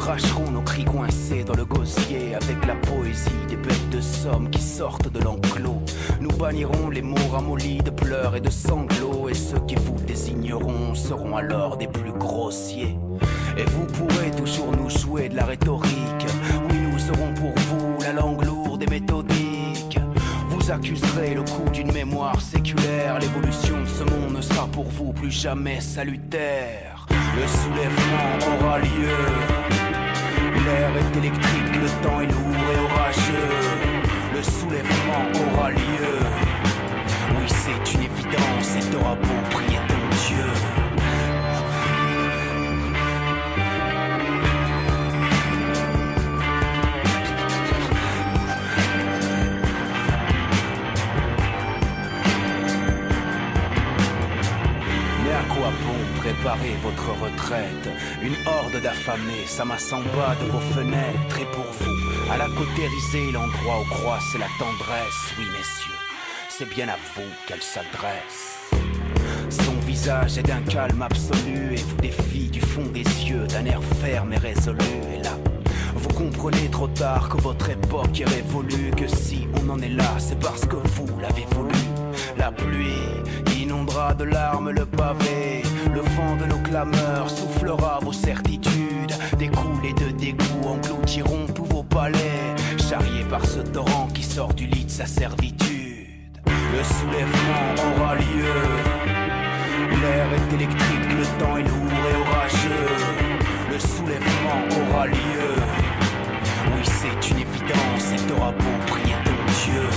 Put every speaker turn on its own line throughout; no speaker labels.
cracherons nos cris coincés dans le gosier avec la poésie des bêtes de somme qui sortent de l'enclos. Nous bannirons les mots ramollis de pleurs et de sanglots, et ceux qui vous désigneront seront alors des plus grossiers. Et vous pourrez toujours nous jouer de la rhétorique. Oui, nous serons pour vous la langue lourde et méthodique. Vous accuserez le coup d'une mémoire séculaire. L'évolution de ce monde ne sera pour vous plus jamais salutaire. Le soulèvement aura lieu. L'air est électrique, le temps est lourd et orageux. Le soulèvement aura lieu. Oui, c'est une évidence et t'auras beau prier ton Dieu. Préparez votre retraite. Une horde d'affamés s'amasse en bas de vos fenêtres. Et pour vous, à la cautérisée, l'endroit où croisse la tendresse. Oui, messieurs, c'est bien à vous qu'elle s'adresse. Son visage est d'un calme absolu et vous défie du fond des yeux d'un air ferme et résolu. Et là, vous comprenez trop tard que votre époque est révolue. Que si on en est là, c'est parce que vous l'avez voulu. La pluie inondera de larmes le pavé. Le vent de nos clameurs soufflera vos certitudes. Des coulées de dégoût engloutiront tous vos palais, charriés par ce torrent qui sort du lit de sa servitude. Le soulèvement aura lieu. L'air est électrique, le temps est lourd et orageux. Le soulèvement aura lieu. Oui, c'est une évidence et t'auras beau prier ton Dieu.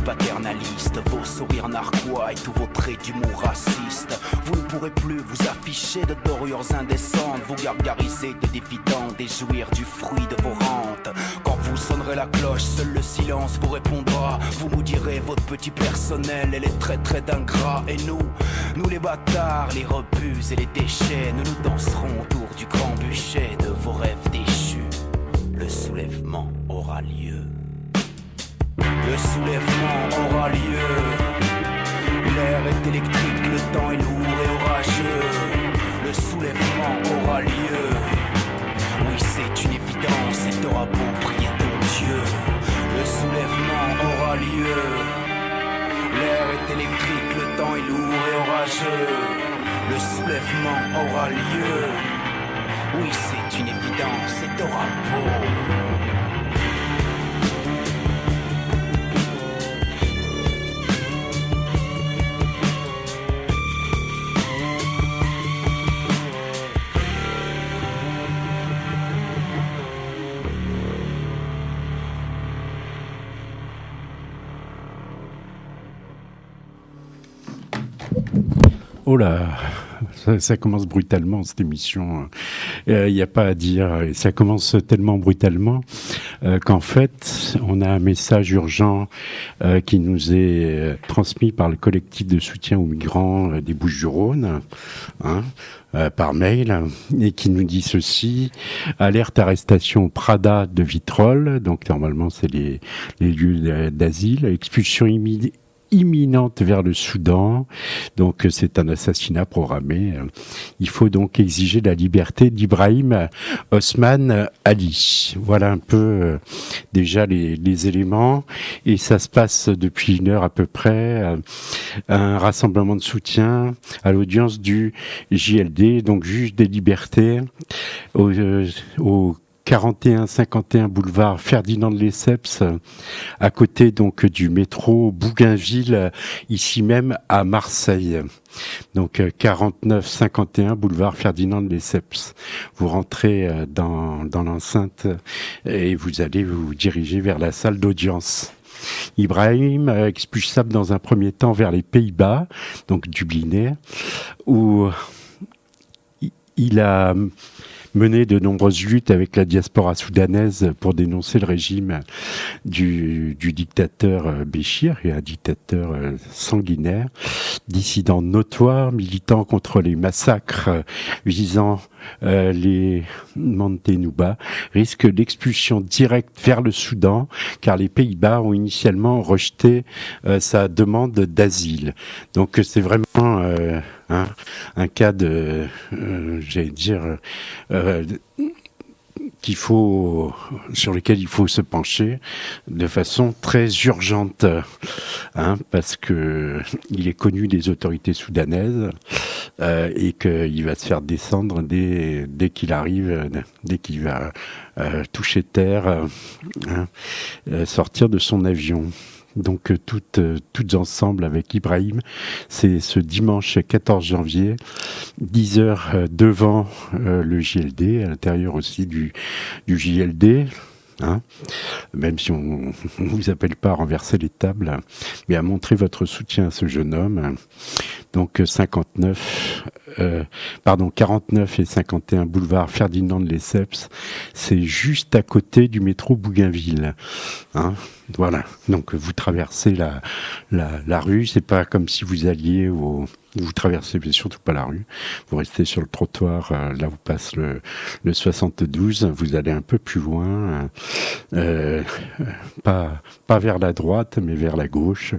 Paternaliste, vos sourires narquois et tous vos traits d'humour raciste. Vous ne pourrez plus vous afficher de dorures indécentes, vous gargariser de dividendes et jouir du fruit de vos rentes. Quand vous sonnerez la cloche, seul le silence vous répondra. Vous nous direz votre petit personnel et les traits d'ingrats. Et nous les bâtards, les rebus et les déchets, nous danserons autour du grand bûcher de vos rêves déchus. Le soulèvement aura lieu. Le soulèvement aura lieu. L'air est électrique, le temps est lourd et orageux. Le soulèvement aura lieu. Oui, c'est une évidence et t'auras beau prier ton Dieu. Le soulèvement aura lieu. L'air est électrique, le temps est lourd et orageux. Le soulèvement aura lieu. Oui, c'est une évidence et t'auras beau.
Oh là, ça commence brutalement cette émission. Il n'y a pas à dire. Ça commence tellement brutalement qu'en fait, on a un message urgent qui nous est transmis par le collectif de soutien aux migrants des Bouches-du-Rhône, par mail, et qui nous dit ceci: alerte arrestation Prada de Vitrolles, donc normalement c'est les lieux d'asile, expulsion imminente vers le Soudan, donc c'est un assassinat programmé. Il faut donc exiger la liberté d'Ibrahim Osman Ali. Voilà un peu déjà les éléments, et ça se passe depuis 1 heure à peu près, un rassemblement de soutien à l'audience du JLD, donc juge des libertés, au 41-51 boulevard Ferdinand de Lesseps, à côté donc du métro Bougainville, ici même à Marseille. Donc 49-51 boulevard Ferdinand de Lesseps. Vous rentrez dans l'enceinte et vous allez vous diriger vers la salle d'audience. Ibrahim, expulsable dans un premier temps vers les Pays-Bas, donc dublinais, où il a mené de nombreuses luttes avec la diaspora soudanaise pour dénoncer le régime du dictateur Béchir, et un dictateur sanguinaire, dissident notoire, militant contre les massacres visant les Monténouba risquent l'expulsion directe vers le Soudan, car les Pays-Bas ont initialement rejeté sa demande d'asile. Donc c'est vraiment un cas de, j'allais dire, sur lequel il faut se pencher de façon très urgente, parce que il est connu des autorités soudanaises et qu'il va se faire descendre dès qu'il arrive, dès qu'il va toucher terre, sortir de son avion. Donc toutes ensemble avec Ibrahim, c'est ce dimanche 14 janvier, 10 heures devant le JLD, à l'intérieur aussi du JLD, même si on ne vous appelle pas à renverser les tables, mais à montrer votre soutien à ce jeune homme. Donc 49 et 51 boulevard Ferdinand de Lesseps, c'est juste à côté du métro Bougainville. Voilà, donc vous traversez la rue, c'est pas comme si vous alliez vous traversez surtout pas la rue, vous restez sur le trottoir, là où passe le 72, vous allez un peu plus loin, pas vers la droite, mais vers la gauche,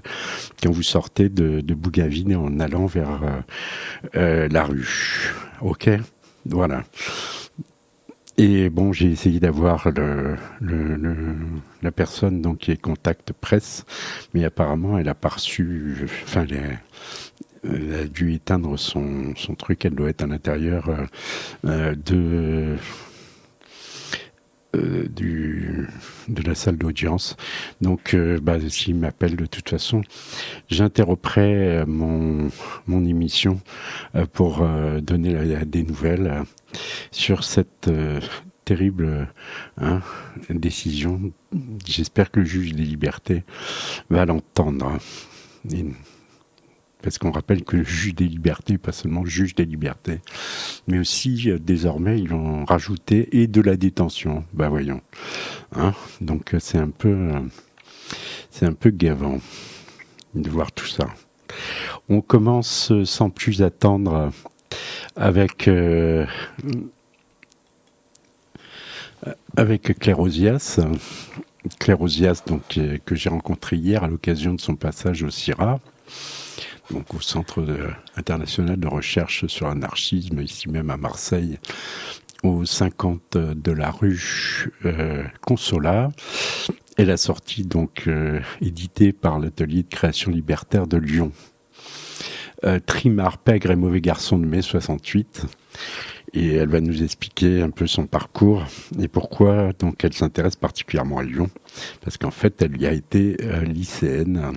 quand vous sortez de Bougainville en allant vers la rue. Ok, voilà. Et bon, j'ai essayé d'avoir la personne donc qui est contact presse, mais apparemment elle a pas reçu, elle a dû éteindre son truc, elle doit être à l'intérieur de la salle d'audience. Donc, s'il m'appelle de toute façon, j'interromperai mon émission pour donner des nouvelles sur cette terrible décision. J'espère que le juge des libertés va l'entendre. Parce qu'on rappelle que le juge des libertés, pas seulement le juge des libertés, mais aussi, désormais, ils ont rajouté et de la détention. Voyons. Donc, c'est un peu gavant de voir tout ça. On commence sans plus attendre avec Claire Ozias. Claire Ozias, donc, que j'ai rencontrée hier à l'occasion de son passage au CIRA. Donc au Centre international de recherche sur l'anarchisme, ici même à Marseille, au 50 de la rue Consolat. Elle a sorti donc édité par l'atelier de création libertaire de Lyon. Trimard, pègre et mauvais garçon de mai 68. Et elle va nous expliquer un peu son parcours et pourquoi donc elle s'intéresse particulièrement à Lyon. Parce qu'en fait, elle y a été lycéenne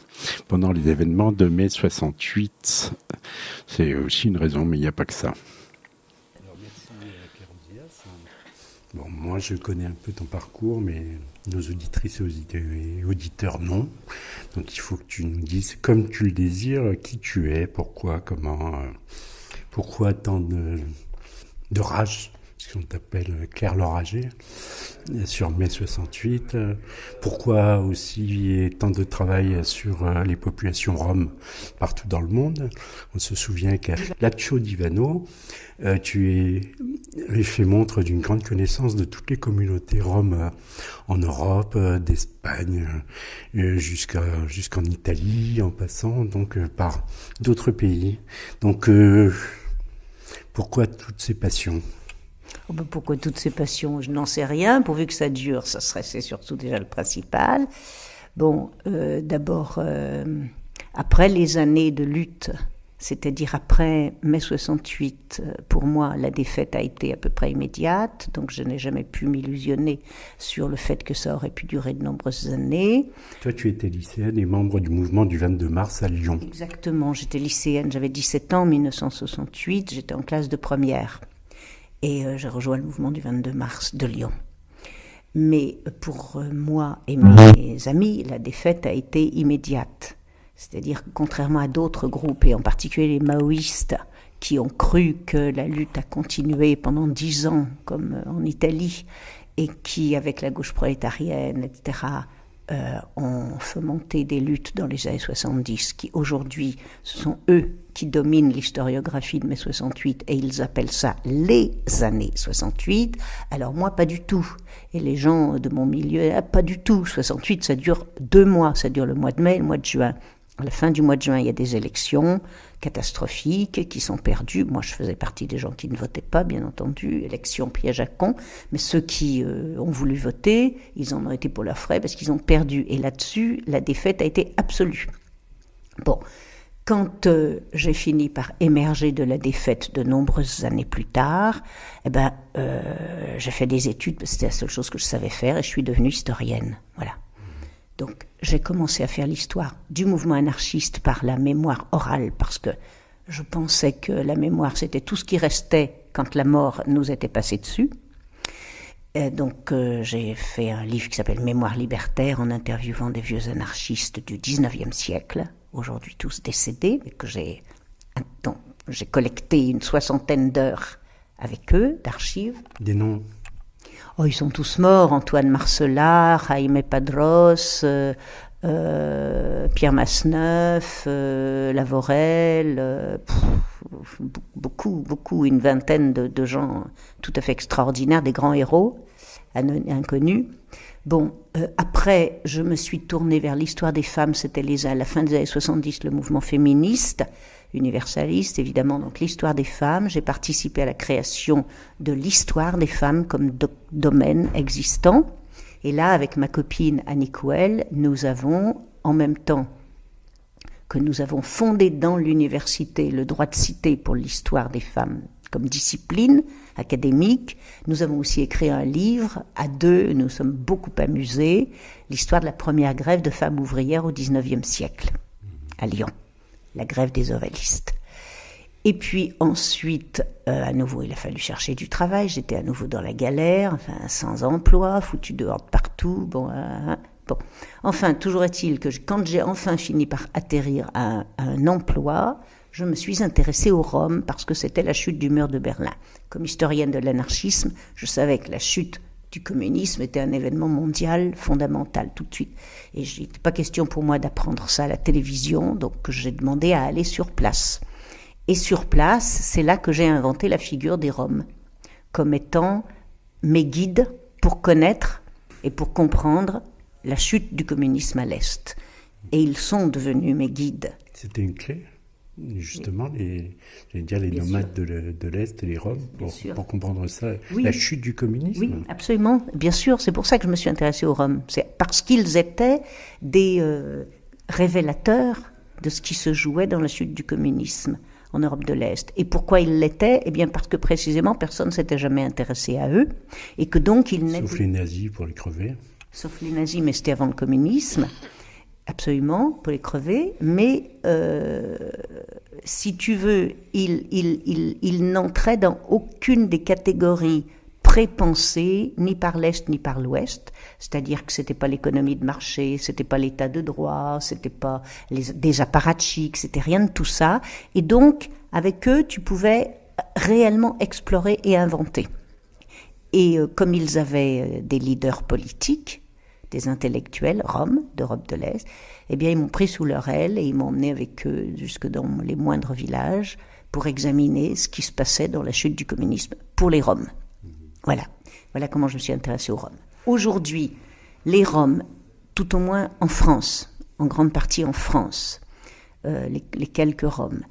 pendant les événements de mai 68. C'est aussi une raison, mais il n'y a pas que ça. Alors merci Claire Ozias. Bon, moi je connais un peu ton parcours, mais nos auditrices et auditeurs non. Donc il faut que tu nous dises, comme tu le désires, qui tu es, pourquoi, comment, pourquoi tant de rage, parce qu'on t'appelle Claire l'Enragée, sur mai 68. Pourquoi aussi tant de travail sur les populations roms partout dans le monde. On se souvient qu'à Lacho Divano, tu es fait montre d'une grande connaissance de toutes les communautés roms en Europe, d'Espagne jusqu'en Italie, en passant donc par d'autres pays. Donc pourquoi toutes ces passions ?
Pourquoi toutes ces passions ? Je n'en sais rien, pourvu que ça dure, c'est surtout déjà le principal. Bon, d'abord, après les années de lutte, c'est-à-dire après mai 68, pour moi, la défaite a été à peu près immédiate, donc je n'ai jamais pu m'illusionner sur le fait que ça aurait pu durer de nombreuses années.
Toi, tu étais lycéenne et membre du mouvement du 22 mars à Lyon.
Exactement, j'étais lycéenne, j'avais 17 ans en 1968, j'étais en classe de première. Et j'ai rejoint le mouvement du 22 mars de Lyon. Mais pour moi et mes amis, la défaite a été immédiate. C'est-à-dire que contrairement à d'autres groupes, et en particulier les maoïstes, qui ont cru que la lutte a continué pendant 10 ans, comme en Italie, et qui, avec la gauche prolétarienne, etc., ont fomenté des luttes dans les années 70 qui aujourd'hui, ce sont eux qui dominent l'historiographie de mai 68 et ils appellent ça les années 68. Alors moi, pas du tout. Et les gens de mon milieu, pas du tout. 68, ça dure 2 mois. Ça dure le mois de mai et le mois de juin. À la fin du mois de juin, il y a des élections catastrophiques qui sont perdues. Moi, je faisais partie des gens qui ne votaient pas, bien entendu. Élections piège à con. Mais ceux qui ont voulu voter, ils en ont été pour leurs frais parce qu'ils ont perdu. Et là-dessus, la défaite a été absolue. Bon, quand j'ai fini par émerger de la défaite de nombreuses années plus tard, j'ai fait des études, parce que c'était la seule chose que je savais faire, et je suis devenue historienne. Voilà. Donc, j'ai commencé à faire l'histoire du mouvement anarchiste par la mémoire orale, parce que je pensais que la mémoire, c'était tout ce qui restait quand la mort nous était passée dessus. Et donc, j'ai fait un livre qui s'appelle « Mémoire libertaire » en interviewant des vieux anarchistes du 19e siècle, aujourd'hui tous décédés, mais que j'ai collecté une 60aine d'heures avec eux, d'archives.
Des noms?
Oh, ils sont tous morts, Antoine Marcelard, Jaime Padros, Pierre Masneuf, Lavorel, beaucoup, une vingtaine de gens tout à fait extraordinaires, des grands héros, inconnus. Bon, après, je me suis tournée vers l'histoire des femmes, c'était à la fin des années 70, le mouvement féministe, universaliste, évidemment, donc l'histoire des femmes. J'ai participé à la création de l'histoire des femmes comme domaine existant. Et là, avec ma copine Annie Couel, nous avons, en même temps que nous avons fondé dans l'université le droit de citer pour l'histoire des femmes comme discipline académique, nous avons aussi écrit un livre, à 2, nous sommes beaucoup amusés, l'histoire de la première grève de femmes ouvrières au 19e siècle, à Lyon, la grève des ovalistes. Et puis ensuite, à nouveau, il a fallu chercher du travail, j'étais à nouveau dans la galère, enfin, sans emploi, foutu dehors de partout, bon. Enfin, toujours est-il que quand j'ai enfin fini par atterrir à un emploi, je me suis intéressée aux Roms parce que c'était la chute du mur de Berlin. Comme historienne de l'anarchisme, je savais que la chute du communisme était un événement mondial fondamental tout de suite. Et il n'était pas question pour moi d'apprendre ça à la télévision, donc j'ai demandé à aller sur place. Et sur place, c'est là que j'ai inventé la figure des Roms, comme étant mes guides pour connaître et pour comprendre la chute du communisme à l'Est. Et ils sont devenus mes guides.
C'était une clé, justement, les nomades de l'Est et les Roms, pour comprendre ça, oui. La chute du communisme.
Oui, absolument, bien sûr, c'est pour ça que je me suis intéressée aux Roms. C'est parce qu'ils étaient des révélateurs de ce qui se jouait dans la chute du communisme en Europe de l'Est. Et pourquoi ils l'étaient ? Eh bien parce que précisément personne ne s'était jamais intéressé à eux, et que donc ils n'étaient...
Sauf les nazis pour les crever.
Sauf les nazis, mais c'était avant le communisme, absolument, pour les crever. Mais si tu veux, ils n'entraient dans aucune des catégories prépensées, ni par l'Est ni par l'Ouest. C'est-à-dire que c'était pas l'économie de marché, c'était pas l'état de droit, c'était pas des apparatchiks, c'était rien de tout ça. Et donc, avec eux, tu pouvais réellement explorer et inventer. Et comme ils avaient des leaders politiques, des intellectuels roms d'Europe de l'Est, eh bien ils m'ont pris sous leur aile et ils m'ont emmené avec eux jusque dans les moindres villages pour examiner ce qui se passait dans la chute du communisme pour les Roms. Voilà comment je me suis intéressée aux Roms. Aujourd'hui, les Roms, tout au moins en France, en grande partie en France, les quelques Roms,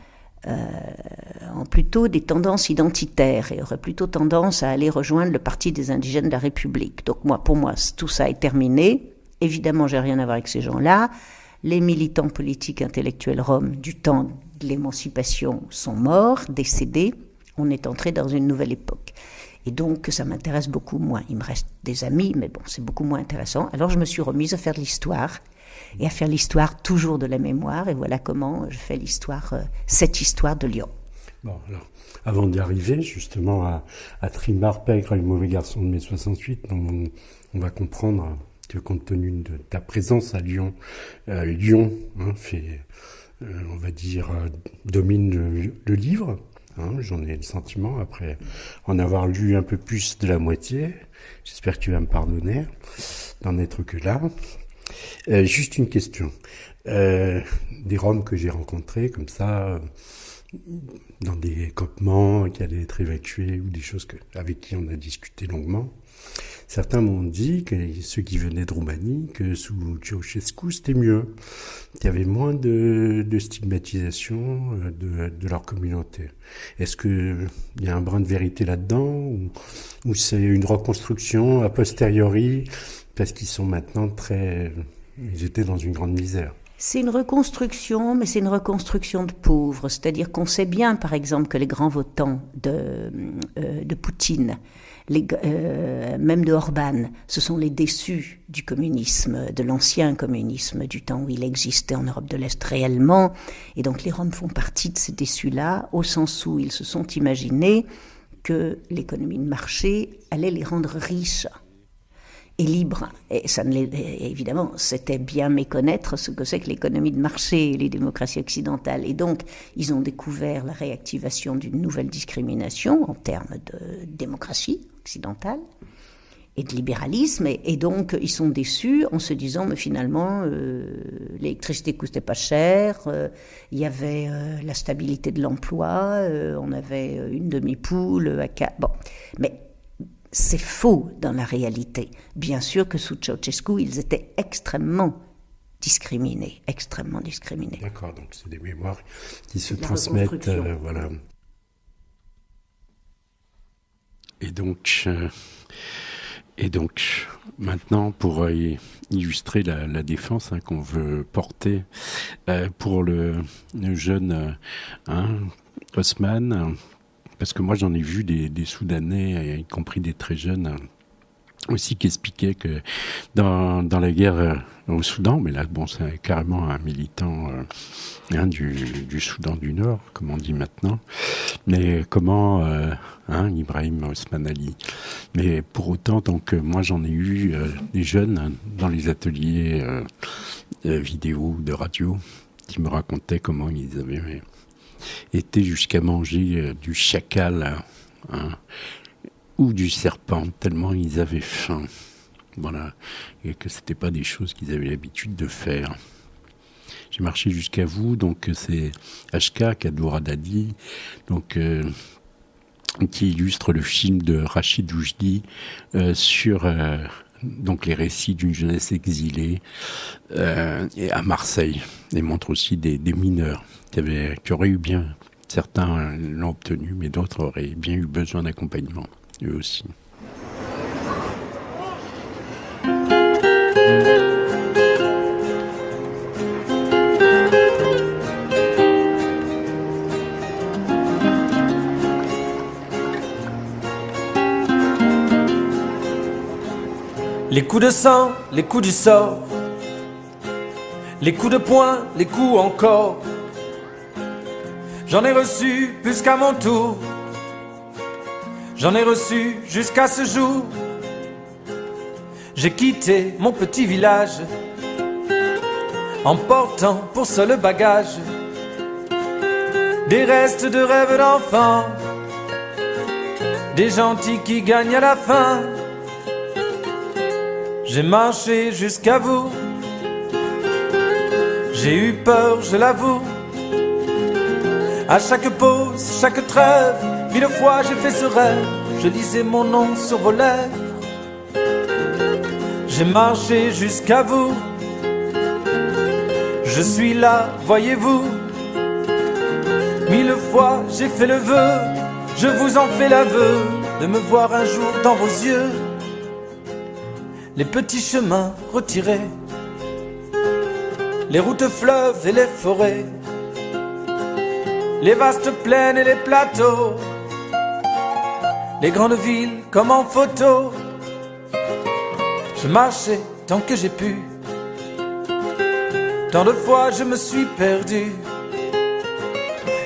ont plutôt des tendances identitaires et auraient plutôt tendance à aller rejoindre le Parti des indigènes de la République. Donc pour moi, tout ça est terminé. Évidemment, j'ai rien à voir avec ces gens-là. Les militants politiques intellectuels roms du temps de l'émancipation sont morts, décédés. On est entré dans une nouvelle époque. Et donc, ça m'intéresse beaucoup moins. Il me reste des amis, mais bon, c'est beaucoup moins intéressant. Alors, je me suis remise à faire de l'histoire, et à faire l'histoire toujours de la mémoire, et voilà comment je fais cette histoire de Lyon.
Bon, alors, avant d'y arriver, justement, à Trimard, Pègre et le mauvais garçon de mai 68, on va comprendre que compte tenu de ta présence à Lyon, Lyon fait, on va dire, domine le livre. J'en ai le sentiment, après en avoir lu un peu plus de la moitié. J'espère que tu vas me pardonner d'en être que là. Juste une question. Des Roms que j'ai rencontrés comme ça, dans des campements qui allaient être évacués ou des choses avec qui on a discuté longuement, certains m'ont dit, que ceux qui venaient de Roumanie, que sous Ceausescu c'était mieux, qu'il y avait moins de stigmatisation de leur communauté. Est-ce qu'il y a un brin de vérité là-dedans ou c'est une reconstruction a posteriori parce qu'ils sont maintenant ils étaient dans une grande misère?
C'est une reconstruction, mais c'est une reconstruction de pauvres. C'est-à-dire qu'on sait bien, par exemple, que les grands votants de Poutine, même de Orban, ce sont les déçus du communisme, de l'ancien communisme, du temps où il existait en Europe de l'Est réellement. Et donc les Roms font partie de ces déçus-là, au sens où ils se sont imaginés que l'économie de marché allait les rendre riches et libre. Et ça évidemment, c'était bien méconnaître ce que c'est que l'économie de marché et les démocraties occidentales. Et donc, ils ont découvert la réactivation d'une nouvelle discrimination en termes de démocratie occidentale et de libéralisme. Et donc, ils sont déçus en se disant, mais finalement, l'électricité coûtait pas cher, il y avait la stabilité de l'emploi, on avait une demi-poule à 4... Bon, mais c'est faux dans la réalité. Bien sûr que sous Ceausescu, ils étaient extrêmement discriminés.
D'accord, donc c'est des mémoires qui se transmettent, voilà. Et donc, maintenant, pour illustrer la défense qu'on veut porter pour le jeune Osman, parce que moi j'en ai vu des Soudanais, y compris des très jeunes, aussi qui expliquaient que dans la guerre au Soudan, mais là bon c'est carrément un militant du Soudan du Nord, comme on dit maintenant, mais comment Ibrahim Osman Ali. Mais pour autant, donc moi j'en ai eu des jeunes dans les ateliers vidéo de radio qui me racontaient comment ils avaient été jusqu'à manger du chacal ou du serpent, tellement ils avaient faim. Voilà. Et que c'était pas des choses qu'ils avaient l'habitude de faire. J'ai marché jusqu'à vous, donc c'est HK, Kadoura Dadi, donc qui illustre le film de Rachid Oujdi sur donc les récits d'une jeunesse exilée et à Marseille, et montre aussi des mineurs qui auraient eu bien, certains l'ont obtenu, mais d'autres auraient bien eu besoin d'accompagnement, eux aussi.
Les coups de sang, les coups du sort, les coups de poing, les coups encore. J'en ai reçu plus qu'à mon tour. J'en ai reçu jusqu'à ce jour. J'ai quitté mon petit village, emportant pour seul bagage des restes de rêves d'enfants, des gentils qui gagnent à la fin. J'ai marché jusqu'à vous, j'ai eu peur, je l'avoue. À chaque pause, chaque trêve, 1000 fois j'ai fait ce rêve. Je lisais mon nom sur vos lèvres. J'ai marché jusqu'à vous, je suis là, voyez-vous. 1000 fois j'ai fait le vœu, je vous en fais l'aveu, de me voir un jour dans vos yeux. Les petits chemins retirés, les routes fleuves et les forêts, les vastes plaines et les plateaux, les grandes villes comme en photo. Je marchais tant que j'ai pu, tant de fois je me suis perdu.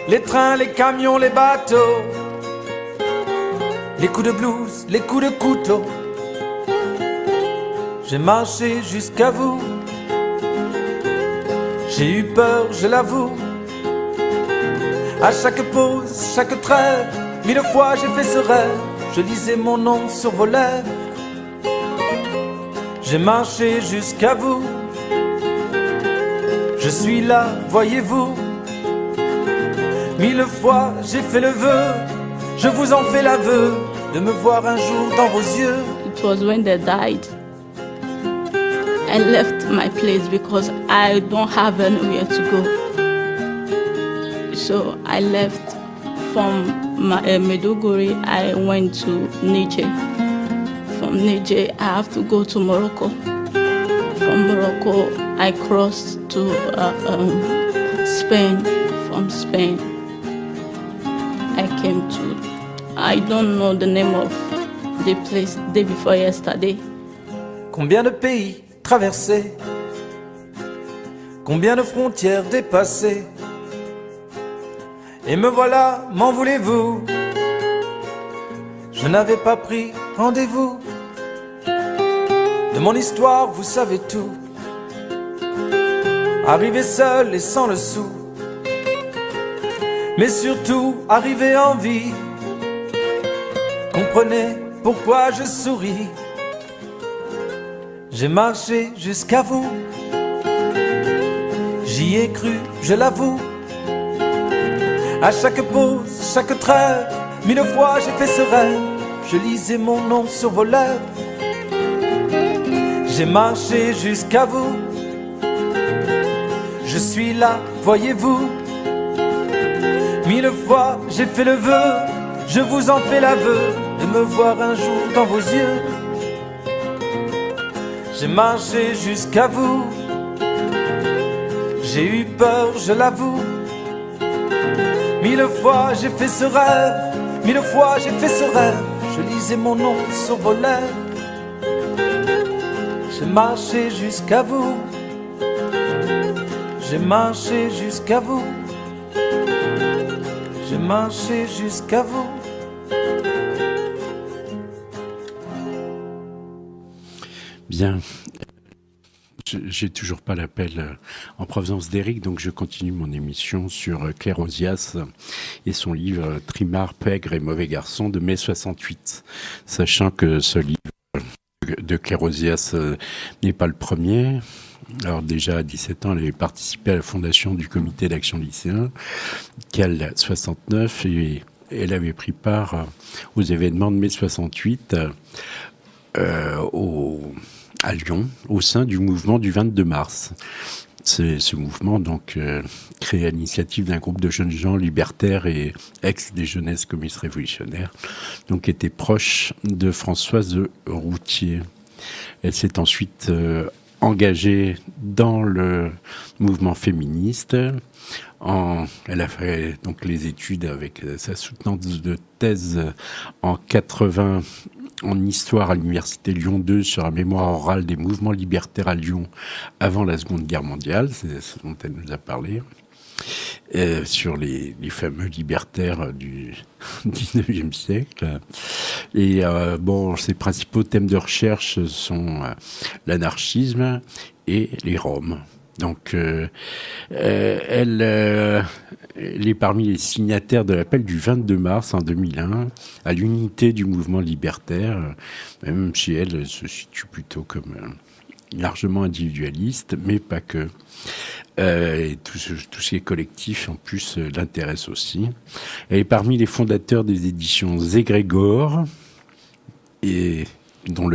Les trains, les camions, les bateaux, les coups de blues, les coups de couteau. J'ai marché jusqu'à vous, j'ai eu peur, je l'avoue. À chaque pause, chaque trêve, 1000 fois j'ai fait ce rêve. Je lisais mon nom sur vos lèvres. J'ai marché jusqu'à vous, Je suis là, voyez-vous. 1000 fois j'ai fait le vœu, je vous en fais l'aveu, de me voir un jour dans vos yeux.
It was when they died. I left my place because I don't have anywhere to go. So I left from Maiduguri, I went to Niger. From Niger, I have to go to Morocco. From Morocco, I crossed to Spain. From Spain, I came to, I don't know the name of the place, day before yesterday.
Combien de pays traversés, combien de frontières dépassées, et me voilà, m'en voulez-vous? Je n'avais pas pris rendez-vous. De mon histoire, vous savez tout. Arrivé seul et sans le sou, mais surtout arrivé en vie. Comprenez pourquoi je souris. J'ai marché jusqu'à vous, j'y ai cru, je l'avoue. À chaque pause, chaque trêve, 1000 fois j'ai fait ce rêve. Je lisais mon nom sur vos lèvres. J'ai marché jusqu'à vous. Je suis là, voyez-vous. 1000 fois j'ai fait le vœu, je vous en fais l'aveu, de me voir un jour dans vos yeux. J'ai marché jusqu'à vous. J'ai eu peur, je l'avoue. 1000 fois j'ai fait ce rêve, 1000 fois j'ai fait ce rêve. Je lisais mon nom sur vos lèvres. J'ai marché jusqu'à vous. J'ai marché jusqu'à vous. J'ai marché jusqu'à vous.
Bien. J'ai toujours pas l'appel en provenance d'Éric, donc je continue mon émission sur Claire Ozias et son livre Trimard, Pègre et Mauvais Garçon de mai 68. Sachant que ce livre de Claire Ozias n'est pas le premier. Alors déjà à 17 ans, elle avait participé à la fondation du comité d'action lycéen, CAL 69, et elle avait pris part aux événements de mai 68 à Lyon, au sein du mouvement du 22 mars. C'est ce mouvement, donc, créé à l'initiative d'un groupe de jeunes gens libertaires et ex des jeunesses communistes révolutionnaires, donc était proche de Françoise Routier. Elle s'est ensuite engagée dans le mouvement féministe. Elle a fait donc les études avec sa soutenance de thèse en 80 en histoire à l'université Lyon 2 sur la mémoire orale des mouvements libertaires à Lyon avant la Seconde Guerre mondiale, c'est ce dont elle nous a parlé, sur les fameux libertaires du 19e siècle. Et ses principaux thèmes de recherche sont l'anarchisme et les Roms. Donc, elle est parmi les signataires de l'appel du 22 mars en 2001 à l'unité du mouvement libertaire. Même chez elle se situe plutôt comme largement individualiste, mais pas que. Et tout ce qui est collectif, en plus, l'intéresse aussi. Elle est parmi les fondateurs des éditions Égrégore, et dont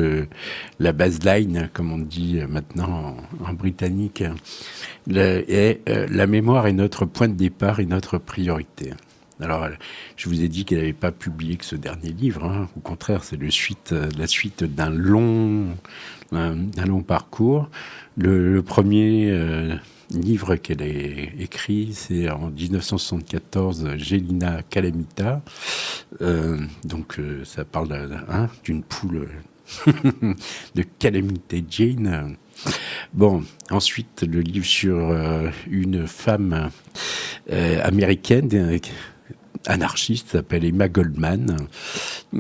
la baseline, comme on dit maintenant en britannique, est la mémoire est notre point de départ et notre priorité. Alors, je vous ai dit qu'elle n'avait pas publié que ce dernier livre. Hein. Au contraire, c'est la suite d'un long parcours. Le premier livre qu'elle a écrit, c'est en 1974, Gélina Calamita. Ça parle d'une poule de Calamité Jane. Bon, ensuite, le livre sur une femme américaine anarchiste s'appelle Emma Goldman.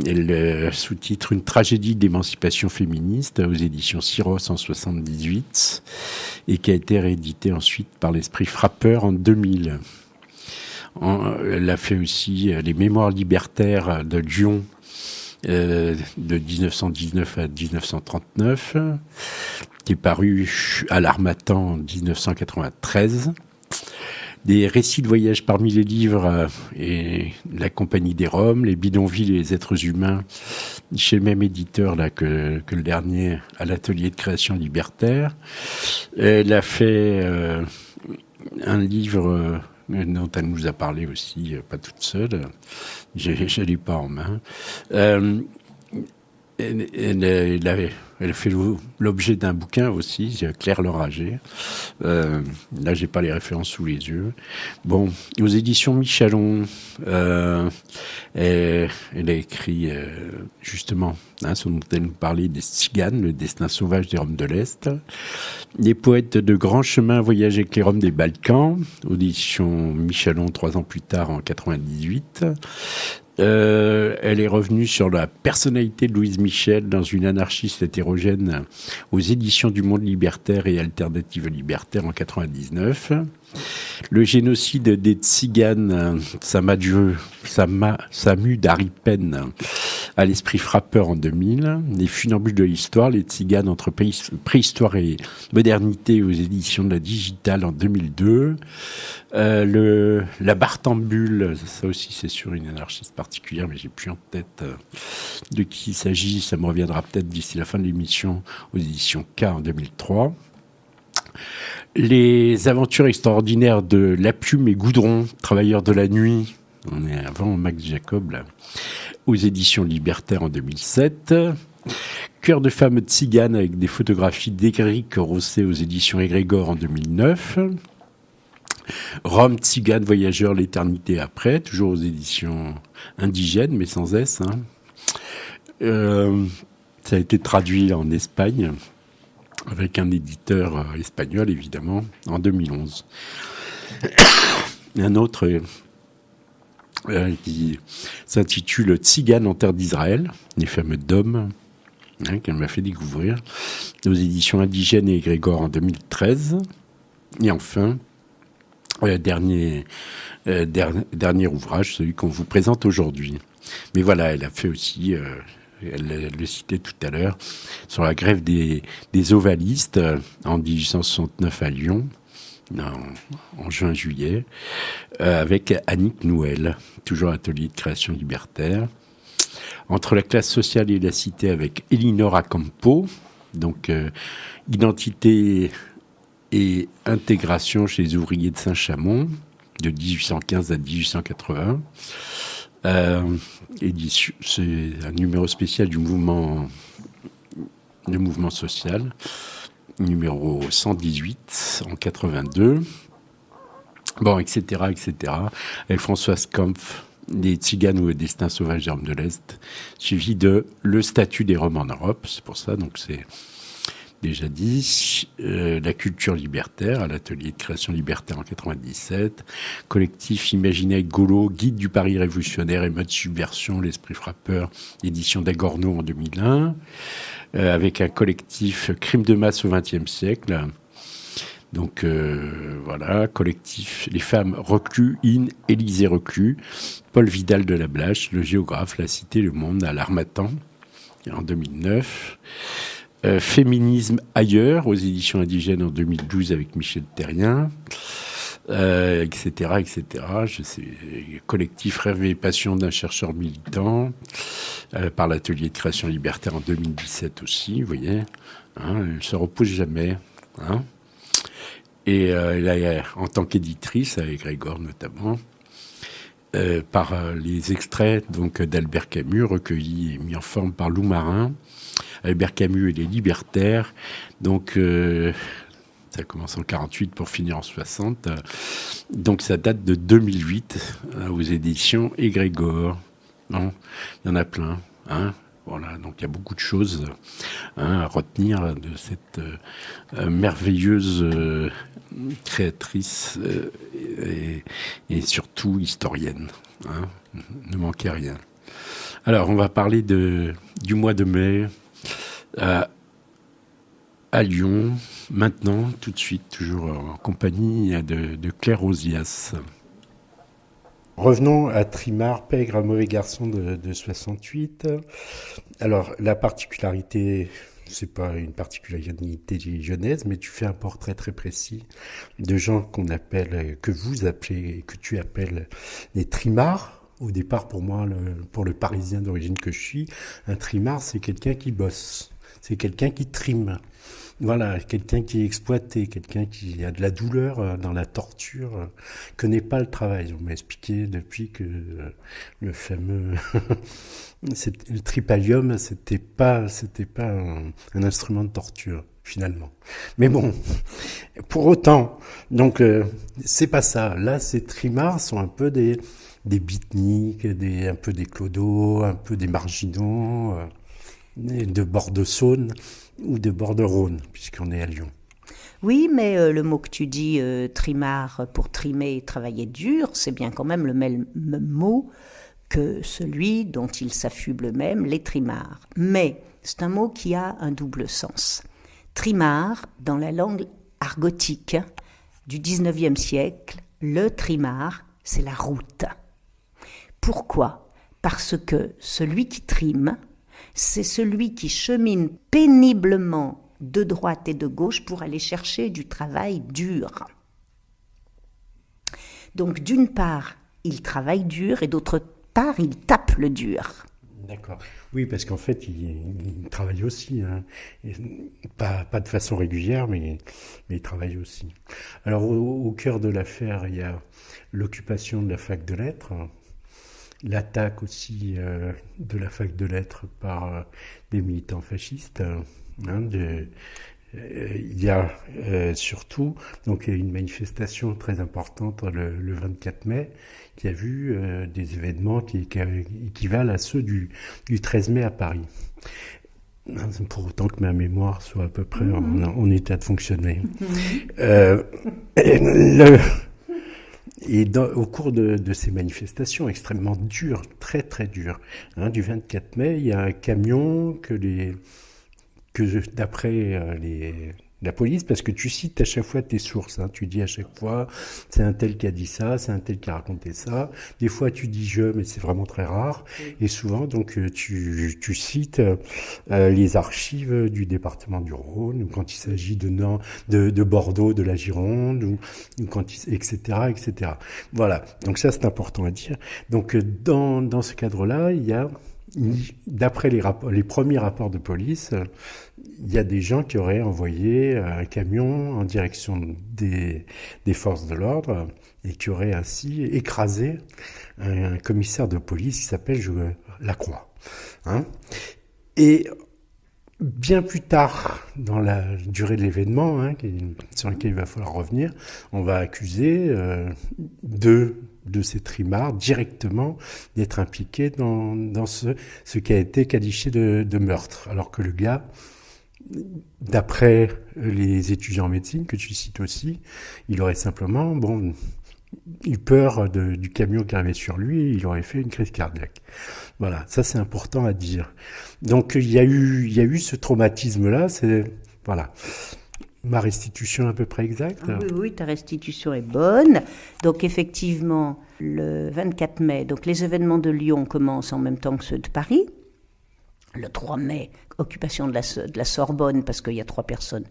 Elle sous-titre Une tragédie d'émancipation féministe aux éditions Syros en 78 et qui a été réédité ensuite par l'Esprit Frappeur en 2000. Elle a fait aussi les Mémoires libertaires de Lyon de 1919 à 1939, qui est paru à l'Harmattan en 1993. Des récits de voyage parmi les livres et la Compagnie des Roms, les bidonvilles et les êtres humains, chez le même éditeur là, que le dernier, à l'atelier de création libertaire. Elle a fait un livre dont elle nous a parlé aussi, pas toute seule, je ne l'ai pas en main. Elle a fait l'objet d'un bouquin aussi, Claire L'Enragée. Là, j'ai pas les références sous les yeux. Bon, aux éditions Michalon, elle a écrit justement ce dont elle nous parlait, des Tziganes, le destin sauvage des Roms de l'Est. Les poètes de grand chemin voyagent avec les Roms des Balkans, aux éditions Michalon 3 ans plus tard, en 98. Elle est revenue sur la personnalité de Louise Michel dans une anarchiste hétérogène aux éditions du Monde libertaire et Alternative libertaire en 99. Le génocide des Tziganes, Samu Dari Pen, à l'esprit frappeur en 2000. Les funambules de l'histoire, les Tziganes entre préhistoire et modernité aux éditions de la Digitale en 2002. La Bartambule, ça aussi c'est sur une anarchiste particulière, mais j'ai plus en tête de qui il s'agit. Ça me reviendra peut-être d'ici la fin de l'émission aux éditions K en 2003. Les aventures extraordinaires de La Plume et Goudron, Travailleurs de la nuit, on est avant Max Jacob là, aux éditions Libertaires en 2007. Cœur de femme tzigane avec des photographies d'Éric Rosset aux éditions Égrégore en 2009. Rome, Tzigane, voyageur, l'éternité après, toujours aux éditions indigènes, mais sans S. Ça a été traduit en Espagne, avec un éditeur espagnol, évidemment, en 2011. Un autre qui s'intitule Tzigane en terre d'Israël, les fameux DOM, qu'elle m'a fait découvrir, aux éditions indigènes et Égrégore en 2013. Et enfin, dernier ouvrage, celui qu'on vous présente aujourd'hui. Mais voilà, elle a fait aussi, elle le citait tout à l'heure, sur la grève des ovalistes en 1869 à Lyon, en juin-juillet, avec Annick Nouel, toujours atelier de création libertaire. Entre la classe sociale et la cité avec Elinor Acampo, donc identité et intégration chez les ouvriers de Saint-Chamond, de 1815 à 1880. C'est un numéro spécial du mouvement social, numéro 118 en 82. Bon, etc., etc. Avec Françoise Kampf, des Tziganes ou le destin sauvage des Roms de l'Est, suivi de Le statut des Roms en Europe. C'est pour ça, donc c'est déjà dit. La culture libertaire à l'atelier de création libertaire en 97. Collectif Imaginé avec Golo, guide du Paris révolutionnaire et mode subversion, l'esprit frappeur, édition d'Agorno en 2001. Avec un collectif Crime de masse au XXe siècle. Donc voilà, collectif Les femmes reclus, Élysée reclus, Paul Vidal de la Blache, le géographe, la cité, le monde à l'Harmattan en 2009. Féminisme ailleurs aux éditions indigènes en 2012 avec Michel Terrien, etc., etc. Je sais, collectif Rêve et passion d'un chercheur militant par l'atelier de création libertaire en 2017 aussi, vous voyez, elle ne se repose jamais. Et là, en tant qu'éditrice, avec Grégor notamment, par les extraits donc, d'Albert Camus, recueillis et mis en forme par Lou Marin, Albert Camus et les libertaires. Donc, ça commence en 48 pour finir en 60. Donc, ça date de 2008 aux éditions Égrégore. Non, il y en a plein. Voilà, donc il y a beaucoup de choses à retenir de cette merveilleuse créatrice et surtout historienne. Ne manquez rien. Alors, on va parler du mois de mai à Lyon, maintenant, tout de suite, toujours en compagnie de Claire Ozias. Revenons à Trimard, Pègre, un mauvais garçon de 68. Alors, la particularité, c'est pas une particularité lyonnaise, mais tu fais un portrait très précis de gens que vous appelez, que tu appelles les trimards. Au départ, pour moi, pour le Parisien d'origine que je suis, un trimard, c'est quelqu'un qui bosse. C'est quelqu'un qui trime. Voilà, quelqu'un qui est exploité, quelqu'un qui a de la douleur dans la torture, connaît pas le travail. On m'a expliqué depuis que le fameux le tripalium, c'était pas un instrument de torture finalement. Mais bon, pour autant, donc c'est pas ça. Là, ces trimards sont un peu des beatniks, un peu des clodos, un peu des marginaux, de bord de Saône ou de bord de Rhône, puisqu'on est à Lyon.
Oui, mais le mot que tu dis, trimard, pour trimer et travailler dur, c'est bien quand même le même mot que celui dont ils s'affublent eux-mêmes, les trimards. Mais c'est un mot qui a un double sens. Trimard, dans la langue argotique du 19e siècle, le trimard, c'est la route. Pourquoi ? Parce que celui qui trime, c'est celui qui chemine péniblement de droite et de gauche pour aller chercher du travail dur. Donc d'une part, il travaille dur et d'autre part, il tape le dur.
D'accord. Oui, parce qu'en fait, il travaille aussi, hein. Pas de façon régulière, mais il travaille aussi. Alors, au cœur de l'affaire, il y a l'occupation de la fac de lettres, l'attaque aussi de la fac de lettres par des militants fascistes. Il y a surtout donc une manifestation très importante le 24 mai qui a vu des événements qui équivalent à ceux du 13 mai à Paris. Pour autant que ma mémoire soit à peu près en état de fonctionner. Au cours de ces manifestations extrêmement dures, très très dures, du 24 mai, il y a un camion que d'après la police, parce que tu cites à chaque fois tes sources, tu dis à chaque fois c'est un tel qui a dit ça, c'est un tel qui a raconté ça. Des fois tu dis mais c'est vraiment très rare. Et souvent donc tu cites les archives du département du Rhône, ou quand il s'agit de Bordeaux, de la Gironde, ou quand etc. Voilà. Donc ça c'est important à dire. Donc dans ce cadre-là, il y a d'après les premiers rapports de police, il y a des gens qui auraient envoyé un camion en direction des forces de l'ordre et qui auraient ainsi écrasé un commissaire de police qui s'appelle Lacroix. Et bien plus tard, dans la durée de l'événement, sur lequel il va falloir revenir, on va accuser deux de ces trimards directement d'être impliqués dans ce qui a été qualifié de meurtre. Alors que le gars, d'après les étudiants en médecine que tu cites aussi, il aurait simplement eu peur du camion qui arrivait sur lui et il aurait fait une crise cardiaque. Voilà, ça c'est important à dire. Donc il y a eu ce traumatisme-là, voilà. Ma restitution à peu près exacte ?
Oui, ta restitution est bonne. Donc effectivement, le 24 mai, donc les événements de Lyon commencent en même temps que ceux de Paris. Le 3 mai, occupation de la Sorbonne, parce qu'il y a 3 personnes,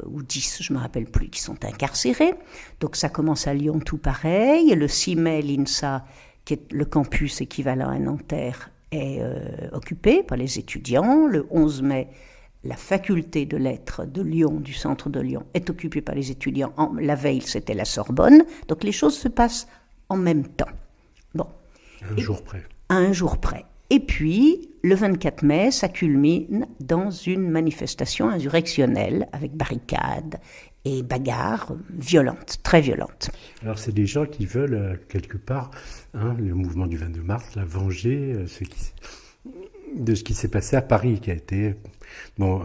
ou 10, je ne me rappelle plus, qui sont incarcérées. Donc ça commence à Lyon tout pareil. Le 6 mai, l'INSA, qui est le campus équivalent à Nanterre, est occupé par les étudiants. Le 11 mai, la faculté de lettres de Lyon, du centre de Lyon, est occupée par les étudiants. La veille, c'était la Sorbonne. Donc les choses se passent en même temps. Bon.
Un jour près.
À un jour près. Et puis, le 24 mai, ça culmine dans une manifestation insurrectionnelle avec barricades et bagarres violentes, très violentes.
Alors, c'est des gens qui veulent, quelque part, le mouvement du 22 mars, la venger de ce qui s'est passé à Paris, qui a été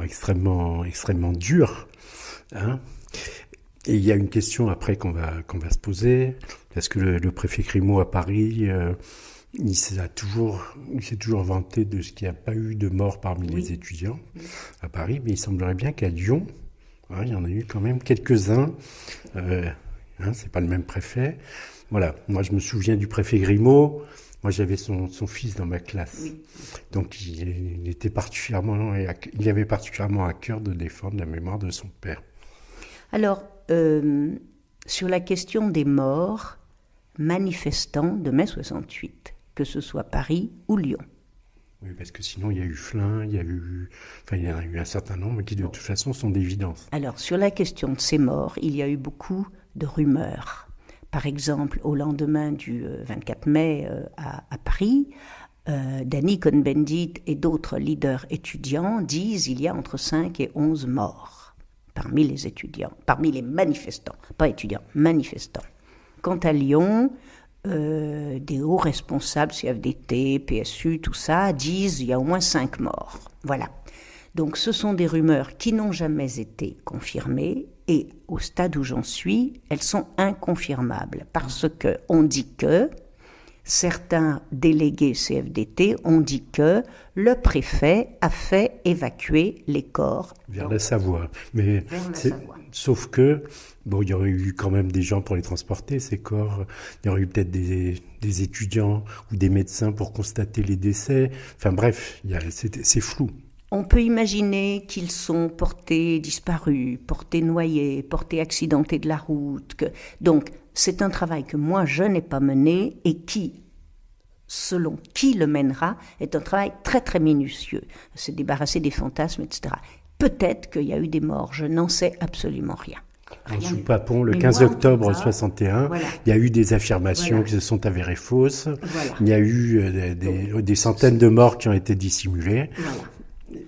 extrêmement, extrêmement dur. Et il y a une question après qu'on va se poser, parce que le préfet Grimaud à Paris... il s'est toujours vanté de ce qu'il n'y a pas eu de mort parmi les étudiants à Paris, mais il semblerait bien qu'à Lyon, il y en a eu quand même quelques-uns. Hein, c'est pas le même préfet. Voilà. Moi, je me souviens du préfet Grimaud. Moi, j'avais son fils dans ma classe. Oui. Donc, il avait particulièrement à cœur de défendre la mémoire de son père.
Alors, sur la question des morts manifestants de mai 68, que ce soit Paris ou Lyon.
Oui, parce que sinon, il y a eu Flins, il y en a eu un certain nombre qui, de toute façon, sont d'évidence. Alors,
sur la question de ces morts, il y a eu beaucoup de rumeurs. Par exemple, au lendemain du 24 mai à Paris, Danny Cohn-Bendit et d'autres leaders étudiants disent qu'il y a entre 5 et 11 morts parmi les étudiants, parmi les manifestants, pas étudiants, manifestants. Quant à Lyon, des hauts responsables, CFDT, PSU, tout ça, disent qu'il y a au moins 5 morts. Voilà. Donc ce sont des rumeurs qui n'ont jamais été confirmées et au stade où j'en suis, elles sont inconfirmables parce qu'on dit que certains délégués CFDT ont dit que le préfet a fait évacuer les corps
vers la Savoie. Mais sauf que il y aurait eu quand même des gens pour les transporter, ces corps. Il y aurait eu peut-être des étudiants ou des médecins pour constater les décès. Enfin bref, c'est flou.
On peut imaginer qu'ils sont portés disparus, portés noyés, portés accidentés de la route. Donc, c'est un travail que moi, je n'ai pas mené et qui, selon qui le mènera, est un travail très, très minutieux. Se débarrasser des fantasmes, etc. Peut-être qu'il y a eu des morts, je n'en sais absolument rien.
Sous Papon, le 15 octobre 61, voilà. Il y a eu des affirmations qui se sont avérées fausses. Voilà. Il y a eu des centaines de morts qui ont été dissimulées.
Voilà.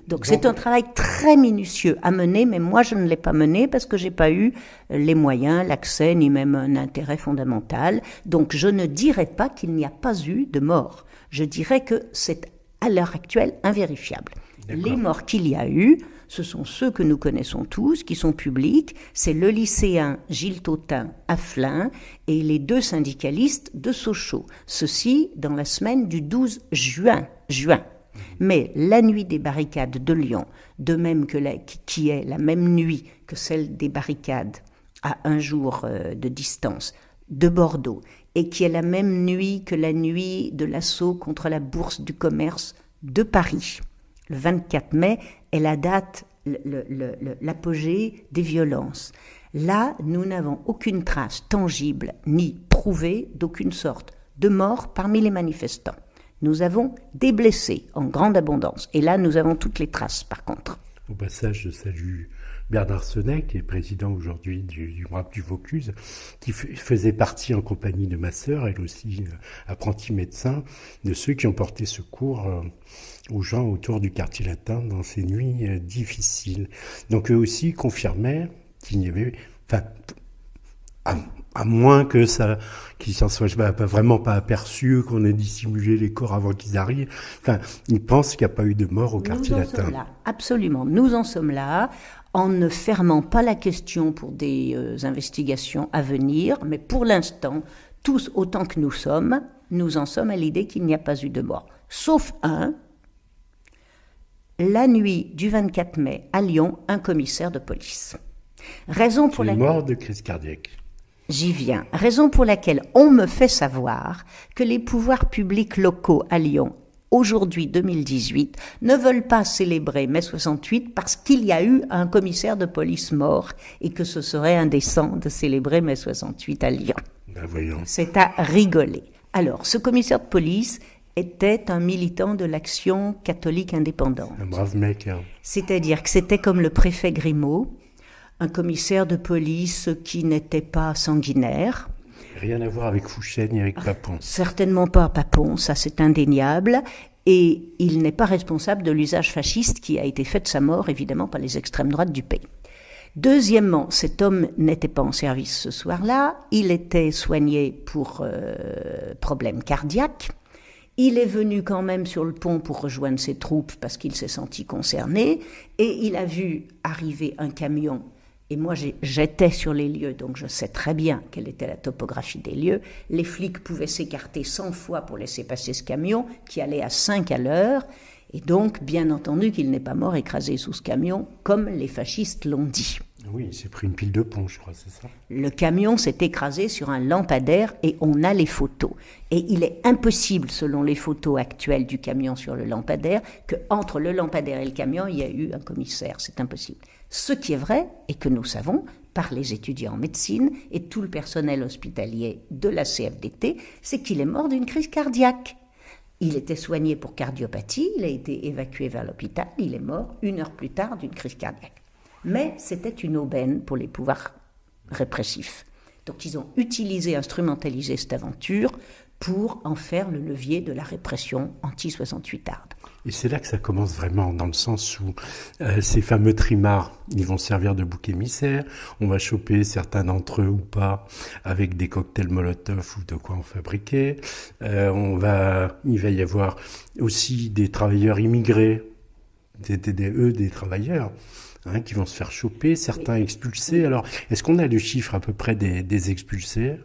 Donc c'est un travail très minutieux à mener, mais moi je ne l'ai pas mené parce que j'ai pas eu les moyens, l'accès, ni même un intérêt fondamental. Donc je ne dirais pas qu'il n'y a pas eu de mort. Je dirais que c'est à l'heure actuelle invérifiable. D'accord. Les morts qu'il y a eu, ce sont ceux que nous connaissons tous, qui sont publics. C'est le lycéen Gilles Tautin à Flins et les 2 syndicalistes de Sochaux. Ceci dans la semaine du 12 juin. Mais la nuit des barricades de Lyon, de même que qui est la même nuit que celle des barricades à 1 jour de distance de Bordeaux, et qui est la même nuit que la nuit de l'assaut contre la Bourse du commerce de Paris. Le 24 mai est la date, l'apogée des violences. Là, nous n'avons aucune trace tangible ni prouvée d'aucune sorte de mort parmi les manifestants. Nous avons des blessés en grande abondance. Et là, nous avons toutes les traces, par contre.
Au passage, je salue Bernard Sonnet, qui est président aujourd'hui du MRAP du Vaucluse, qui faisait partie en compagnie de ma sœur, elle aussi apprentie médecin, de ceux qui ont porté secours aux gens autour du quartier latin dans ces nuits difficiles. Donc eux aussi confirmaient qu'il n'y avait... à moins que ça, qu'ils s'en soient vraiment pas aperçus, qu'on ait dissimulé les corps avant qu'ils arrivent. Enfin, ils pensent qu'il n'y a pas eu de mort au quartier latin.
Nous en sommes là, absolument. Nous en sommes là, en ne fermant pas la question pour des investigations à venir, mais pour l'instant, tous autant que nous en sommes à l'idée qu'il n'y a pas eu de mort. Sauf la nuit du 24 mai à Lyon, un commissaire de police. Raison pour laquelle...
mort de crise cardiaque.
J'y viens. Raison pour laquelle on me fait savoir que les pouvoirs publics locaux à Lyon, aujourd'hui 2018, ne veulent pas célébrer mai 68 parce qu'il y a eu un commissaire de police mort et que ce serait indécent de célébrer mai 68 à Lyon.
Ben voyons.
C'est à rigoler. Alors, ce commissaire de police était un militant de l'Action catholique indépendante.
Un brave mec. Hein.
C'est-à-dire que c'était comme le préfet Grimaud, un commissaire de police qui n'était pas sanguinaire.
Rien à voir avec Fouché ni avec Papon.
Certainement pas Papon, ça c'est indéniable. Et il n'est pas responsable de l'usage fasciste qui a été fait de sa mort, évidemment, par les extrêmes droites du pays. Deuxièmement, cet homme n'était pas en service ce soir-là. Il était soigné pour problème cardiaque. Il est venu quand même sur le pont pour rejoindre ses troupes parce qu'il s'est senti concerné. Et il a vu arriver un camion. Et moi, j'étais sur les lieux, donc je sais très bien quelle était la topographie des lieux. Les flics pouvaient s'écarter 100 fois pour laisser passer ce camion, qui allait à 5 à l'heure. Et donc, bien entendu, qu'il n'est pas mort écrasé sous ce camion, comme les fascistes l'ont dit.
Oui, il s'est pris une pile de pont, je crois, c'est ça.
Le camion s'est écrasé sur un lampadaire et on a les photos. Et il est impossible, selon les photos actuelles du camion sur le lampadaire, qu'entre le lampadaire et le camion, il y a eu un commissaire. C'est impossible. Ce qui est vrai, et que nous savons, par les étudiants en médecine et tout le personnel hospitalier de la CFDT, c'est qu'il est mort d'une crise cardiaque. Il était soigné pour cardiopathie, il a été évacué vers l'hôpital, il est mort 1 heure plus tard d'une crise cardiaque. Mais c'était une aubaine pour les pouvoirs répressifs. Donc ils ont instrumentalisé cette aventure pour en faire le levier de la répression anti-68arde.
Et c'est là que ça commence vraiment, dans le sens où ces fameux trimards, ils vont servir de bouc émissaire. On va choper certains d'entre eux ou pas avec des cocktails Molotov ou de quoi en fabriquer. Il va y avoir aussi des travailleurs immigrés, des travailleurs qui vont se faire choper, certains expulsés. Alors, est-ce qu'on a le chiffre à peu près des expulsés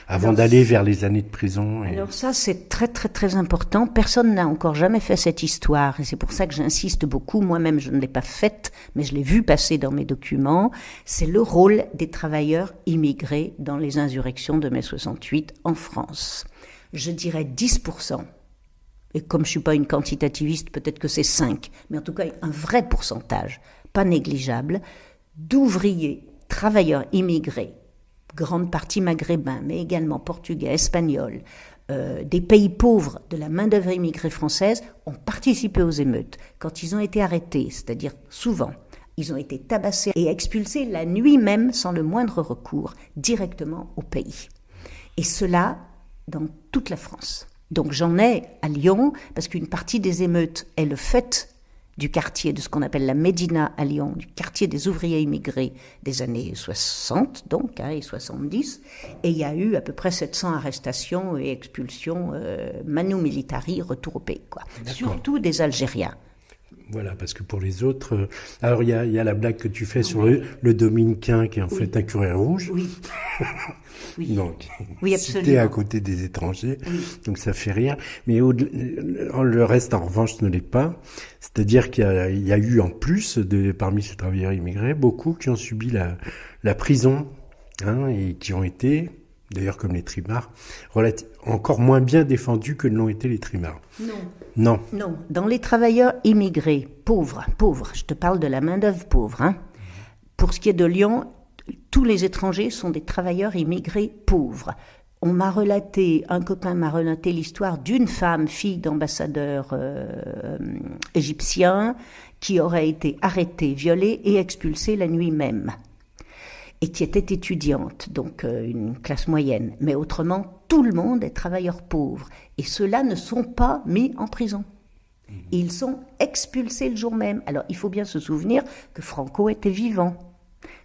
avant d'aller vers les années de prison?
Alors ça, c'est très très très important. Personne n'a encore jamais fait cette histoire et c'est pour ça que j'insiste beaucoup. Moi-même, je ne l'ai pas faite, mais je l'ai vu passer dans mes documents. C'est le rôle des travailleurs immigrés dans les insurrections de mai 68 en France. Je dirais 10%. Et comme je ne suis pas une quantitativiste, peut-être que c'est 5. Mais en tout cas, un vrai pourcentage, pas négligeable, d'ouvriers, travailleurs immigrés, grande partie maghrébins, mais également portugais, espagnols, des pays pauvres de la main-d'œuvre immigrée française ont participé aux émeutes. Quand ils ont été arrêtés, c'est-à-dire souvent, ils ont été tabassés et expulsés la nuit même, sans le moindre recours, directement au pays. Et cela dans toute la France. Donc j'en ai à Lyon, parce qu'une partie des émeutes est le fait du quartier, de ce qu'on appelle la Médina à Lyon, du quartier des ouvriers immigrés des années 60, donc, et 70. Et il y a eu à peu près 700 arrestations et expulsions manu militari, retour au pays, quoi. Surtout des Algériens.
Voilà, parce que pour les autres... alors, il y a la blague que tu fais sur le dominicain, qui est en fait un curé rouge.
Oui. Oui.
Donc,
oui,
cité à côté des étrangers, donc ça fait rire. Mais le reste, en revanche, ne l'est pas. C'est-à-dire qu'il y a eu, en plus, parmi ces travailleurs immigrés, beaucoup qui ont subi la prison, et qui ont été, d'ailleurs comme les trimards, encore moins bien défendus que ne l'ont été les trimards. Non.
Dans les travailleurs immigrés, pauvres, je te parle de la main-d'œuvre pauvre. Pour ce qui est de Lyon, tous les étrangers sont des travailleurs immigrés pauvres. Un copain m'a relaté l'histoire d'une femme, fille d'ambassadeur égyptien, qui aurait été arrêtée, violée et expulsée la nuit même. Et qui était étudiante, donc une classe moyenne. Mais autrement, tout le monde est travailleur pauvre. Et ceux-là ne sont pas mis en prison. Ils sont expulsés le jour même. Alors, il faut bien se souvenir que Franco était vivant.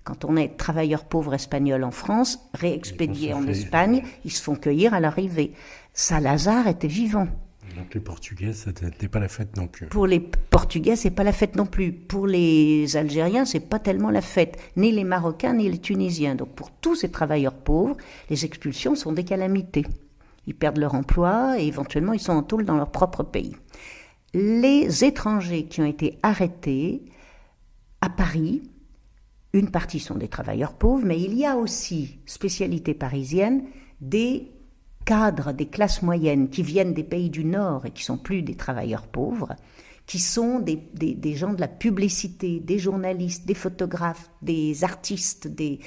Quand on est travailleur pauvre espagnol en France, réexpédié en Espagne, ils se font cueillir à l'arrivée. Salazar était vivant.
Donc les Portugais, c'était pas la fête non plus.
Pour les Portugais, c'est pas la fête non plus. Pour les Algériens, c'est pas tellement la fête. Ni les Marocains, ni les Tunisiens. Donc pour tous ces travailleurs pauvres, les expulsions sont des calamités. Ils perdent leur emploi et éventuellement ils sont en tôle dans leur propre pays. Les étrangers qui ont été arrêtés à Paris, une partie sont des travailleurs pauvres, mais il y a aussi, spécialité parisienne, des cadres des classes moyennes qui viennent des pays du Nord et qui sont plus des travailleurs pauvres, qui sont des gens de la publicité, des journalistes, des photographes, des artistes, des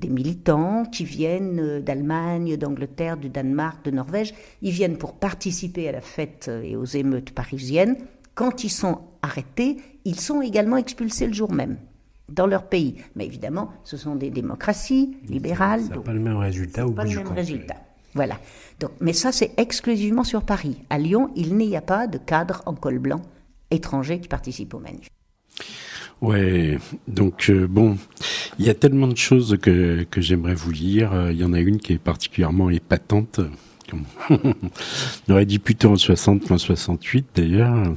militants qui viennent d'Allemagne, d'Angleterre, du Danemark, de Norvège. Ils viennent pour participer à la fête et aux émeutes parisiennes. Quand ils sont arrêtés, ils sont également expulsés le jour même dans leur pays. Mais évidemment, ce sont des démocraties libérales.
Ça n'a pas le même résultat au bout du compte. Pas le même résultat.
Voilà. Donc, mais ça, c'est exclusivement sur Paris. À Lyon, il n'y a pas de cadre en col blanc étranger qui participe aux manifs.
Ouais, donc il y a tellement de choses que j'aimerais vous lire. Il y en a une qui est particulièrement épatante. On aurait dit plutôt en 60 qu'en 68 d'ailleurs.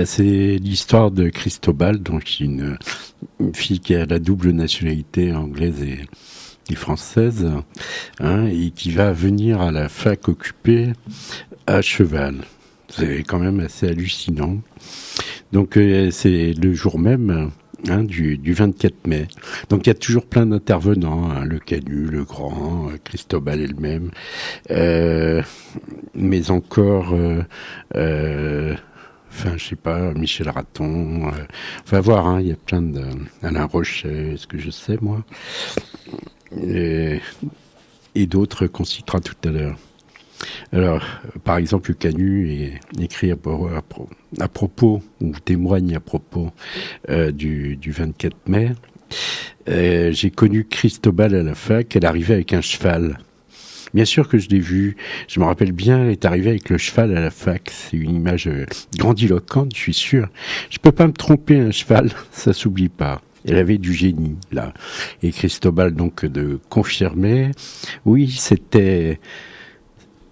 C'est l'histoire de Cristobal, donc une fille qui a la double nationalité anglaise et française, et qui va venir à la fac occupée à cheval. C'est quand même assez hallucinant. Donc c'est le jour même, du 24 mai. Donc il y a toujours plein d'intervenants, le Canu, le Grand, Cristobal elle-même, mais encore, je sais pas, Michel Raton, on va voir, il y a plein de... Alain Rochet, ce que je sais, moi, et d'autres qu'on citera tout à l'heure. Alors, par exemple, le Canu écrit à propos, ou témoigne à propos du 24 mai. J'ai connu Cristobal à la fac, elle arrivait avec un cheval. Bien sûr que je l'ai vu, je me rappelle bien, elle est arrivée avec le cheval à la fac. C'est une image grandiloquente, je suis sûr. Je peux pas me tromper, un cheval, ça s'oublie pas. Elle avait du génie, là. Et Cristobal, donc, de confirmer, oui, c'était...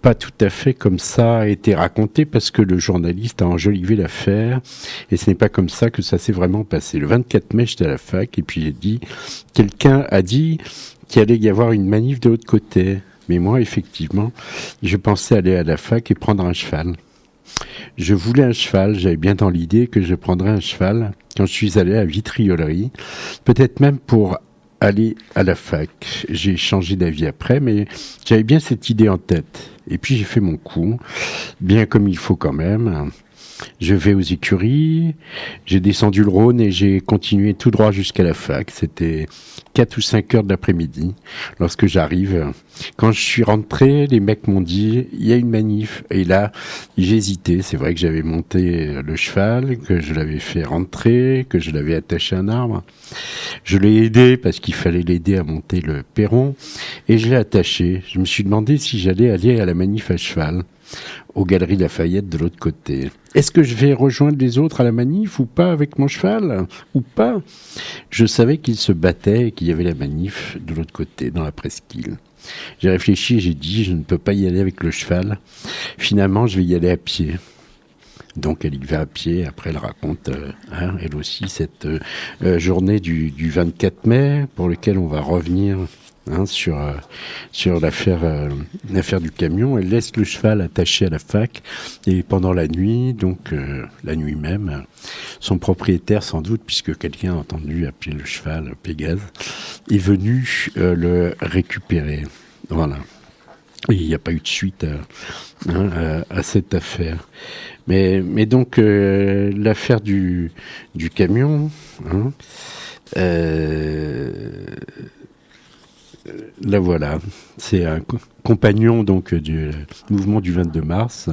pas tout à fait comme ça a été raconté parce que le journaliste a enjolivé l'affaire et ce n'est pas comme ça que ça s'est vraiment passé. Le 24 mai, j'étais à la fac et puis j'ai dit, quelqu'un a dit qu'il allait y avoir une manif de l'autre côté. Mais moi, effectivement, je pensais aller à la fac et prendre un cheval. Je voulais un cheval, j'avais bien dans l'idée que je prendrais un cheval quand je suis allé à Vitriolerie, peut-être même pour aller à la fac. J'ai changé d'avis après, mais j'avais bien cette idée en tête. Et puis j'ai fait mon coup, bien comme il faut quand même. Je vais aux écuries, j'ai descendu le Rhône et j'ai continué tout droit jusqu'à la fac. C'était 4 ou 5 heures de l'après-midi. Lorsque j'arrive, quand je suis rentré, les mecs m'ont dit « il y a une manif ». Et là, j'ai hésité. C'est vrai que j'avais monté le cheval, que je l'avais fait rentrer, que je l'avais attaché à un arbre. Je l'ai aidé parce qu'il fallait l'aider à monter le perron et je l'ai attaché. Je me suis demandé si j'allais aller à la manif à cheval, aux Galeries Lafayette de l'autre côté. Est-ce que je vais rejoindre les autres à la manif ou pas avec mon cheval ou pas? Je savais qu'ils se battaient et qu'il y avait la manif de l'autre côté, dans la presqu'île. J'ai réfléchi et j'ai dit, je ne peux pas y aller avec le cheval. Finalement, je vais y aller à pied. Donc elle y va à pied, après elle raconte, elle aussi, cette journée du 24 mai, pour laquelle on va revenir sur l'affaire du camion. Elle laisse le cheval attaché à la fac et pendant la nuit, donc la nuit même, son propriétaire sans doute, puisque quelqu'un a entendu appeler le cheval Pégase, est venu le récupérer. Voilà. Et il n'y a pas eu de suite à cette affaire. Mais donc l'affaire du camion, la voilà. C'est un compagnon donc du mouvement du 22 mars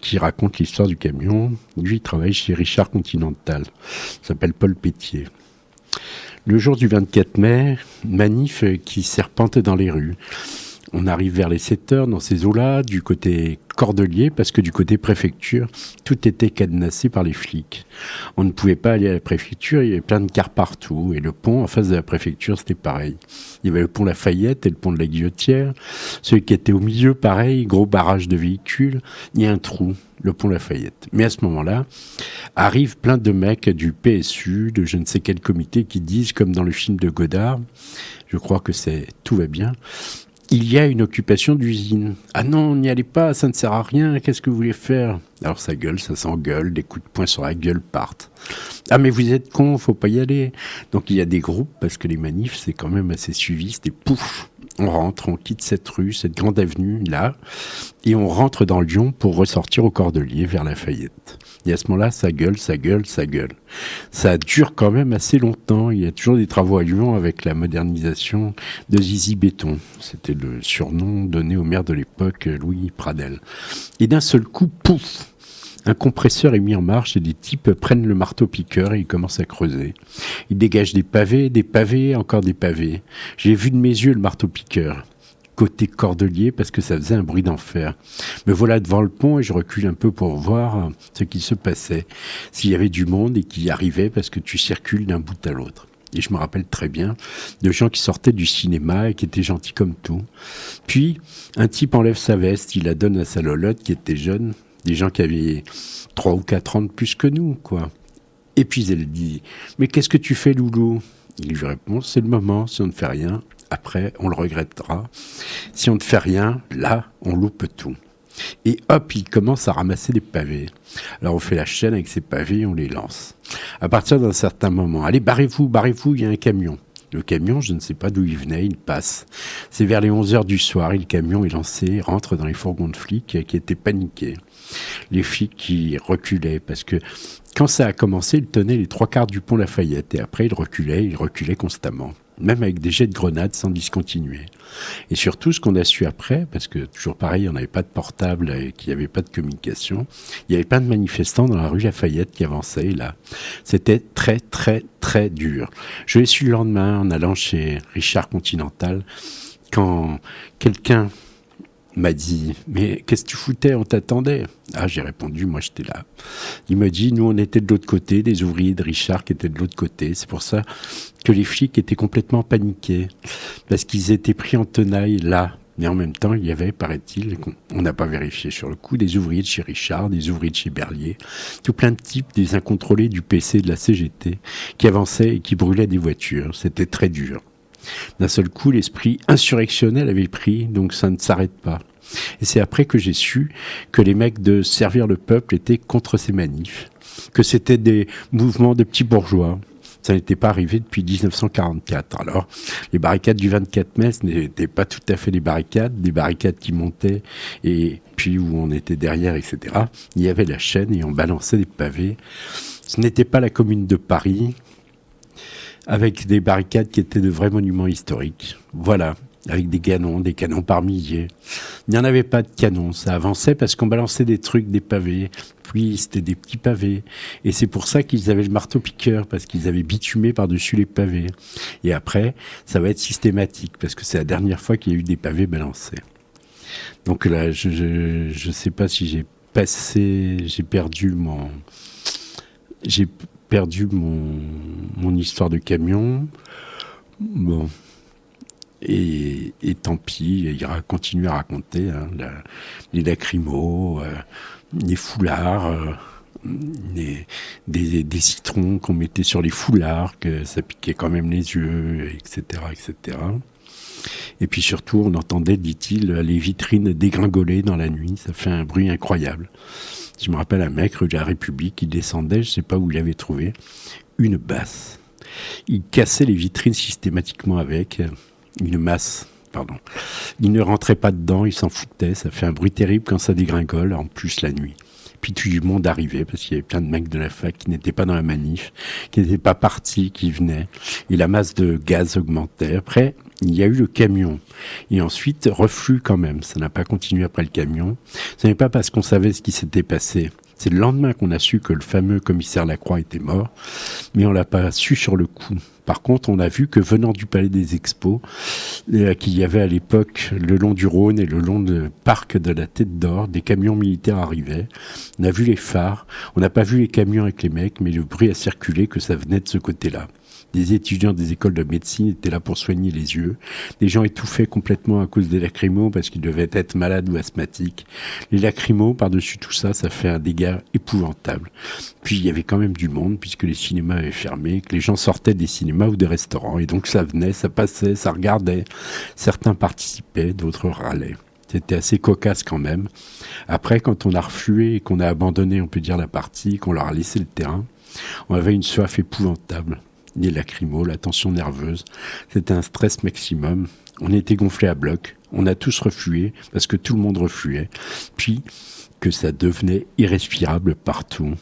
qui raconte l'histoire du camion. Lui, il travaille chez Richard Continental. Il s'appelle Paul Pétier. Le jour du 24 mai, manif qui serpente dans les rues. On arrive vers les 7 heures dans ces eaux-là, du côté Cordelier, parce que du côté préfecture, tout était cadenassé par les flics. On ne pouvait pas aller à la préfecture, il y avait plein de cars partout, et le pont en face de la préfecture, c'était pareil. Il y avait le pont Lafayette et le pont de la Guillotière. Celui qui était au milieu, pareil, gros barrage de véhicules, il y a un trou, le pont Lafayette. Mais à ce moment-là, arrivent plein de mecs du PSU, de je ne sais quel comité, qui disent, comme dans le film de Godard, je crois que tout va bien, il y a une occupation d'usine. Ah non, n'y allez pas, ça ne sert à rien, qu'est-ce que vous voulez faire? Alors ça gueule, ça s'engueule, des coups de poing sur la gueule partent. Ah mais vous êtes cons, faut pas y aller. Donc il y a des groupes, parce que les manifs, c'est quand même assez suiviste, et pouf, on rentre, on quitte cette rue, cette grande avenue, là, et on rentre dans Lyon pour ressortir au Cordelier vers Lafayette. Et à ce moment-là, ça gueule, ça gueule, ça gueule. Ça dure quand même assez longtemps. Il y a toujours des travaux à Lyon avec la modernisation de Zizi Béton. C'était le surnom donné au maire de l'époque, Louis Pradel. Et d'un seul coup, pouf, un compresseur est mis en marche et des types prennent le marteau-piqueur et ils commencent à creuser. Ils dégagent des pavés, encore des pavés. J'ai vu de mes yeux le marteau-piqueur. Côté Cordelier parce que ça faisait un bruit d'enfer. Me voilà devant le pont et je recule un peu pour voir ce qui se passait. S'il y avait du monde et qui y arrivait parce que tu circules d'un bout à l'autre. Et je me rappelle très bien de gens qui sortaient du cinéma et qui étaient gentils comme tout. Puis, un type enlève sa veste, il la donne à sa lolotte qui était jeune, des gens qui avaient 3 ou 4 ans de plus que nous, quoi. Et puis elle dit « Mais qu'est-ce que tu fais, loulou ?» Il lui répond « C'est le moment, si on ne fait rien. » Après, on le regrettera. Si on ne fait rien, là, on loupe tout. Et hop, il commence à ramasser des pavés. Alors on fait la chaîne avec ces pavés et on les lance. À partir d'un certain moment, allez, barrez-vous, il y a un camion. Le camion, je ne sais pas d'où il venait, il passe. C'est vers les 11h du soir, et le camion est lancé, rentre dans les fourgons de flics qui étaient paniqués. Les flics qui reculaient, parce que quand ça a commencé, ils tenaient les 3/4 du pont Lafayette, et après ils reculaient constamment. Même avec des jets de grenades sans discontinuer. Et surtout, ce qu'on a su après, parce que toujours pareil, on n'avait pas de portable et qu'il n'y avait pas de communication, il y avait plein de manifestants dans la rue Lafayette qui avançaient, et là, c'était très, très, très dur. Je l'ai su le lendemain en allant chez Richard Continental, quand quelqu'un m'a dit « Mais qu'est-ce que tu foutais? On t'attendait ?» Ah, j'ai répondu « Moi, j'étais là. » Il m'a dit « Nous, on était de l'autre côté, des ouvriers de Richard qui étaient de l'autre côté. C'est pour ça que les flics étaient complètement paniqués, parce qu'ils étaient pris en tenaille là. Mais en même temps, il y avait, paraît-il, on n'a pas vérifié sur le coup, des ouvriers de chez Richard, des ouvriers de chez Berlier, tout plein de types, des incontrôlés du PC, de la CGT, qui avançaient et qui brûlaient des voitures. C'était très dur. D'un seul coup, l'esprit insurrectionnel avait pris, donc ça ne s'arrête pas. Et c'est après que j'ai su que les mecs de Servir le Peuple étaient contre ces manifs, que c'était des mouvements de petits bourgeois. Ça n'était pas arrivé depuis 1944. Alors, les barricades du 24 mai, ce n'étaient pas tout à fait des barricades qui montaient et puis où on était derrière, etc. Il y avait la chaîne et on balançait des pavés. Ce n'était pas la Commune de Paris, avec des barricades qui étaient de vrais monuments historiques. Voilà, avec des canons par milliers. Il n'y en avait pas de canons, ça avançait parce qu'on balançait des trucs, des pavés, puis c'était des petits pavés. Et c'est pour ça qu'ils avaient le marteau-piqueur, parce qu'ils avaient bitumé par-dessus les pavés. Et après, ça va être systématique, parce que c'est la dernière fois qu'il y a eu des pavés balancés. Donc là, je sais pas si j'ai perdu mon histoire de camion. Bon. Et tant pis, il ira continuer à raconter les lacrymos, les foulards, des citrons qu'on mettait sur les foulards, que ça piquait quand même les yeux, etc., etc. Et puis surtout, on entendait, dit-il, les vitrines dégringoler dans la nuit. Ça fait un bruit incroyable. Je me rappelle un mec rue de la République qui descendait, je ne sais pas où il avait trouvé, une basse. Il cassait les vitrines systématiquement avec une masse. Pardon. Il ne rentrait pas dedans, il s'en foutait. Ça fait un bruit terrible quand ça dégringole, en plus la nuit. Puis tout le monde arrivait, parce qu'il y avait plein de mecs de la fac qui n'étaient pas dans la manif, qui n'étaient pas partis, qui venaient. Et la masse de gaz augmentait. Après, il y a eu le camion. Et ensuite, reflux quand même. Ça n'a pas continué après le camion. Ce n'est pas parce qu'on savait ce qui s'était passé. C'est le lendemain qu'on a su que le fameux commissaire Lacroix était mort. Mais on l'a pas su sur le coup. Par contre, on a vu que venant du Palais des Expos, qu'il y avait à l'époque le long du Rhône et le long du parc de la Tête d'Or, des camions militaires arrivaient. On a vu les phares. On n'a pas vu les camions avec les mecs, mais le bruit a circulé que ça venait de ce côté-là. Des étudiants des écoles de médecine étaient là pour soigner les yeux. Des gens étouffaient complètement à cause des lacrymos parce qu'ils devaient être malades ou asthmatiques. Les lacrymos, par-dessus tout ça, ça fait un dégât épouvantable. Puis il y avait quand même du monde puisque les cinémas avaient fermé, que les gens sortaient des cinémas ou des restaurants. Et donc ça venait, ça passait, ça regardait. Certains participaient, d'autres râlaient. C'était assez cocasse quand même. Après, quand on a reflué et qu'on a abandonné, on peut dire, la partie, qu'on leur a laissé le terrain, on avait une soif épouvantable. Les lacrymos, la tension nerveuse. C'était un stress maximum. On était gonflés à bloc. On a tous reflué parce que tout le monde refluait. Puis que ça devenait irrespirable partout.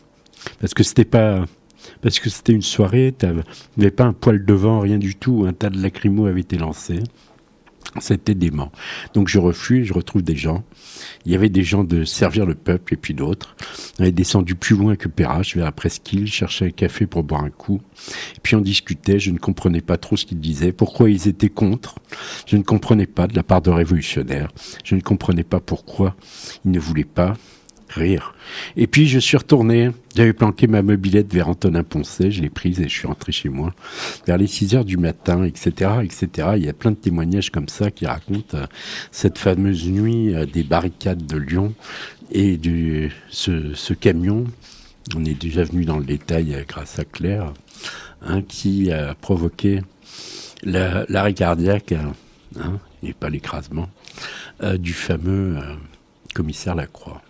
Parce que c'était une soirée, t'avais pas un poil de vent, rien du tout. Un tas de lacrymos avait été lancé. C'était dément. Donc je reflue et je retrouve des gens. Il y avait des gens de Servir le Peuple et puis d'autres. On est descendu plus loin que Perrache, vers la Presqu'île, cherchait un café pour boire un coup. Et puis on discutait, je ne comprenais pas trop ce qu'ils disaient, pourquoi ils étaient contre. Je ne comprenais pas de la part de révolutionnaires. Je ne comprenais pas pourquoi ils ne voulaient pas rire. Et puis je suis retourné, j'avais planqué ma mobilette vers Antonin Poncet, je l'ai prise et je suis rentré chez moi. Vers les 6h du matin, etc., etc. Il y a plein de témoignages comme ça qui racontent cette fameuse nuit des barricades de Lyon et de ce camion. On est déjà venu dans le détail grâce à Claire, qui a provoqué l'arrêt cardiaque, et pas l'écrasement, du fameux Commissaire Lacroix.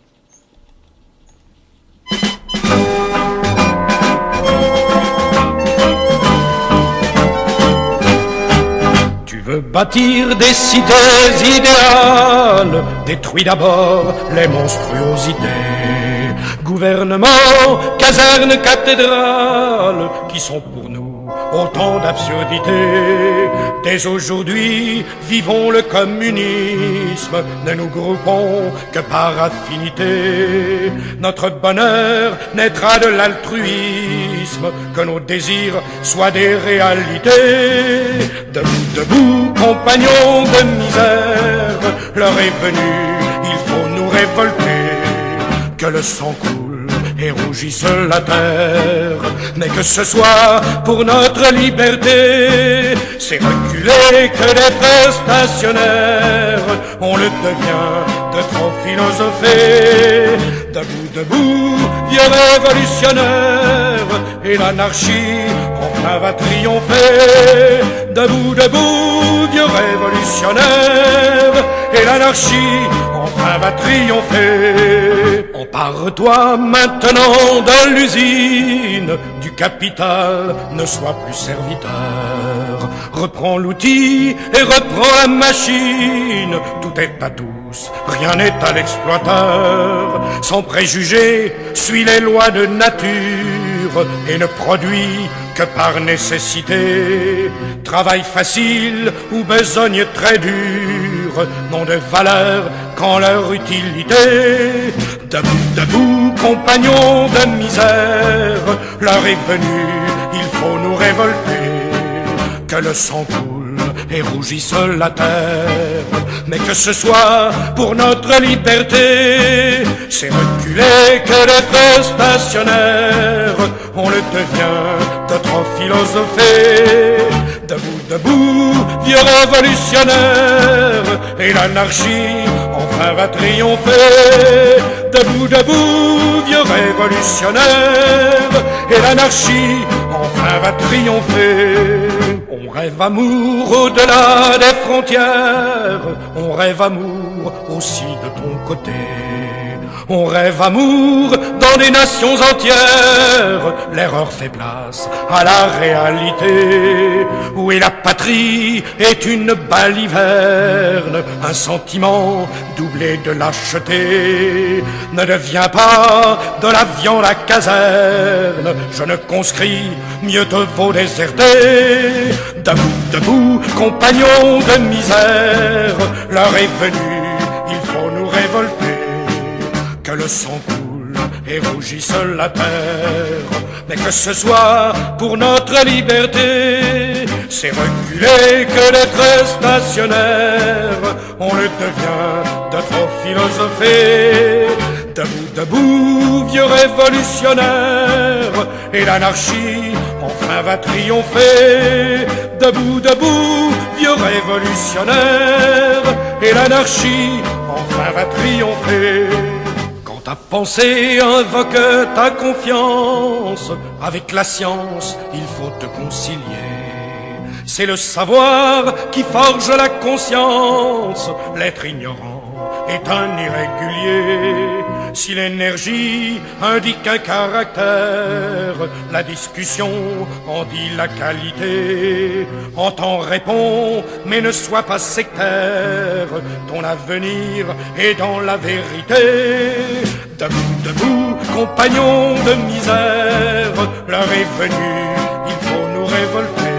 Tu veux bâtir des cités idéales, détruis d'abord les monstruosités. Gouvernement, caserne, cathédrale, qui sont pour nous autant d'absurdités. Dès aujourd'hui, vivons le communisme, ne nous groupons que par affinité. Notre bonheur naîtra de l'altruisme, que nos désirs soient des réalités. Debout, debout, compagnons de misère, l'heure est venue, il faut nous révolter. Que le sang coule et rougisse la terre, mais que ce soit pour notre liberté. C'est reculer que d'être stationnaire, on le devient de trop philosopher. Debout, debout, vieux révolutionnaire, et l'anarchie enfin va triompher. Debout, debout, vieux révolutionnaire, et l'anarchie enfin va triompher. Empare-toi maintenant de l'usine, du capital, ne sois plus serviteur. Reprends l'outil et reprends la machine, tout est à tous, rien n'est à l'exploiteur. Sans préjugés, suis les lois de nature et ne produis que par nécessité. Travail facile ou besogne très dure n'ont de valeur qu'en leur utilité. Debout, debout, compagnons de misère, l'heure est venue, il faut nous révolter. Que le sang coule et rougisse la terre, mais que ce soit pour notre liberté. C'est reculer que d'être stationnaire, on le devient de trop philosopher. Debout, debout, vieux révolutionnaire, et l'anarchie enfin va triompher. Debout, debout, vieux révolutionnaire, et l'anarchie enfin va triompher. On rêve amour au-delà des frontières, on rêve amour aussi de ton côté. On rêve amour dans des nations entières, l'erreur fait place à la réalité. Où est la patrie est une baliverne, un sentiment doublé de lâcheté. Ne deviens pas de la viande à caserne, jeune conscrit, mieux te vaut déserter. Debout, debout, compagnons de misère, l'heure est venue, il faut nous révolter. Que le sang coule et rougisse la terre, mais que ce soit pour notre liberté. C'est reculer que d'être stationnaire, on le devient de trop philosopher. Debout, debout, vieux révolutionnaire, et l'anarchie enfin va triompher. Debout, debout, vieux révolutionnaire, et l'anarchie enfin va triompher. Ta pensée invoque ta confiance, avec la science il faut te concilier. C'est le savoir qui forge la conscience, l'être ignorant est un irrégulier. Si l'énergie indique un caractère, la discussion en dit la qualité. Entends, réponds, mais ne sois pas sectaire, ton avenir est dans la vérité. Debout, debout, compagnons de misère, l'heure est venue, il faut nous révolter.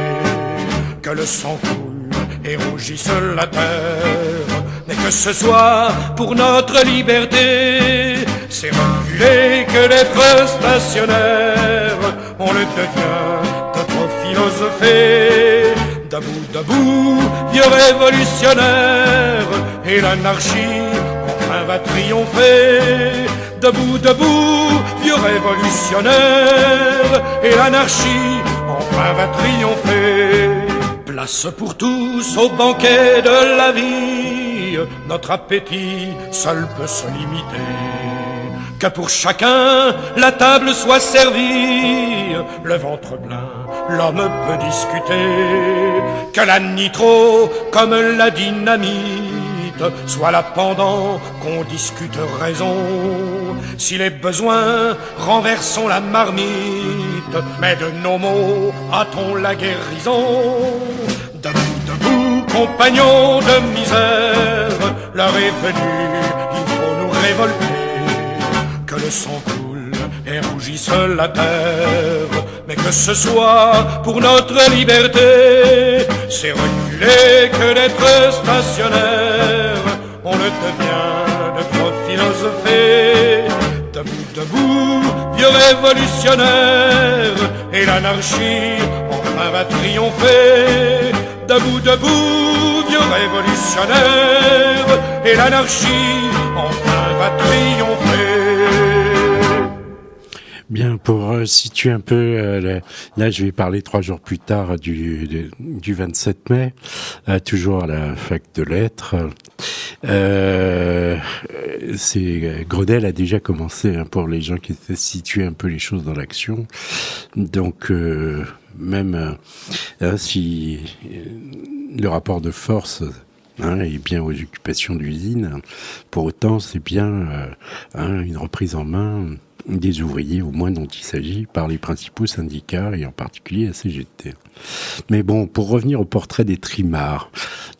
Que le sang coule et rougisse la terre, mais que ce soit pour notre liberté. C'est reculer que d'être stationnaire, on le devient de trop philosopher. Debout, debout, vieux révolutionnaire, et l'anarchie enfin va triompher. Debout, debout, vieux révolutionnaire, et l'anarchie enfin va triompher. Place pour tous au banquet de la vie, notre appétit seul peut se limiter. Que pour chacun la table soit servie, le ventre plein, l'homme peut discuter. Que la nitro, comme la dynamite, soit là pendant qu'on discute raison. Si les besoins renversons la marmite, mais de nos mots a-t-on la guérison? Debout, debout, compagnons de misère, l'heure est venue, il faut nous révolter. Que le sang coule et rougisse la terre, mais que ce soit pour notre liberté. C'est reculer que d'être stationnaire, on ne devient de trop philosopher. Debout, debout, vieux révolutionnaire, et l'anarchie enfin va triompher. Debout, debout, vieux révolutionnaire, et l'anarchie enfin va triompher.
Bien, pour situer un peu, là je vais parler 3 jours plus tard du 27 mai, toujours à la fac de lettres. Grenelle a déjà commencé, hein, pour les gens qui essaient de situer un peu les choses dans l'action. Donc même si le rapport de force est bien aux occupations d'usine, pour autant c'est bien une reprise en main des ouvriers, au moins dont il s'agit, par les principaux syndicats et en particulier la CGT. Mais bon, pour revenir au portrait des trimards,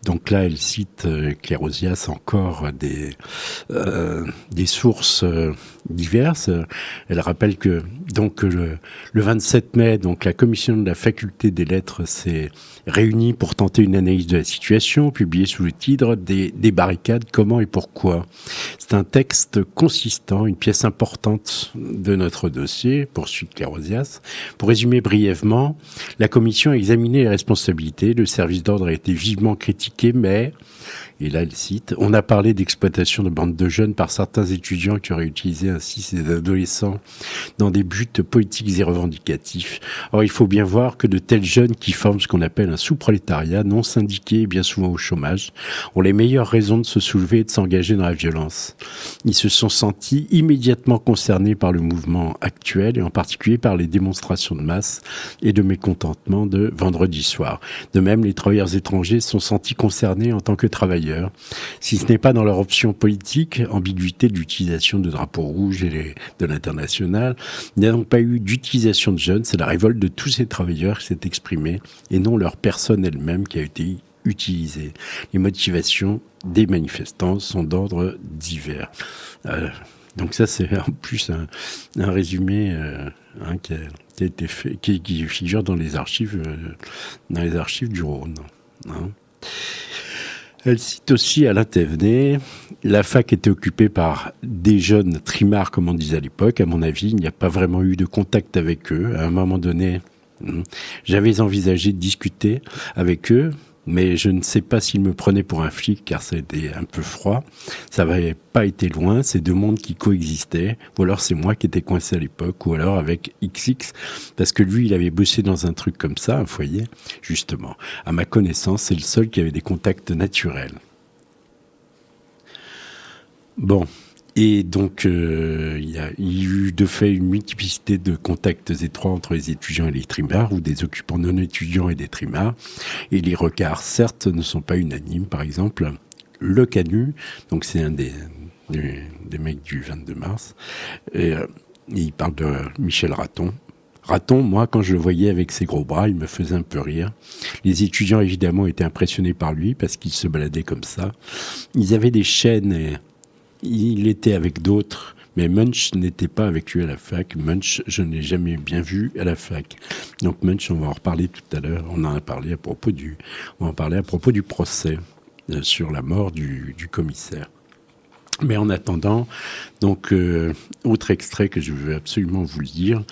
donc là elle cite Claire Ozias encore des sources diverses. Elle rappelle que donc le 27 mai, donc la commission de la faculté des lettres s'est réunie pour tenter une analyse de la situation, publiée sous le titre des barricades, comment et pourquoi. C'est un texte consistant, une pièce importante de notre dossier, poursuit Claire Ozias. Pour résumer brièvement, la commission a examiné les responsabilités, le service d'ordre a été vivement critiqué, mais, et là elle cite, on a parlé d'exploitation de bandes de jeunes par certains étudiants qui auraient utilisé ainsi ces adolescents dans des buts politiques et revendicatifs. Or, il faut bien voir que de tels jeunes qui forment ce qu'on appelle un sous-prolétariat, non syndiqué et bien souvent au chômage, ont les meilleures raisons de se soulever et de s'engager dans la violence. Ils se sont sentis immédiatement concernés par le mouvement actuel et en particulier par les démonstrations de masse et de mécontentement de vendredi soir. De même, les travailleurs étrangers se sont sentis concernés en tant que travailleurs, si ce n'est pas dans leur option politique, ambiguïté de l'utilisation de drapeaux rouges et de l'international. Il n'y a donc pas eu d'utilisation de jeunes, c'est la révolte de tous ces travailleurs qui s'est exprimée et non leur personne elle-même qui a été utilisée. Les motivations des manifestants sont d'ordre divers. Donc ça, c'est en plus un résumé qui a été fait, qui figure dans les archives du Rhône. Elle cite aussi Alain Thévenet. La fac était occupée par des jeunes trimards, comme on disait à l'époque. À mon avis, il n'y a pas vraiment eu de contact avec eux. À un moment donné, j'avais envisagé de discuter avec eux, mais je ne sais pas s'ils me prenaient pour un flic, car ça a été un peu froid. Ça n'avait pas été loin, c'est deux mondes qui coexistaient, ou alors c'est moi qui étais coincé à l'époque, ou alors avec XX, parce que lui, il avait bossé dans un truc comme ça, un foyer, justement. À ma connaissance, c'est le seul qui avait des contacts naturels. Bon. Et donc, il y a eu de fait une multiplicité de contacts étroits entre les étudiants et les trimards, ou des occupants non étudiants et des trimards. Et les regards, certes, ne sont pas unanimes. Par exemple, le Canu, donc c'est un des mecs du 22 mars, et il parle de Michel Raton. Raton, moi, quand je le voyais avec ses gros bras, il me faisait un peu rire. Les étudiants, évidemment, étaient impressionnés par lui, parce qu'il se baladait comme ça. Ils avaient des chaînes et il était avec d'autres, mais Munch n'était pas avec lui à la fac. Munch, je ne l'ai jamais bien vu à la fac. Donc Munch, on va en reparler tout à l'heure. On en a parlé à propos du procès sur la mort du commissaire. Mais en attendant, donc autre extrait que je veux absolument vous lire.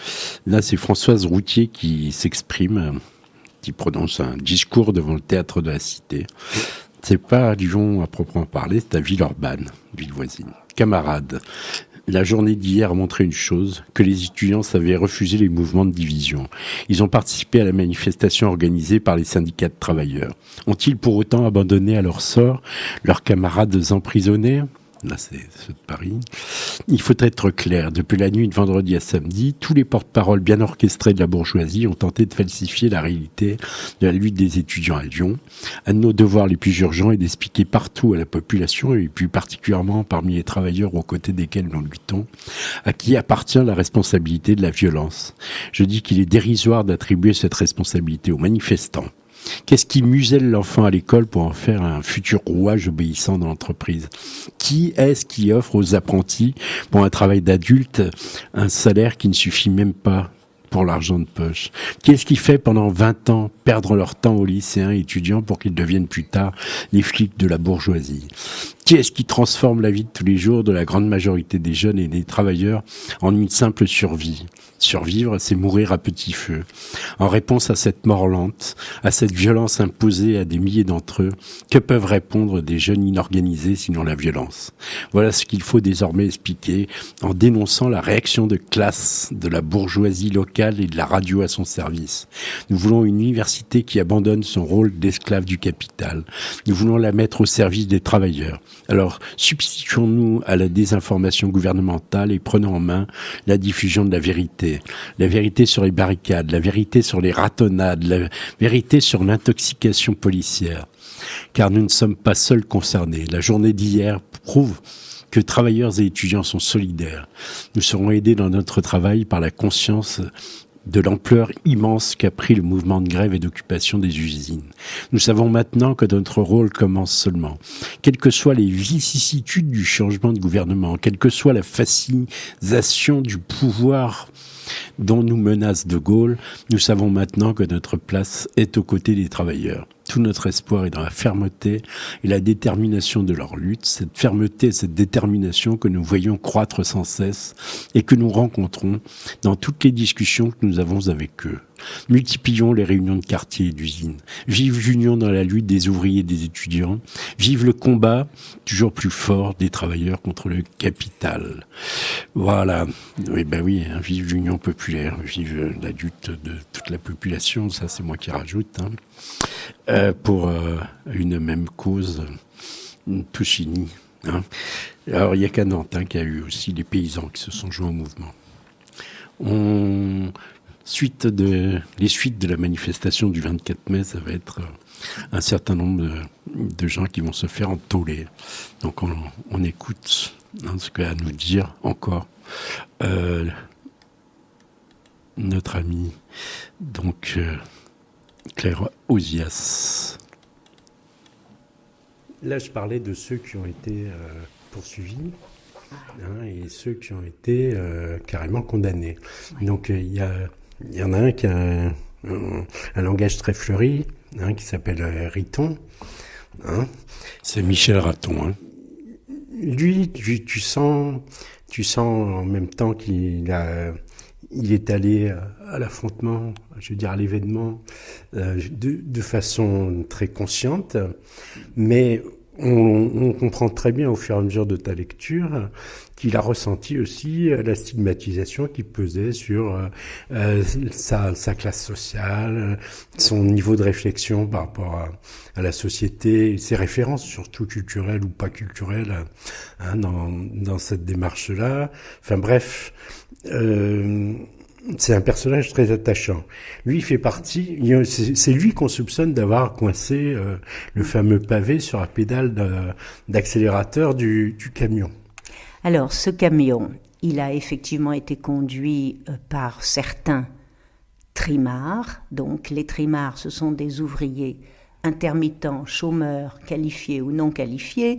Là, c'est Françoise Routier qui s'exprime, qui prononce un discours devant le théâtre de la Cité. C'est pas à Dijon à proprement parler, c'est à Villeurbanne, ville voisine. Camarades, la journée d'hier a montré une chose, que les étudiants savaient refuser les mouvements de division. Ils ont participé à la manifestation organisée par les syndicats de travailleurs. Ont-ils pour autant abandonné à leur sort leurs camarades emprisonnés ? Là, c'est ceux de Paris. Il faut être clair. Depuis la nuit de vendredi à samedi, tous les porte-paroles bien orchestrés de la bourgeoisie ont tenté de falsifier la réalité de la lutte des étudiants à Lyon. Un de nos devoirs les plus urgents est d'expliquer partout à la population, et plus particulièrement parmi les travailleurs aux côtés desquels nous luttons, à qui appartient la responsabilité de la violence. Je dis qu'il est dérisoire d'attribuer cette responsabilité aux manifestants. Qu'est-ce qui muselle l'enfant à l'école pour en faire un futur rouage obéissant dans l'entreprise? Qui est-ce qui offre aux apprentis, pour un travail d'adulte, un salaire qui ne suffit même pas pour l'argent de poche? Qu'est-ce qui fait pendant 20 ans perdre leur temps aux lycéens et étudiants pour qu'ils deviennent plus tard les flics de la bourgeoisie? Qui est-ce qui transforme la vie de tous les jours de la grande majorité des jeunes et des travailleurs en une simple survie? Survivre, c'est mourir à petit feu. En réponse à cette mort lente, à cette violence imposée à des milliers d'entre eux, que peuvent répondre des jeunes inorganisés sinon la violence? Voilà ce qu'il faut désormais expliquer en dénonçant la réaction de classe de la bourgeoisie locale et de la radio à son service. Nous voulons une université qui abandonne son rôle d'esclave du capital. Nous voulons la mettre au service des travailleurs. Alors, substituons-nous à la désinformation gouvernementale et prenons en main la diffusion de la vérité. La vérité sur les barricades, la vérité sur les ratonnades, la vérité sur l'intoxication policière. Car nous ne sommes pas seuls concernés. La journée d'hier prouve que travailleurs et étudiants sont solidaires. Nous serons aidés dans notre travail par la conscience de l'ampleur immense qu'a pris le mouvement de grève et d'occupation des usines. Nous savons maintenant que notre rôle commence seulement. Quelles que soient les vicissitudes du changement de gouvernement, quelle que soit la fascination du pouvoir dont nous menace De Gaulle, nous savons maintenant que notre place est aux côtés des travailleurs. Tout notre espoir est dans la fermeté et la détermination de leur lutte, cette fermeté et cette détermination que nous voyons croître sans cesse et que nous rencontrons dans toutes les discussions que nous avons avec eux. Multiplions les réunions de quartier et d'usine. Vive l'union dans la lutte des ouvriers et des étudiants. Vive le combat toujours plus fort des travailleurs contre le capital. Voilà. Oui, vive l'union populaire. Vive la lutte de toute la population. Ça, c'est moi qui rajoute. Pour une même cause, tous unis. Alors, il n'y a qu'à Nantes qu'il y a eu aussi les paysans qui se sont joints au mouvement. Les suites de la manifestation du 24 mai, ça va être un certain nombre de gens qui vont se faire entauler. Donc on écoute ce qu'a à nous dire encore notre ami Claire Ozias. Là, je parlais de ceux qui ont été poursuivis et ceux qui ont été carrément condamnés. Oui. Donc il y en a un qui a un langage très fleuri, qui s'appelle Riton. C'est Michel Raton. Lui, tu sens en même temps qu'il est allé à l'affrontement, je veux dire à l'événement, de façon très consciente, mais on comprend très bien au fur et à mesure de ta lecture qu'il a ressenti aussi la stigmatisation qui pesait sur sa classe sociale, son niveau de réflexion par rapport à la société, ses références surtout culturelles ou pas culturelles dans cette démarche-là. Enfin bref, c'est un personnage très attachant. Lui, il fait partie, c'est lui qu'on soupçonne d'avoir coincé le fameux pavé sur la pédale d'accélérateur du camion.
Alors, ce camion, il a effectivement été conduit par certains trimards. Donc, les trimards, ce sont des ouvriers intermittents, chômeurs, qualifiés ou non qualifiés,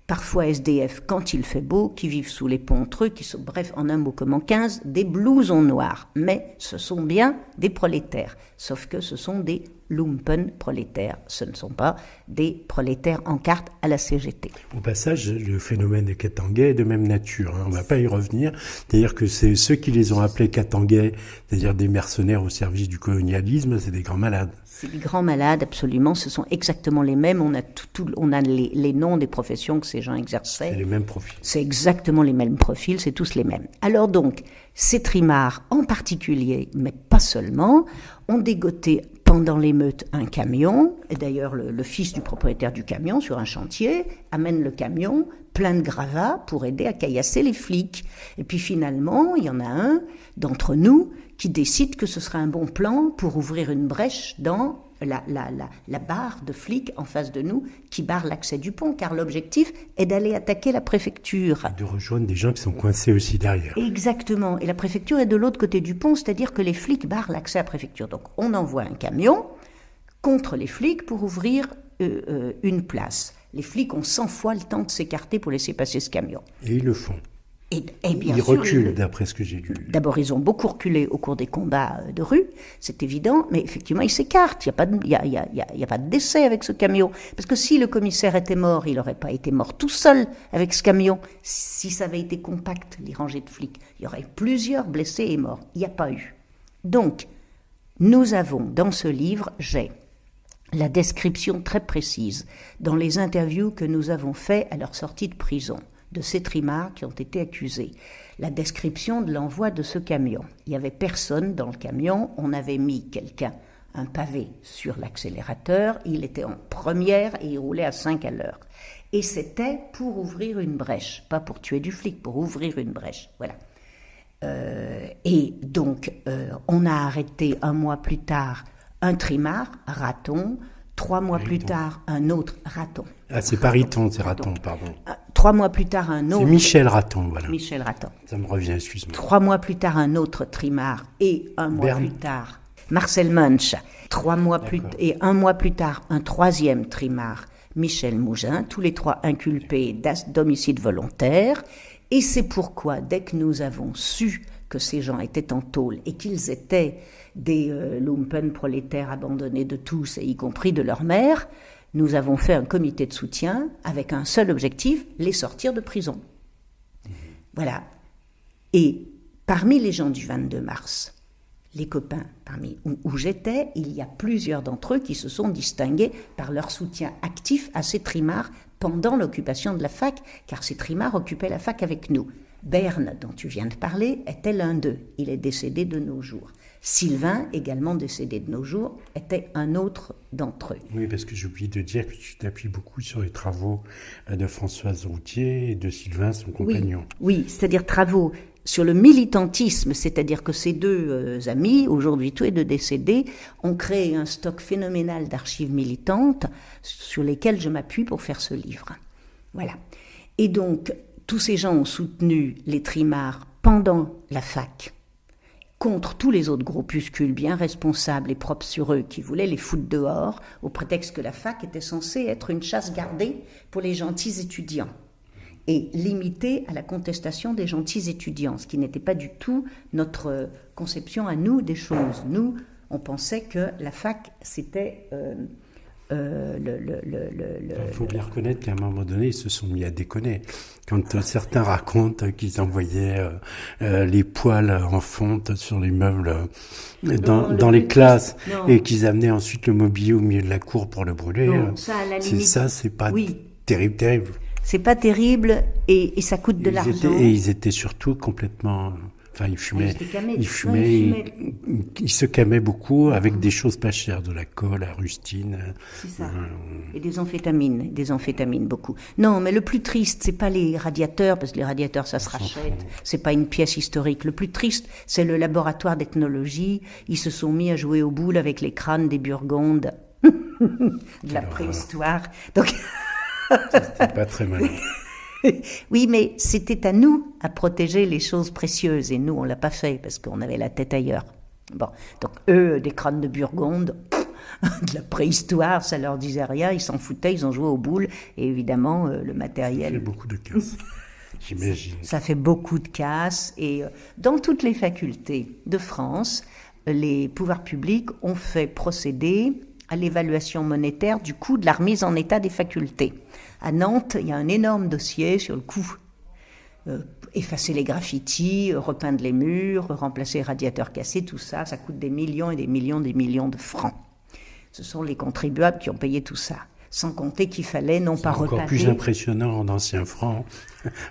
parfois SDF quand il fait beau, qui vivent sous les ponts qui sont, bref, en un mot comme en 15, des blousons noirs. Mais ce sont bien des prolétaires, sauf que ce sont des lumpen prolétaires. Ce ne sont pas des prolétaires en carte à la CGT.
Au passage, le phénomène des Katangais est de même nature. On ne va pas y revenir. C'est-à-dire que c'est ceux qui les ont appelés Katangais, c'est-à-dire des mercenaires au service du colonialisme, c'est des grands malades.
C'est des grands malades, absolument. Ce sont exactement les mêmes. On a les noms des professions que ces gens exerçaient.
C'est les mêmes profils.
C'est exactement les mêmes profils, c'est tous les mêmes. Alors donc, ces trimards en particulier, mais pas seulement, ont dégoté pendant l'émeute un camion, et d'ailleurs le fils du propriétaire du camion sur un chantier amène le camion plein de gravats pour aider à caillasser les flics. Et puis finalement, il y en a un d'entre nous qui décide que ce serait un bon plan pour ouvrir une brèche dans la barre de flics en face de nous qui barre l'accès du pont, car l'objectif est d'aller attaquer la préfecture.
De rejoindre des gens qui sont coincés aussi derrière.
Exactement. Et la préfecture est de l'autre côté du pont, c'est-à-dire que les flics barrent l'accès à la préfecture. Donc on envoie un camion contre les flics pour ouvrir une place. Les flics ont 100 fois le temps de s'écarter pour laisser passer ce camion.
Et ils le font.
Et bien
ils
sûr,
reculent, d'après ce que j'ai lu.
D'abord, ils ont beaucoup reculé au cours des combats de rue, c'est évident, mais effectivement, ils s'écartent. Il n'y a pas de décès avec ce camion. Parce que si le commissaire était mort, il n'aurait pas été mort tout seul avec ce camion. Si ça avait été compact, les rangées de flics, il y aurait plusieurs blessés et morts. Il n'y a pas eu. Donc, nous avons, dans ce livre, j'ai la description très précise dans les interviews que nous avons faites à leur sortie de prison de ces trimards qui ont été accusés. La description de l'envoi de ce camion. Il n'y avait personne dans le camion, on avait mis un pavé sur l'accélérateur, il était en première et il roulait à 5 à l'heure. Et c'était pour ouvrir une brèche, pas pour tuer du flic, pour ouvrir une brèche. Voilà. Et donc, on a arrêté 1 mois plus tard un trimard, Raton, 3 mois plus tard un autre Raton.
Ah, c'est pas Riton, c'est Raton, pardon.
3 mois plus tard un autre...
C'est Michel Raton, voilà.
Michel Raton.
Ça me revient, excuse-moi.
3 mois plus tard un autre trimard et 1 mois plus tard Marcel Munch. 3 mois plus et 1 mois plus tard un 3e trimard, Michel Mougin, tous les 3 inculpés d'homicide volontaire. Et c'est pourquoi, dès que nous avons su que ces gens étaient en tôle et qu'ils étaient des lumpen prolétaires abandonnés de tous, et y compris de leur mère, nous avons fait un comité de soutien avec un seul objectif, les sortir de prison. Voilà. Et parmi les gens du 22 mars, les copains parmi où j'étais, il y a plusieurs d'entre eux qui se sont distingués par leur soutien actif à ces trimards pendant l'occupation de la fac, car ces trimards occupaient la fac avec nous. Berne, dont tu viens de parler, était l'un d'eux. Il est décédé de nos jours. Sylvain, également décédé de nos jours, était un autre d'entre eux.
Oui, parce que j'ai oublié de dire que tu t'appuies beaucoup sur les travaux de Françoise Routier et de Sylvain, son compagnon.
Oui, c'est-à-dire travaux sur le militantisme, c'est-à-dire que ces deux amis, aujourd'hui tous les deux décédés, ont créé un stock phénoménal d'archives militantes sur lesquelles je m'appuie pour faire ce livre. Voilà. Et donc, tous ces gens ont soutenu les trimards pendant la fac, contre tous les autres groupuscules bien responsables et propres sur eux qui voulaient les foutre dehors, au prétexte que la fac était censée être une chasse gardée pour les gentils étudiants et limitée à la contestation des gentils étudiants, ce qui n'était pas du tout notre conception à nous des choses. Nous, on pensait que la fac, c'était...
Il faut bien reconnaître qu'à un moment donné, ils se sont mis à déconner. Quand certains racontent qu'ils envoyaient les poêles en fonte sur les meubles dans les classes et qu'ils amenaient ensuite le mobilier au milieu de la cour pour le brûler,
non, ça, à la limite,
c'est pas terrible.
C'est pas terrible et ça coûte de l'argent.
Et ils étaient surtout complètement... Enfin, ils fumaient, ils se camaient beaucoup avec des choses pas chères, de la colle, la rustine.
C'est ça. Et des amphétamines beaucoup. Non, mais le plus triste, c'est pas les radiateurs, parce que les radiateurs, ça se rachète. C'est pas une pièce historique. Le plus triste, c'est le laboratoire d'ethnologie. Ils se sont mis à jouer aux boules avec les crânes des Burgondes de la préhistoire. Donc,
c'était pas très malin.
Oui, mais c'était à nous à protéger les choses précieuses, et nous, on l'a pas fait, parce qu'on avait la tête ailleurs. Bon, donc eux, des crânes de Burgonde, de la préhistoire, ça leur disait rien, ils s'en foutaient, ils ont joué aux boules, et évidemment, le matériel...
Ça fait beaucoup de casse, j'imagine.
Ça fait beaucoup de casse, et dans toutes les facultés de France, les pouvoirs publics ont fait procéder à l'évaluation monétaire du coût de la remise en état des facultés. À Nantes, il y a un énorme dossier sur le coût. Effacer les graffitis, repeindre les murs, remplacer les radiateurs cassés, tout ça, ça coûte des millions et des millions de francs. Ce sont les contribuables qui ont payé tout ça. Sans compter qu'il fallait non pas repaver...
C'est encore plus impressionnant en anciens francs.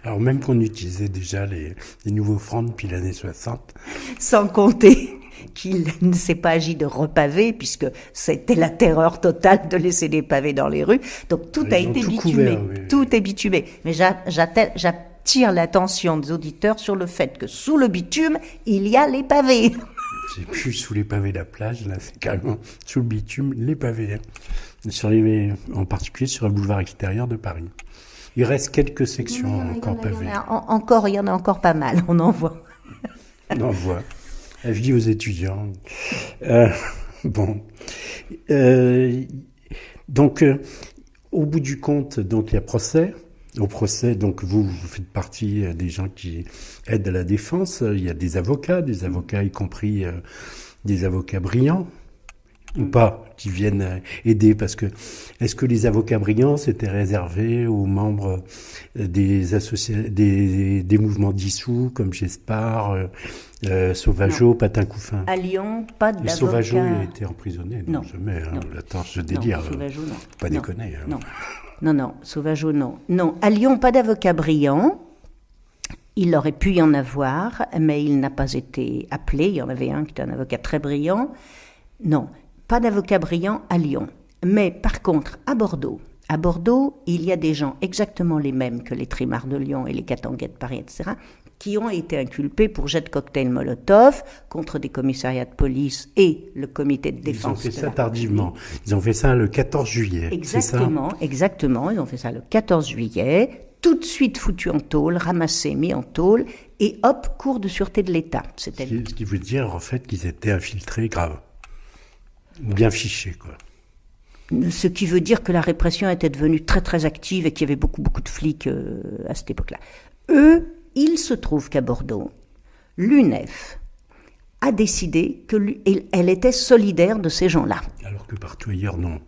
Alors même qu'on utilisait déjà les nouveaux francs depuis l'année 60.
Sans compter qu'il ne s'est pas agi de repaver, puisque c'était la terreur totale de laisser des pavés dans les rues. Donc tout a été bitumé.
Couvert, oui.
Tout est bitumé. Mais j'attire l'attention des auditeurs sur le fait que sous le bitume, il y a les pavés.
C'est plus sous les pavés de la plage, là, c'est carrément sous le bitume, les pavés. En particulier sur le boulevard extérieur de Paris. Il reste quelques sections encore pavées.
Il y en a encore pas mal, on en voit.
On en voit. Je dis aux étudiants. Donc, au bout du compte, donc il y a procès. Au procès, donc vous faites partie des gens qui aident à la défense. Il y a des avocats y compris des avocats brillants, ou pas, qui viennent aider, parce que est-ce que les avocats brillants c'était réservé aux membres des mouvements dissous comme Gespard, Sauvageau, Patin-Couffin?
À Lyon, pas d'avocat.
Sauvageau il a été emprisonné, non jamais. Hein, attends, je délire.
Sauvageau, non.
Pas déconner. Hein.
Non, Sauvageau, non. Non, à Lyon, pas d'avocat brillant. Il aurait pu y en avoir, mais il n'a pas été appelé. Il y en avait un qui était un avocat très brillant. Non, pas d'avocat brillant à Lyon. Mais par contre, à Bordeaux, il y a des gens exactement les mêmes que les trimards de Lyon et les Catanguais de Paris, etc., qui ont été inculpés pour jet de cocktail Molotov contre des commissariats de police et le comité de défense.
Ils ont fait ça tardivement. Ils ont fait ça le 14 juillet.
Exactement. Ils ont fait ça le 14 juillet. Tout de suite foutu en tôle, ramassé, mis en tôle, et hop, cours de sûreté de l'État.
Ce qui veut dire en fait qu'ils étaient infiltrés grave. Bien fichés, quoi.
Ce qui veut dire que la répression était devenue très très active et qu'il y avait beaucoup de flics à cette époque-là. Il se trouve qu'à Bordeaux, l'UNEF a décidé qu'elle était solidaire de ces gens-là.
Alors que partout ailleurs, non.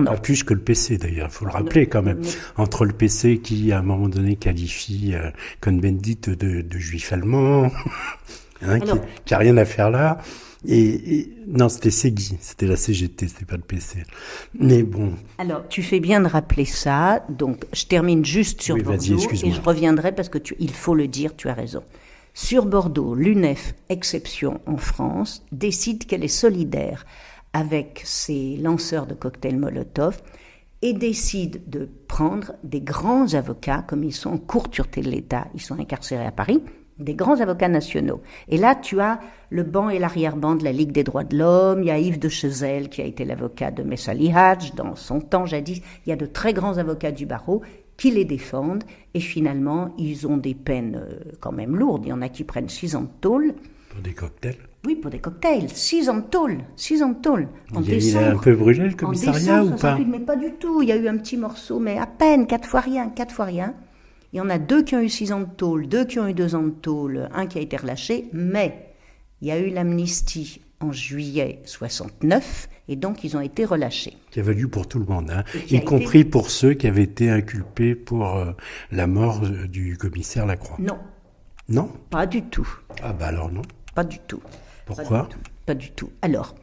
Pas
plus que le PC, d'ailleurs, il faut le rappeler quand même. Entre le PC qui, à un moment donné, qualifie Cohn-Bendit de juif allemand, qui a rien à faire là. Et non, c'était Segui, c'était la CGT, c'était pas le PC. Mais bon.
Alors, tu fais bien de rappeler ça. Donc, je termine juste sur Bordeaux et je reviendrai parce que il faut le dire, tu as raison. Sur Bordeaux, l'UNEF, exception en France, décide qu'elle est solidaire avec ces lanceurs de cocktails Molotov et décide de prendre des grands avocats, comme ils sont en cour de sûreté de l'État, ils sont incarcérés à Paris, des grands avocats nationaux. Et là, tu as le banc et l'arrière-ban de la Ligue des droits de l'homme, il y a Yves de Chezelle qui a été l'avocat de Messali Hadj dans son temps jadis, il y a de très grands avocats du barreau qui les défendent, et finalement, ils ont des peines quand même lourdes. Il y en a qui prennent 6 ans de tôle.
Pour des cocktails?
Oui, pour des cocktails. 6 ans de tôle. 6 ans de tôle.
Il a un peu brûlé le commissariat ou pas?
Mais pas du tout. Il y a eu un petit morceau, mais à peine, 4 fois rien. Il y en a 2 qui ont eu 6 ans de tôle, 2 qui ont eu 2 ans de tôle, un qui a été relâché, mais il y a eu l'amnistie en juillet 69, et donc ils ont été relâchés.
Qui a valu pour tout le monde, hein, y compris pour ceux qui avaient été inculpés pour la mort du commissaire Lacroix.
Non.
Non?
Pas du tout.
Ah bah alors non.
Pas du tout.
Pourquoi?
Pas du tout. Alors,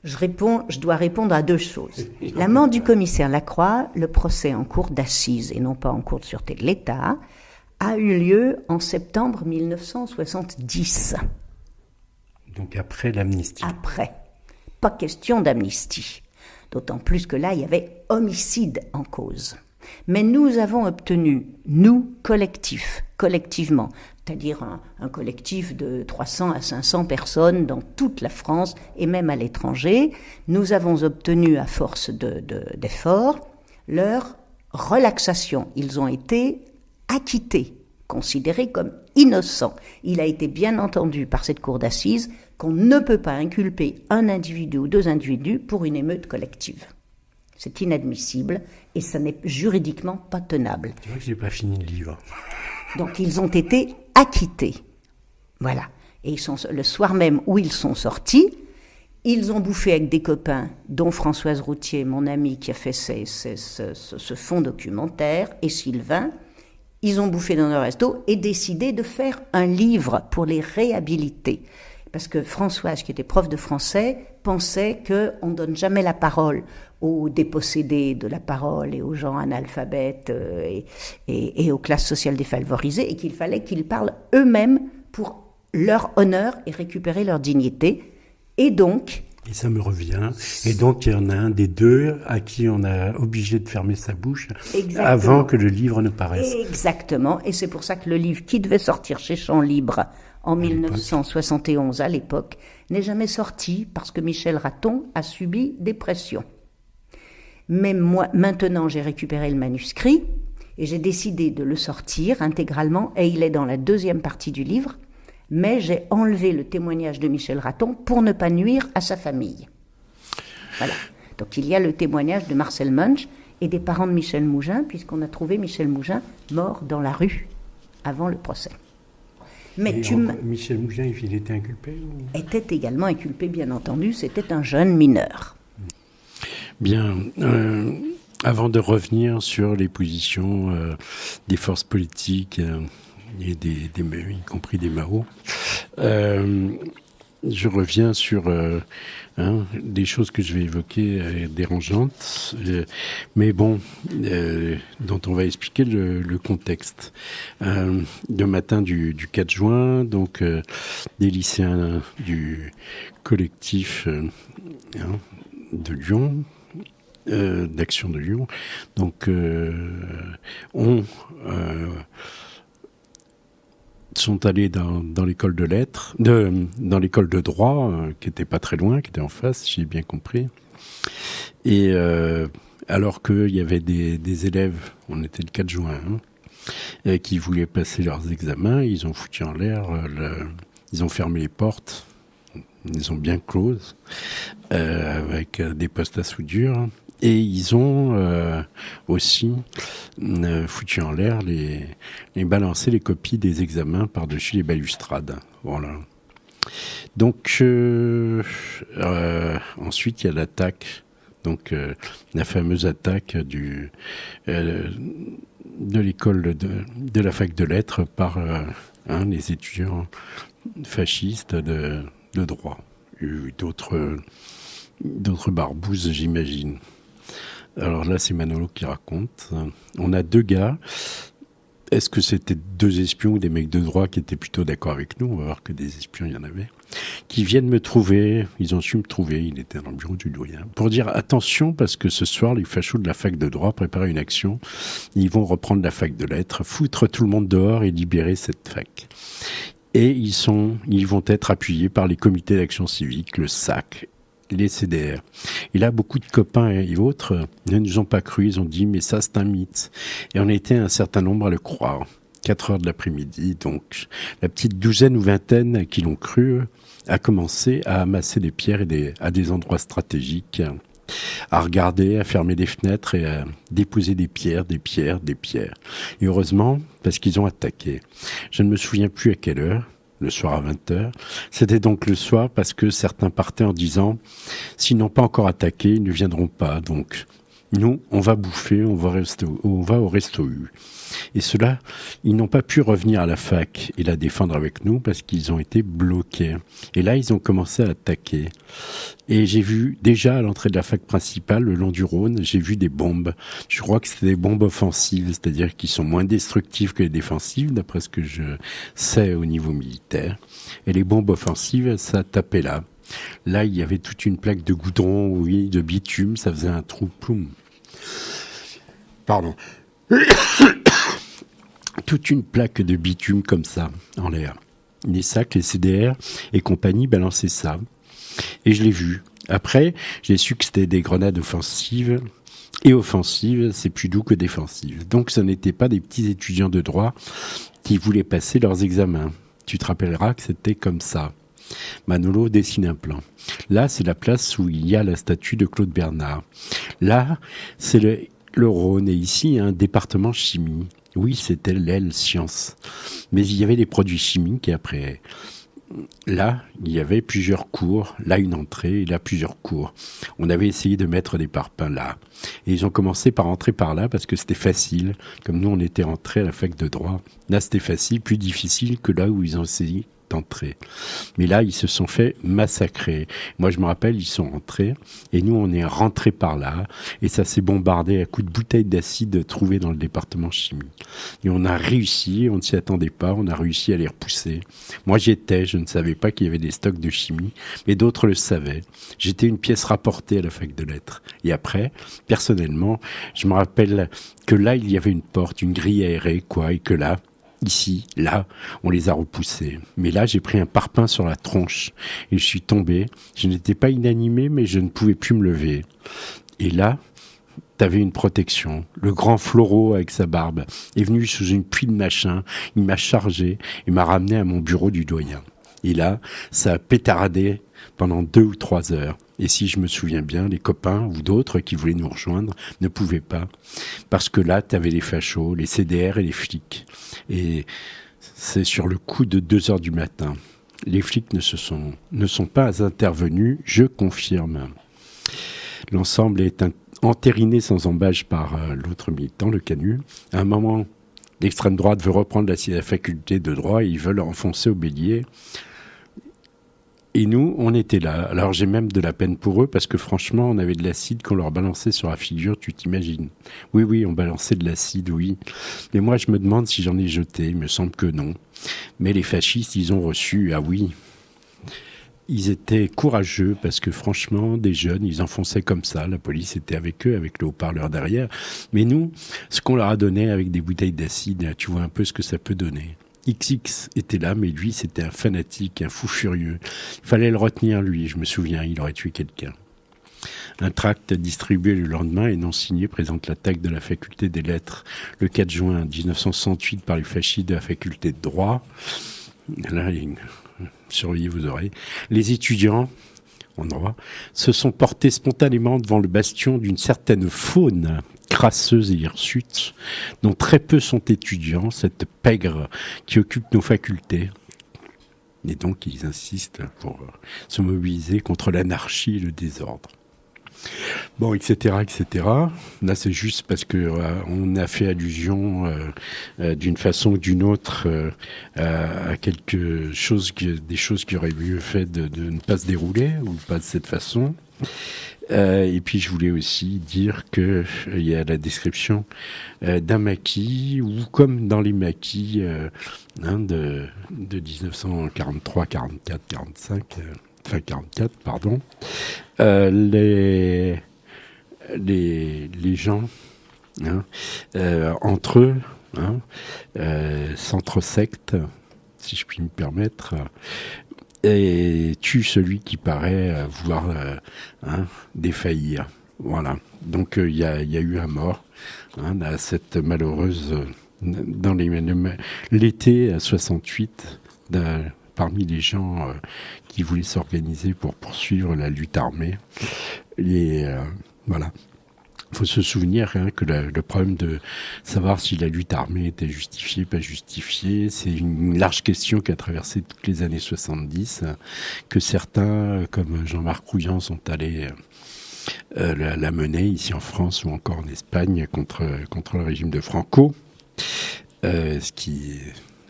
je dois répondre à 2 choses. La mort du commissaire Lacroix, le procès en cour d'assises et non pas en cour de sûreté de l'État, a eu lieu en septembre 1970.
Donc après l'amnistie.
Après. Pas question d'amnistie. D'autant plus que là, il y avait homicide en cause. Mais nous avons obtenu, nous, collectivement, c'est-à-dire un collectif de 300 à 500 personnes dans toute la France et même à l'étranger, nous avons obtenu, à force d'efforts, leur relaxation. Ils ont été acquittés, considérés comme innocents. Il a été bien entendu par cette cour d'assises qu'on ne peut pas inculper un individu ou 2 individus pour une émeute collective. C'est inadmissible et ça n'est juridiquement pas tenable.
Tu vois que je n'ai pas fini le livre.
Donc ils ont été acquittés. Voilà. Et le soir même où ils sont sortis, ils ont bouffé avec des copains, dont Françoise Routier, mon amie qui a fait ce fonds documentaire, et Sylvain. Ils ont bouffé dans leur resto et décidé de faire un livre pour les réhabiliter. Parce que Françoise, qui était prof de français, pensait qu'on ne donne jamais la parole aux dépossédés de la parole et aux gens analphabètes et aux classes sociales défavorisées, et qu'il fallait qu'ils parlent eux-mêmes pour leur honneur et récupérer leur dignité. Et donc...
Et ça me revient. Et donc, il y en a un des deux à qui on a obligé de fermer sa bouche avant que le livre ne paraisse.
Exactement. Et c'est pour ça que le livre qui devait sortir chez Champs Libres en 1971 à l'époque n'est jamais sorti parce que Michel Raton a subi des pressions. Mais moi, maintenant, j'ai récupéré le manuscrit et j'ai décidé de le sortir intégralement et il est dans la deuxième partie du livre, mais j'ai enlevé le témoignage de Michel Raton pour ne pas nuire à sa famille. Voilà. Donc il y a le témoignage de Marcel Munch et des parents de Michel Mougin, puisqu'on a trouvé Michel Mougin mort dans la rue avant le procès. Mais
Michel Mougin, il était inculpé
était également inculpé, bien entendu, c'était un jeune mineur.
Bien. Avant de revenir sur les positions des forces politiques et y compris des Mao, je reviens sur des choses que je vais évoquer dérangeantes, mais bon, dont on va expliquer le contexte. Le matin du 4 juin, donc des lycéens du collectif de Lyon, d'Action de Lyon, donc sont allés dans l'école de lettres, dans l'école de droit, qui était pas très loin, qui était en face, si j'ai bien compris. Et alors qu'il y avait des élèves, on était le 4 juin, qui voulaient passer leurs examens, ils ont foutu en l'air, ils ont fermé les portes, ils ont bien close, avec des postes à soudure. Et ils ont aussi foutu en l'air, balancé les copies des examens par-dessus les balustrades. Voilà. Donc, ensuite, il y a l'attaque, donc la fameuse attaque de l'école de la fac de lettres par les étudiants fascistes de droit. D'autres barbouzes, j'imagine. Alors là, c'est Manolo qui raconte. On a deux gars. Est-ce que c'était deux espions ou des mecs de droit qui étaient plutôt d'accord avec nous? On va voir que des espions, il y en avait. Qui viennent me trouver. Ils ont su me trouver. Il était dans le bureau du doyen. Pour dire attention, parce que ce soir, les fachos de la fac de droit préparent une action. Ils vont reprendre la fac de lettres, foutre tout le monde dehors et libérer cette fac. Et ils vont être appuyés par les comités d'action civique, le SAC, les CDR. Et là, beaucoup de copains et autres ne nous ont pas cru. Ils ont dit, mais ça, c'est un mythe. Et on était un certain nombre à le croire. 4 heures de l'après-midi, donc la petite douzaine ou vingtaine qui l'ont cru a commencé à amasser des pierres à des endroits stratégiques, à regarder, à fermer des fenêtres et à déposer des pierres. Et heureusement, parce qu'ils ont attaqué. Je ne me souviens plus à quelle heure. Le soir à 20h. C'était donc le soir parce que certains partaient en disant « S'ils n'ont pas encore attaqué, ils ne viendront pas. Donc, nous, on va bouffer, on va au Resto U. » Et ceux-là, ils n'ont pas pu revenir à la fac et la défendre avec nous parce qu'ils ont été bloqués. Et là, ils ont commencé à attaquer. Et j'ai vu, déjà à l'entrée de la fac principale, le long du Rhône, j'ai vu des bombes. Je crois que c'était des bombes offensives, c'est-à-dire qui sont moins destructives que les défensives, d'après ce que je sais au niveau militaire. Et les bombes offensives, ça tapait là. Là, il y avait toute une plaque de goudron, oui, de bitume, ça faisait un trou, ploum. Pardon. Toute une plaque de bitume comme ça, en l'air. Les sacs, les CDR et compagnie balançaient ça. Et je l'ai vu. Après, j'ai su que c'était des grenades offensives. Et offensives, c'est plus doux que défensives. Donc, ce n'étaient pas des petits étudiants de droit qui voulaient passer leurs examens. Tu te rappelleras que c'était comme ça. Manolo dessine un plan. Là, c'est la place où il y a la statue de Claude Bernard. Là, c'est le Rhône. Et ici, un département chimie. Oui, c'était l'aile sciences. Mais il y avait des produits chimiques et après... Là, il y avait plusieurs cours, là une entrée, et là plusieurs cours. On avait essayé de mettre des parpaings là. Et ils ont commencé par entrer par là parce que c'était facile. Comme nous, on était rentrés à la fac de droit. Là, c'était facile, plus difficile que là où ils ont essayé d'entrée. Mais là, ils se sont fait massacrer. Moi, je me rappelle, ils sont rentrés, et nous, on est rentrés par là, et ça s'est bombardé à coups de bouteilles d'acide trouvées dans le département chimie. Et on a réussi, on ne s'y attendait pas, on a réussi à les repousser. Moi, je ne savais pas qu'il y avait des stocks de chimie, mais d'autres le savaient. J'étais une pièce rapportée à la fac de lettres. Et après, personnellement, je me rappelle que là, il y avait une porte, une grille aérée, quoi, et que là, ici, là, on les a repoussés. Mais là, j'ai pris un parpaing sur la tronche et je suis tombé. Je n'étais pas inanimé, mais je ne pouvais plus me lever. Et là, t'avais une protection. Le grand Floro, avec sa barbe, est venu sous une pluie de machin. Il m'a chargé et m'a ramené à mon bureau du doyen. Et là, ça a pétaradé pendant 2 ou 3 heures. Et si je me souviens bien, les copains ou d'autres qui voulaient nous rejoindre ne pouvaient pas. Parce que là, t'avais les fachos, les CDR et les flics. Et c'est sur le coup de 2 heures du matin. Les flics ne sont pas intervenus, je confirme. L'ensemble est entériné sans embâche par l'autre militant, le Canu. À un moment, l'extrême droite veut reprendre la faculté de droit et ils veulent enfoncer au bélier. Et nous, on était là. Alors j'ai même de la peine pour eux parce que franchement, on avait de l'acide qu'on leur balançait sur la figure, tu t'imagines. Oui, on balançait de l'acide, oui. Mais moi, je me demande si j'en ai jeté. Il me semble que non. Mais les fascistes, ils ont reçu, ah oui. Ils étaient courageux parce que franchement, des jeunes, ils enfonçaient comme ça. La police était avec eux, avec le haut-parleur derrière. Mais nous, ce qu'on leur a donné avec des bouteilles d'acide, tu vois un peu ce que ça peut donner. XX était là, mais lui, c'était un fanatique, un fou furieux. Il fallait le retenir, lui, je me souviens, il aurait tué quelqu'un. Un tract distribué le lendemain et non signé présente l'attaque de la faculté des lettres le 4 juin 1968 par les fascistes de la faculté de droit. Là, surveillez vos oreilles. Les étudiants, en droit, se sont portés spontanément devant le bastion d'une certaine faune crasseuse et hirsute, dont très peu sont étudiants, cette pègre qui occupe nos facultés. Et donc, ils insistent pour se mobiliser contre l'anarchie et le désordre. Bon, etc., etc. Là, c'est juste parce que on a fait allusion d'une façon ou d'une autre à quelque chose, des choses qui auraient mieux fait de ne pas se dérouler ou pas de cette façon. Et puis je voulais aussi dire que il y a la description d'un maquis, ou comme dans les maquis de 1943, 44, 45, enfin 44, pardon, les gens entre eux s'entresectent, si je puis me permettre, et tue celui qui paraît vouloir défaillir. Voilà. Donc il y a eu un mort à cette malheureuse dans l'été à 68 parmi les gens qui voulaient s'organiser pour poursuivre la lutte armée. Et voilà. Il faut se souvenir que le problème de savoir si la lutte armée était justifiée, pas justifiée, c'est une large question qui a traversé toutes les années 70, que certains, comme Jean-Marc Rouillant, sont allés la mener ici en France ou encore en Espagne contre le régime de Franco.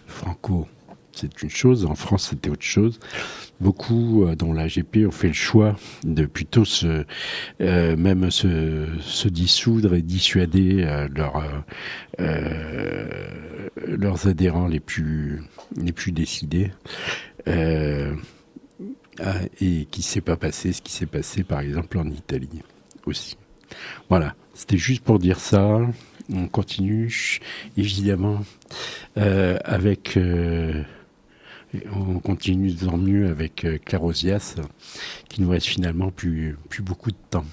Franco, c'est une chose, en France c'était autre chose. Beaucoup, dont l'AGP, ont fait le choix de plutôt se dissoudre et dissuader leurs adhérents les plus décidés. Et qui s'est pas passé ce qui s'est passé par exemple en Italie aussi. Voilà, c'était juste pour dire ça. On continue évidemment avec... on continue d'autant mieux avec Claire Ozias, qui nous reste finalement plus beaucoup de temps.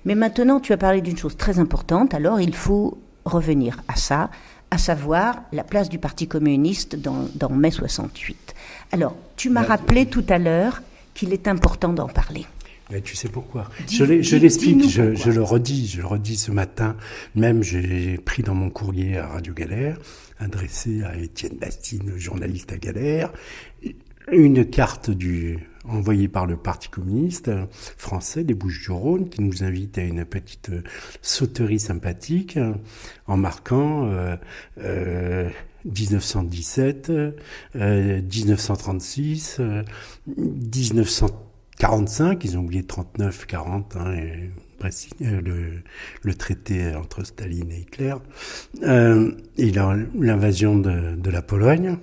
Mais maintenant, tu as parlé d'une chose très importante, alors il faut revenir à ça, à savoir la place du Parti communiste dans mai 68. Alors, tu m'as rappelé tout à l'heure qu'il est important d'en parler.
Mais tu sais pourquoi? Je l'explique, je le redis ce matin. Même j'ai pris dans mon courrier à Radio Galère, adressé à Étienne Bastine, journaliste à Galère, une carte envoyée par le Parti communiste français des Bouches-du-Rhône qui nous invite à une petite sauterie sympathique en marquant 1917, 1936, 1945, ils ont oublié 39, 40, et le traité entre Staline et Hitler, et l'invasion de la Pologne.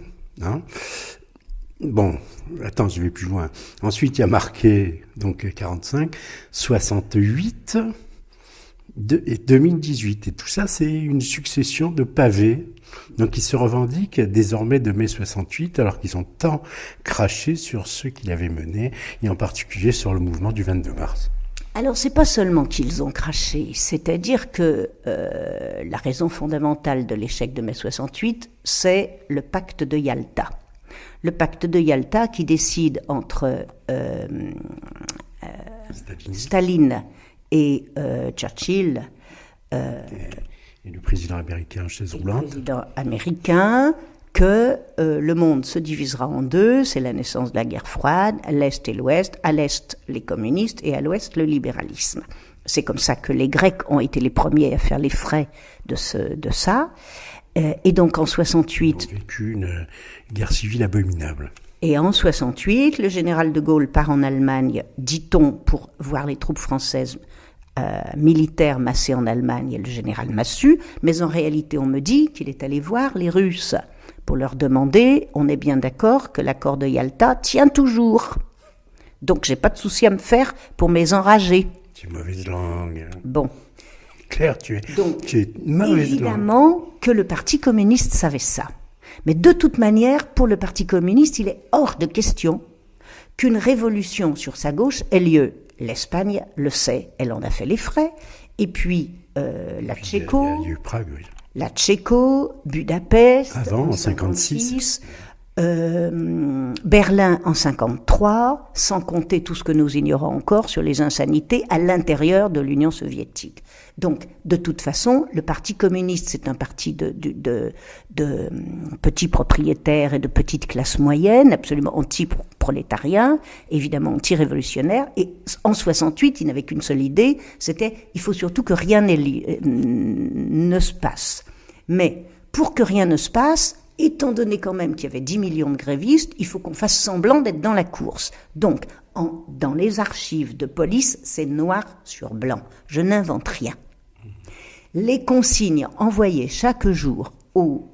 Bon, attends, je vais plus loin. Ensuite, il y a marqué, donc 45, 68 et 2018. Et tout ça, c'est une succession de pavés. Donc, ils se revendiquent désormais de mai 68, alors qu'ils ont tant craché sur ceux qu'il avait menés, et en particulier sur le mouvement du 22 mars.
Alors, c'est pas seulement qu'ils ont craché, c'est-à-dire que la raison fondamentale de l'échec de mai 68, c'est le pacte de Yalta. Le pacte de Yalta qui décide entre Staline et Churchill.
Et le président américain en chaise roulante. Le
président américain, que le monde se divisera en deux, c'est la naissance de la guerre froide, à l'Est et l'Ouest, à l'Est les communistes et à l'Ouest le libéralisme. C'est comme ça que les Grecs ont été les premiers à faire les frais de ça. Et donc en 68...
Ils ont vécu une guerre civile abominable.
Et en 68, le général de Gaulle part en Allemagne, dit-on, pour voir les troupes françaises militaires massées en Allemagne, et le général Massu, mais en réalité on me dit qu'il est allé voir les Russes pour leur demander, on est bien d'accord que l'accord de Yalta tient toujours. Donc j'ai pas de souci à me faire pour mes enragés.
C'est une mauvaise langue.
Bon.
Claire, tu es une mauvaise langue.
Évidemment que le Parti communiste savait ça. Mais de toute manière, pour le Parti communiste, il est hors de question qu'une révolution sur sa gauche ait lieu. L'Espagne le sait, elle en a fait les frais. Et puis la Tchéco,
il y a eu Prague, oui.
La Tchéco, Budapest,
avant, en 56,
Berlin en 53, sans compter tout ce que nous ignorons encore sur les insanités à l'intérieur de l'Union soviétique. Donc, de toute façon, le Parti communiste, c'est un parti de petits propriétaires et de petites classes moyennes, absolument anti-prolétarien, évidemment anti-révolutionnaire. Et en 68, il n'avait qu'une seule idée, c'était il faut surtout que rien ne se passe. Mais pour que rien ne se passe, étant donné quand même qu'il y avait 10 millions de grévistes, il faut qu'on fasse semblant d'être dans la course. Donc, dans les archives de police, c'est noir sur blanc. Je n'invente rien. Les consignes envoyées chaque jour aux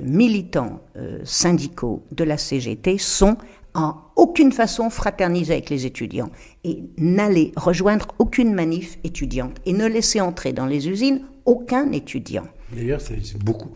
militants syndicaux de la CGT sont en aucune façon fraterniser avec les étudiants et n'aller rejoindre aucune manif étudiante et ne laisser entrer dans les usines aucun étudiant.
D'ailleurs, c'est beaucoup.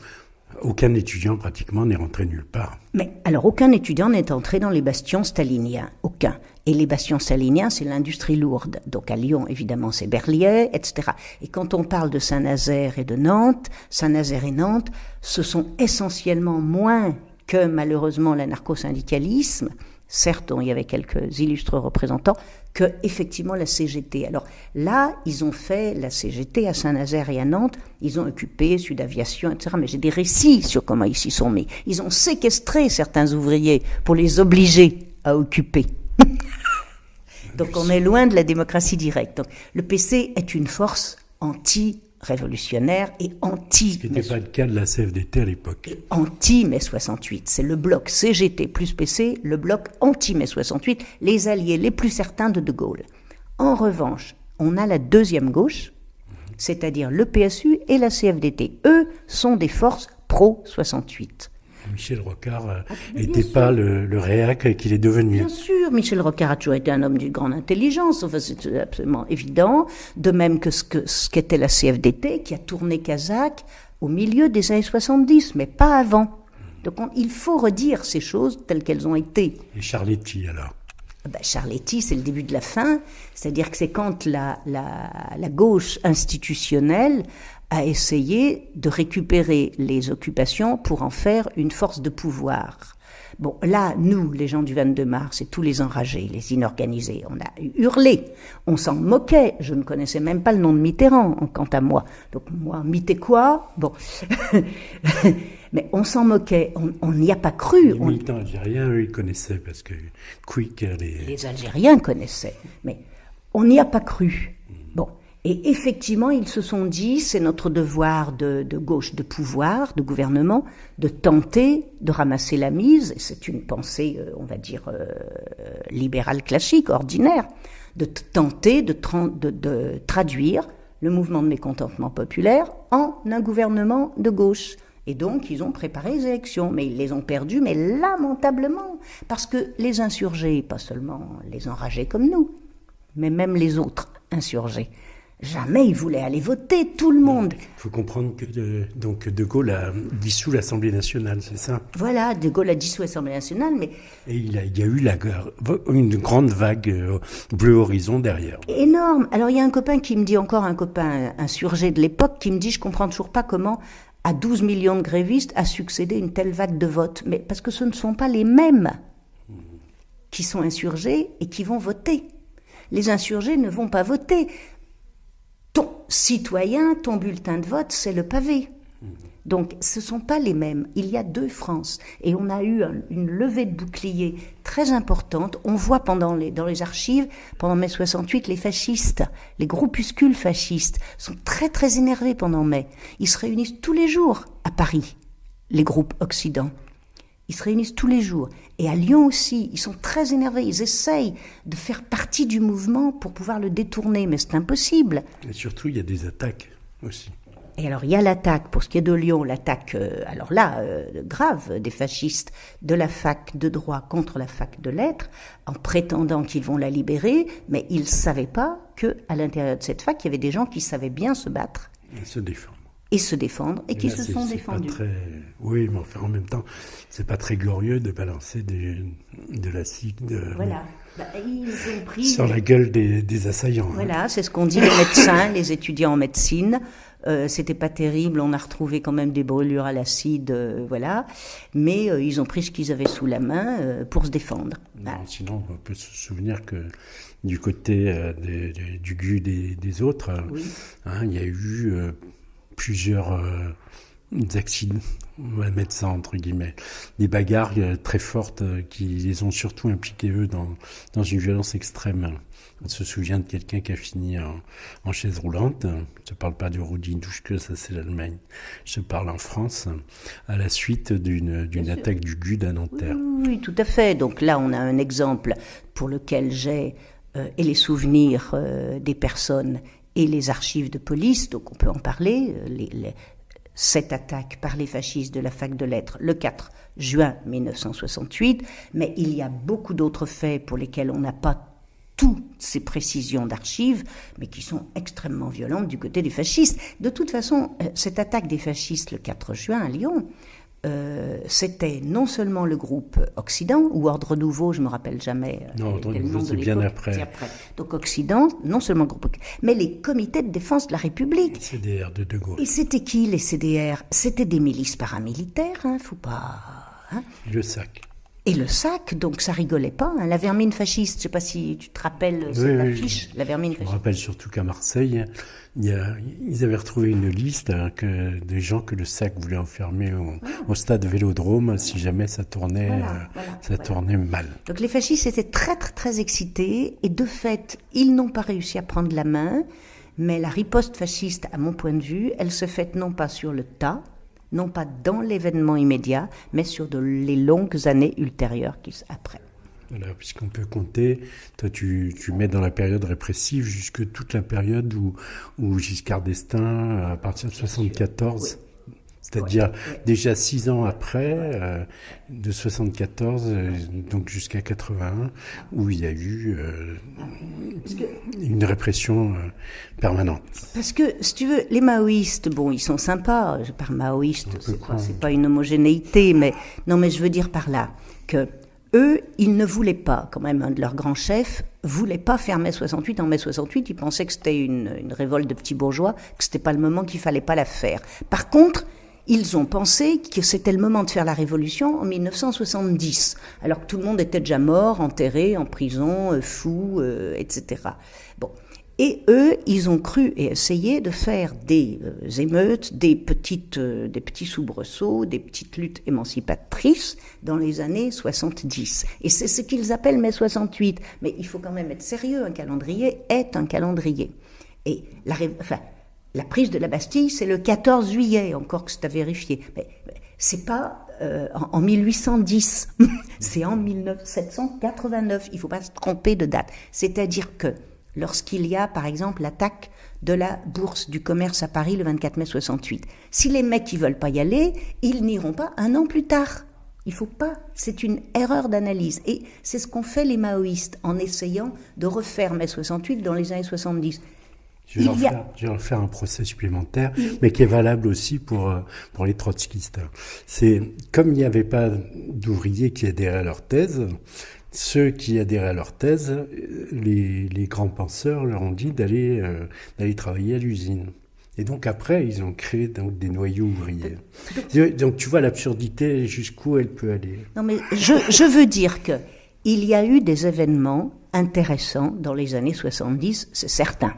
Aucun étudiant pratiquement n'est rentré nulle part.
Mais alors aucun étudiant n'est entré dans les bastions staliniens, aucun. Et les bastions staliniens, c'est l'industrie lourde. Donc à Lyon, évidemment, c'est Berliet, etc. Et quand on parle de Saint-Nazaire et de Nantes, Saint-Nazaire et Nantes, ce sont essentiellement moins que malheureusement l'anarcho-syndicalisme, certes dont il y avait quelques illustres représentants, que effectivement la CGT. Alors là, ils ont fait la CGT à Saint-Nazaire et à Nantes, ils ont occupé Sud Aviation, etc. Mais j'ai des récits sur comment ils s'y sont mis. Ils ont séquestré certains ouvriers pour les obliger à occuper. Donc on est loin de la démocratie directe. Donc, le PC est une force anti-révolutionnaire et anti...
Ce qui n'était pas le cas de la CFDT à l'époque.
Anti-mai 68. C'est le bloc CGT plus PC, le bloc anti-mai 68, les alliés les plus certains de De Gaulle. En revanche, on a la deuxième gauche, c'est-à-dire le PSU et la CFDT. Eux sont des forces pro-68.
Michel Rocard n'était pas le réac qu'il est devenu.
Bien sûr, Michel Rocard a toujours été un homme d'une grande intelligence, enfin, c'est absolument évident, de même que ce qu'était la CFDT, qui a tourné Kazakh au milieu des années 70, mais pas avant. Donc il faut redire ces choses telles qu'elles ont été.
Et Charletti, alors?
Charletti, c'est le début de la fin, c'est-à-dire que c'est quand la gauche institutionnelle a essayé de récupérer les occupations pour en faire une force de pouvoir. Bon, là, nous, les gens du 22 mars et tous les enragés, les inorganisés, on a hurlé, on s'en moquait, je ne connaissais même pas le nom de Mitterrand, quant à moi. Donc moi, Mitté quoi? Bon, mais on s'en moquait, on n'y a pas cru.
Les militants algériens, eux, ils connaissaient, parce que Quick...
Les Algériens connaissaient, mais on n'y a pas cru. Bon. Et effectivement, ils se sont dit, c'est notre devoir de gauche, de pouvoir, de gouvernement, de tenter de ramasser la mise, et c'est une pensée, on va dire, libérale classique, ordinaire, de tenter de traduire le mouvement de mécontentement populaire en un gouvernement de gauche. Et donc, ils ont préparé les élections, mais ils les ont perdues, mais lamentablement, parce que les insurgés, pas seulement les enragés comme nous, mais même les autres insurgés, jamais ils voulaient aller voter, tout le monde.
Il faut comprendre que De Gaulle a dissous l'Assemblée nationale, c'est ça?
Voilà, De Gaulle a dissous l'Assemblée nationale, mais...
Et il y a eu une grande vague bleu horizon derrière.
Énorme. Alors, il y a un copain qui me dit, encore un copain insurgé de l'époque, qui me dit, je comprends toujours pas comment, à 12 millions de grévistes, a succédé une telle vague de vote. Mais parce que ce ne sont pas les mêmes qui sont insurgés et qui vont voter. Les insurgés ne vont pas voter. Ton citoyen, ton bulletin de vote, c'est le pavé. Donc, ce ne sont pas les mêmes. Il y a 2 France. Et on a eu une levée de bouclier très importante. On voit dans les archives, pendant mai 68, les fascistes, les groupuscules fascistes, sont très, très énervés pendant mai. Ils se réunissent tous les jours à Paris, les groupes Occident. Ils se réunissent tous les jours. Et à Lyon aussi, ils sont très énervés. Ils essayent de faire partie du mouvement pour pouvoir le détourner, mais c'est impossible.
Et surtout, il y a des attaques aussi.
Et alors, il y a l'attaque, pour ce qui est de Lyon, l'attaque, grave des fascistes de la fac de droit contre la fac de lettres, en prétendant qu'ils vont la libérer, mais ils ne savaient pas qu'à l'intérieur de cette fac, il y avait des gens qui savaient bien se battre. Et se défendre, et qui se sont défendus.
Oui, mais enfin, en même temps, c'est pas très glorieux de balancer de l'acide
voilà. Ils ont pris
sur la gueule des assaillants.
Voilà, c'est ce qu'ont dit les médecins, les étudiants en médecine. C'était pas terrible, on a retrouvé quand même des brûlures à l'acide, voilà. Mais ils ont pris ce qu'ils avaient sous la main pour se défendre.
Non, sinon, on peut se souvenir que du côté du GU des autres, oui. Il y a eu plusieurs accidents, on va mettre ça entre guillemets, des bagarres très fortes qui les ont surtout impliqués eux dans une violence extrême. On se souvient de quelqu'un qui a fini en chaise roulante. Je ne parle pas du Rudi Dutschke, ça c'est l'Allemagne. Je parle en France, à la suite d'une attaque du GUD à Nanterre.
Oui, tout à fait. Donc là, on a un exemple pour lequel j'ai et les souvenirs des personnes et les archives de police, donc on peut en parler. Cette attaque par les fascistes de la fac de lettres le 4 juin 1968, mais il y a beaucoup d'autres faits pour lesquels on n'a pas toutes ces précisions d'archives, mais qui sont extrêmement violentes du côté des fascistes. De toute façon, cette attaque des fascistes le 4 juin à Lyon, c'était non seulement le groupe Occident, ou Ordre Nouveau, je ne me rappelle jamais.
Non, Ordre Nouveau, c'est bien après.
Donc Occident, non seulement le groupe, mais les comités de défense de la République.
Les CDR de De Gaulle.
Et c'était qui les CDR? C'était des milices paramilitaires, faut pas...
Et le SAC.
Et le SAC, donc ça rigolait pas, la vermine fasciste, je ne sais pas si tu te rappelles cette affiche, la vermine fasciste.
Je me rappelle surtout qu'à Marseille, ils avaient retrouvé une liste des gens que le SAC voulait enfermer au stade Vélodrome si jamais ça tournait, tournait mal.
Donc les fascistes étaient très très très excités et de fait, ils n'ont pas réussi à prendre la main, mais la riposte fasciste, à mon point de vue, elle se fait non pas sur le tas, non pas dans l'événement immédiat, mais sur les longues années ultérieures après.
Voilà, puisqu'on peut compter, toi tu mets dans la période répressive jusque toute la période où Giscard d'Estaing, à partir de 74, c'est-à-dire déjà 6 ans après, de 74, donc jusqu'à 81, où il y a eu une répression permanente.
Parce que, si tu veux, les maoïstes, bon, ils sont sympas. Par maoïste, c'est pas une homogénéité, mais je veux dire par là que eux, ils ne voulaient pas, quand même, un de leurs grands chefs voulait pas faire mai 68 en mai 68. Ils pensaient que c'était une révolte de petits bourgeois, que c'était pas le moment, qu'il fallait pas la faire. Par contre, ils ont pensé que c'était le moment de faire la révolution en 1970, alors que tout le monde était déjà mort, enterré, en prison, fou, etc. Bon. Et eux, ils ont cru et essayé de faire des émeutes, des petits soubresauts, des petites luttes émancipatrices dans les années 70. Et c'est ce qu'ils appellent mai 68. Mais il faut quand même être sérieux, un calendrier est un calendrier. Et la prise de la Bastille, c'est le 14 juillet, encore que c'est à vérifier. Mais c'est pas en 1810, c'est en 1789. Il ne faut pas se tromper de date. C'est-à-dire que lorsqu'il y a, par exemple, l'attaque de la Bourse du commerce à Paris le 24 mai 68, si les mecs ne veulent pas y aller, ils n'iront pas un an plus tard. Il ne faut pas, c'est une erreur d'analyse. Et c'est ce qu'ont fait les maoïstes en essayant de refaire mai 68 dans les années 70.
Je vais leur faire un procès supplémentaire, mais qui est valable aussi pour les trotskistes. C'est comme il n'y avait pas d'ouvriers qui adhéraient à leur thèse, ceux qui adhéraient à leur thèse, les grands penseurs leur ont dit d'aller travailler à l'usine. Et donc après, ils ont créé donc des noyaux ouvriers. Donc tu vois l'absurdité jusqu'où elle peut aller.
Non mais je veux dire que il y a eu des événements intéressants dans les années 70, c'est certain.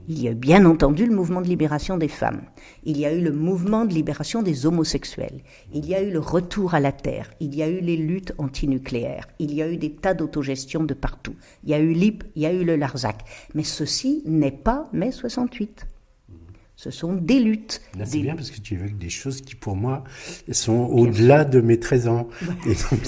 Il y a bien entendu le mouvement de libération des femmes. Il y a eu le mouvement de libération des homosexuels. Il y a eu le retour à la terre. Il y a eu les luttes antinucléaires. Il y a eu des tas d'autogestion de partout. Il y a eu l'IP, il y a eu le Larzac. Mais ceci n'est pas mai 68. Ce sont des luttes.
Là, c'est bien parce que tu évoques des choses qui, pour moi, sont au-delà de mes 13 ans. Et donc,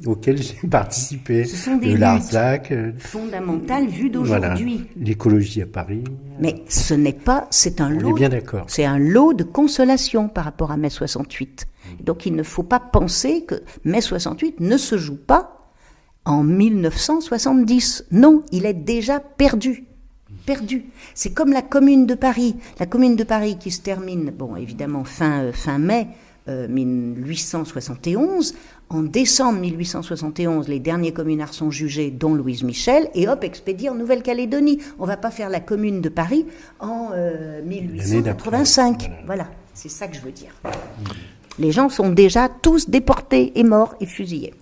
auxquelles j'ai participé.
Ce sont des
le Larzac,
fondamentales vues d'aujourd'hui.
Voilà, l'écologie à Paris.
Mais ce n'est pas, c'est un lot.
On est bien d'accord.
C'est un lot de consolation par rapport à mai 68. Donc, il ne faut pas penser que mai 68 ne se joue pas en 1970. Non, il est déjà perdu. C'est comme la Commune de Paris. La Commune de Paris qui se termine, bon, évidemment, fin mai 1871. En décembre 1871, les derniers communards sont jugés, dont Louise Michel, et hop, expédiés en Nouvelle-Calédonie. On ne va pas faire la Commune de Paris en 1885. Voilà, c'est ça que je veux dire. Les gens sont déjà tous déportés et morts et fusillés.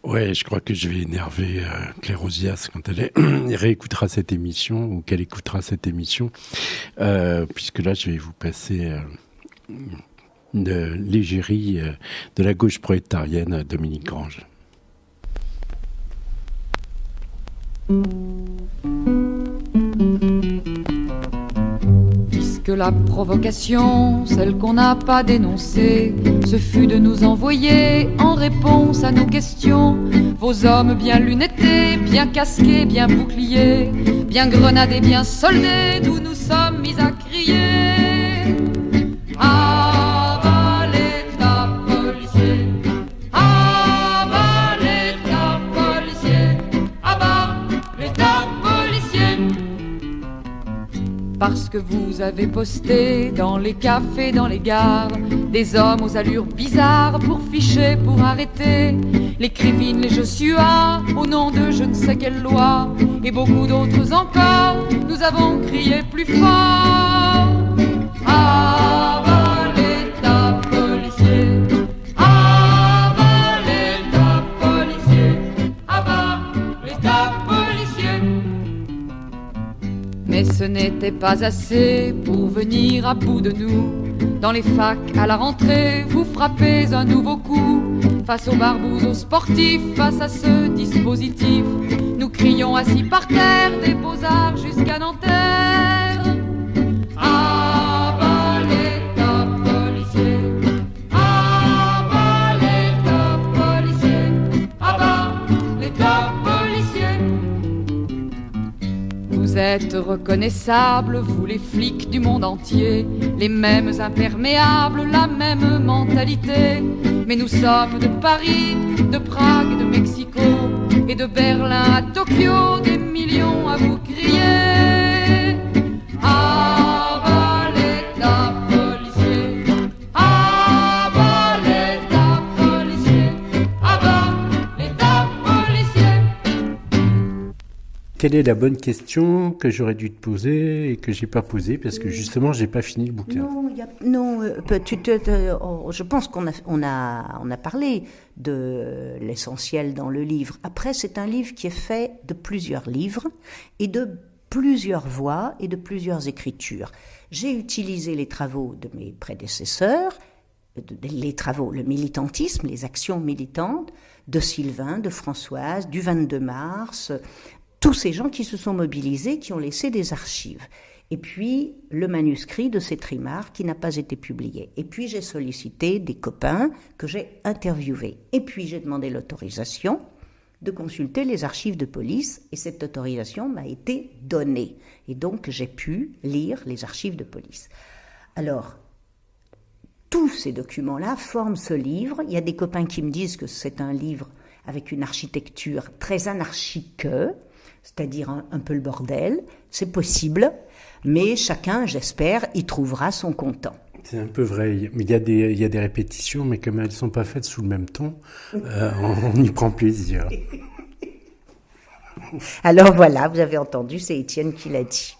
Ouais, je crois que je vais énerver Claire Ozias quand elle réécoutera cette émission ou qu'elle écoutera cette émission, puisque là, je vais vous passer de l'égérie de la gauche prolétarienne, Dominique Grange.
Que la provocation, celle qu'on n'a pas dénoncée, ce fut de nous envoyer en réponse à nos questions vos hommes bien lunettés, bien casqués, bien boucliers, bien grenadés, bien soldés, d'où nous sommes mis à crier. Ah, l'État policier, ah, l'État policier, ah, l'État policier. Parce que vous avez posté dans les cafés, dans les gares, des hommes aux allures bizarres pour ficher, pour arrêter les crivines, les Joshua, au nom de je ne sais quelle loi, et beaucoup d'autres encore, nous avons crié plus fort. Ah, l'État policier, ah, l'État policier, ah, l'État policier. Mais ce n'était pas assez pour venir à bout de nous. Dans les facs, à la rentrée, vous frappez un nouveau coup. Face aux barbouzes, aux sportifs, face à ce dispositif, nous crions assis par terre, des beaux-arts jusqu'à Nanterre. Ah, l'État policier, ah, l'État policier, ah, l'État policier. Vous êtes reconnaissables, vous les flics du monde entier, les mêmes imperméables, la même mentalité. Mais nous sommes de Paris, de Prague, de Mexico et de Berlin à Tokyo, des millions à vous crier. Ah, l'État policier, ah, l'État policier, ah, l'État policier.
Quelle est la bonne question que j'aurais dû te poser et que j'ai pas posée parce que justement j'ai pas fini le bouquin.
Je pense qu'on a parlé de l'essentiel dans le livre. Après, c'est un livre qui est fait de plusieurs livres et de plusieurs voix et de plusieurs écritures. J'ai utilisé les travaux de mes prédécesseurs, les travaux, le militantisme, les actions militantes de Sylvain, de Françoise, du 22 mars, tous ces gens qui se sont mobilisés, qui ont laissé des archives. Et puis, le manuscrit de ces trimards qui n'a pas été publié. Et puis, j'ai sollicité des copains que j'ai interviewés. Et puis, j'ai demandé l'autorisation de consulter les archives de police. Et cette autorisation m'a été donnée. Et donc, j'ai pu lire les archives de police. Alors, tous ces documents-là forment ce livre. Il y a des copains qui me disent que c'est un livre avec une architecture très anarchique, c'est-à-dire un peu le bordel. C'est possible, mais chacun, j'espère, y trouvera son content.
C'est un peu vrai. Il y a des répétitions, mais comme elles ne sont pas faites sous le même ton, on y prend plaisir.
Alors voilà, vous avez entendu, c'est Étienne qui l'a dit.